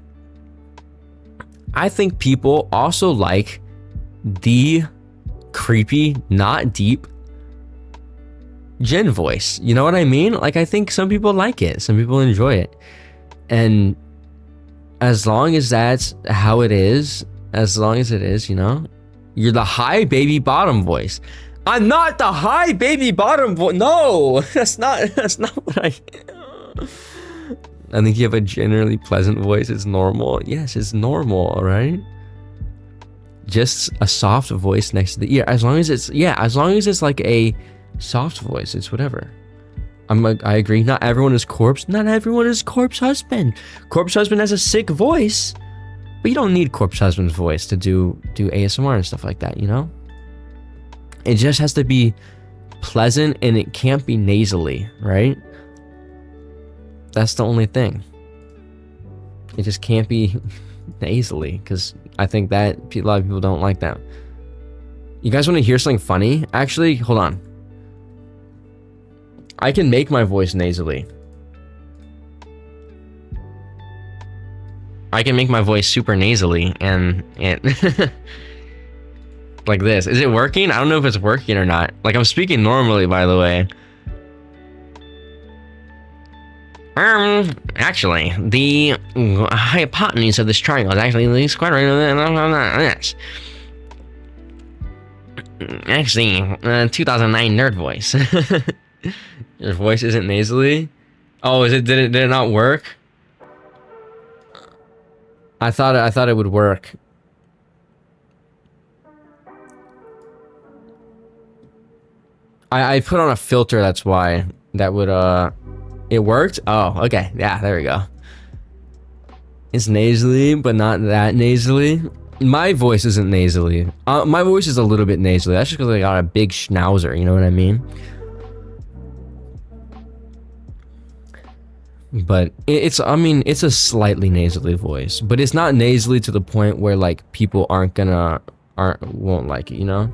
Speaker 1: I think people also like the creepy, not deep Jen voice. You know what I mean? Like, I think some people like it. Some people enjoy it. And as long as that's how it is, you know, you're the high baby bottom voice. I'm not the high baby bottom voice. No, that's not what I think you have a generally pleasant voice. It's normal. Yes, it's normal, all right? Just a soft voice next to the ear. As long as it's like a soft voice, it's whatever. I agree. Not everyone is Corpse. Not everyone is Corpse Husband. Corpse Husband has a sick voice, but you don't need Corpse Husband's voice to do ASMR and stuff like that, you know? It just has to be pleasant, and it can't be nasally, right? That's the only thing. It just can't be nasally, because I think that a lot of people don't like that. You guys want to hear something funny? Actually, hold on. I can make my voice nasally. I can make my voice super nasally, and it like this. Is it working? I don't know if it's working or not. Like, I'm speaking normally, by the way. Actually, the hypotenuse of this triangle is actually the square root of this. Actually, 2009 nerd voice. Your voice isn't nasally? Oh, did it not work? I thought it would work. I put on a filter, that's why. That would it worked? Oh, okay. Yeah, there we go. It's nasally, but not that nasally. My voice isn't nasally. My voice is a little bit nasally. That's just because I got a big schnauzer, you know what I mean? But it's a slightly nasally voice, but it's not nasally to the point where like people won't like it, you know?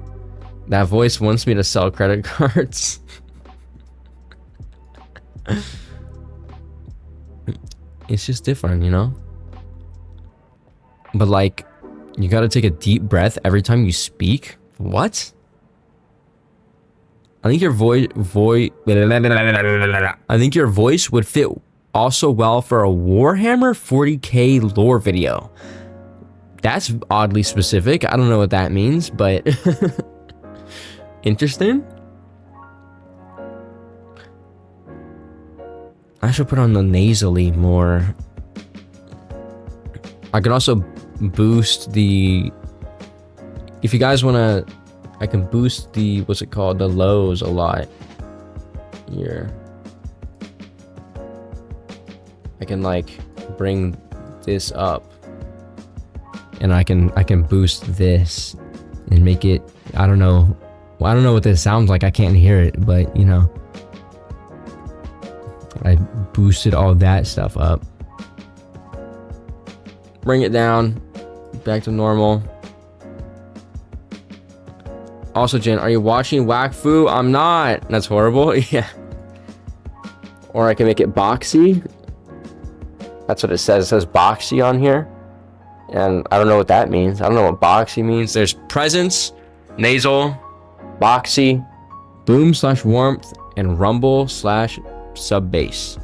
Speaker 1: That voice wants me to sell credit cards. It's just different, you know? But like, you gotta take a deep breath every time you speak? What? I think your voice would fit also well for a Warhammer 40k lore video. That's oddly specific. I don't know what that means, but interesting. I should put on the nasally more. I could also boost the, if you guys wanna, I can boost the, what's it called, the lows a lot here. I can like bring this up, and I can boost this and make it, I don't know what this sounds like. I can't hear it, but you know, I boosted all that stuff up. Bring it down back to normal. Also, Jen, are you watching Wakfu? I'm not. That's horrible. Yeah. Or I can make it boxy. That's what it says. It says boxy on here. And I don't know what that means. I don't know what boxy means. There's presence, nasal, boxy, boom/warmth, and rumble/sub bass.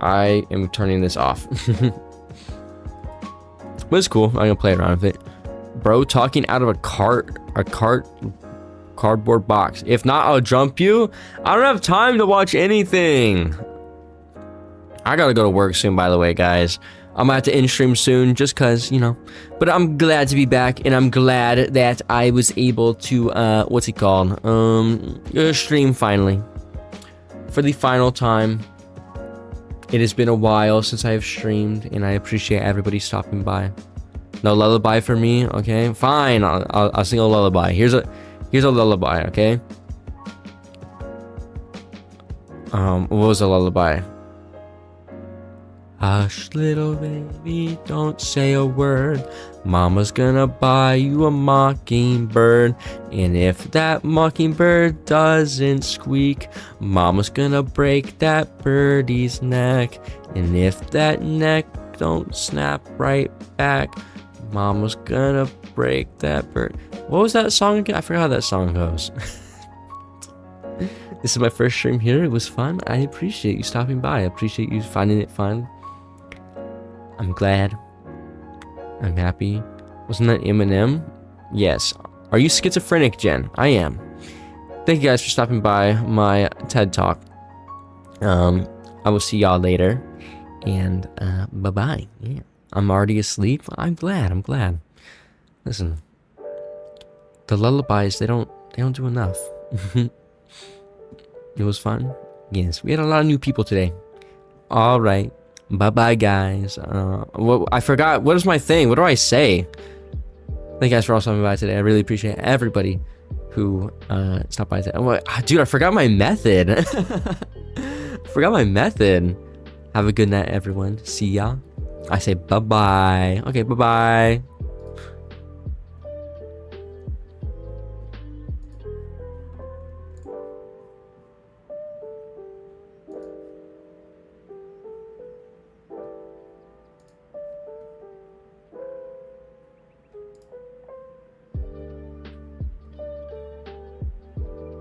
Speaker 1: I am turning this off. But it's cool. I'm gonna play around with it. Bro talking out of a cardboard box. If not, I'll jump you. I don't have time to watch anything. I gotta go to work soon, by the way, guys. I'm gonna have to end stream soon, just cause, you know. But I'm glad to be back, and I'm glad that I was able to, what's it called? Stream finally. For the final time. It has been a while since I have streamed, and I appreciate everybody stopping by. No lullaby for me, okay? Fine, I'll sing a lullaby. Here's a lullaby, okay? What was a lullaby? Hush, little baby, don't say a word. Mama's gonna buy you a mockingbird. And if that mockingbird doesn't squeak, Mama's gonna break that birdie's neck. And if that neck don't snap right back. Mama's gonna break that bird. What was that song again? I forgot how that song goes. This is my first stream here. It was fun. I appreciate you stopping by. I appreciate you finding it fun. I'm glad. I'm happy. Wasn't that Eminem? Yes. Are you schizophrenic, Jen? I am. Thank you guys for stopping by my TED Talk. I will see y'all later. And bye-bye. Yeah. I'm already asleep. I'm glad. Listen. The lullabies, they don't do enough. It was fun. Yes, we had a lot of new people today. All right. Bye-bye, guys. I forgot. What is my thing? What do I say? Thank you guys for all stopping by today. I really appreciate everybody who stopped by today. Dude, I forgot my method. Have a good night, everyone. See ya. I say bye-bye. Okay, bye-bye.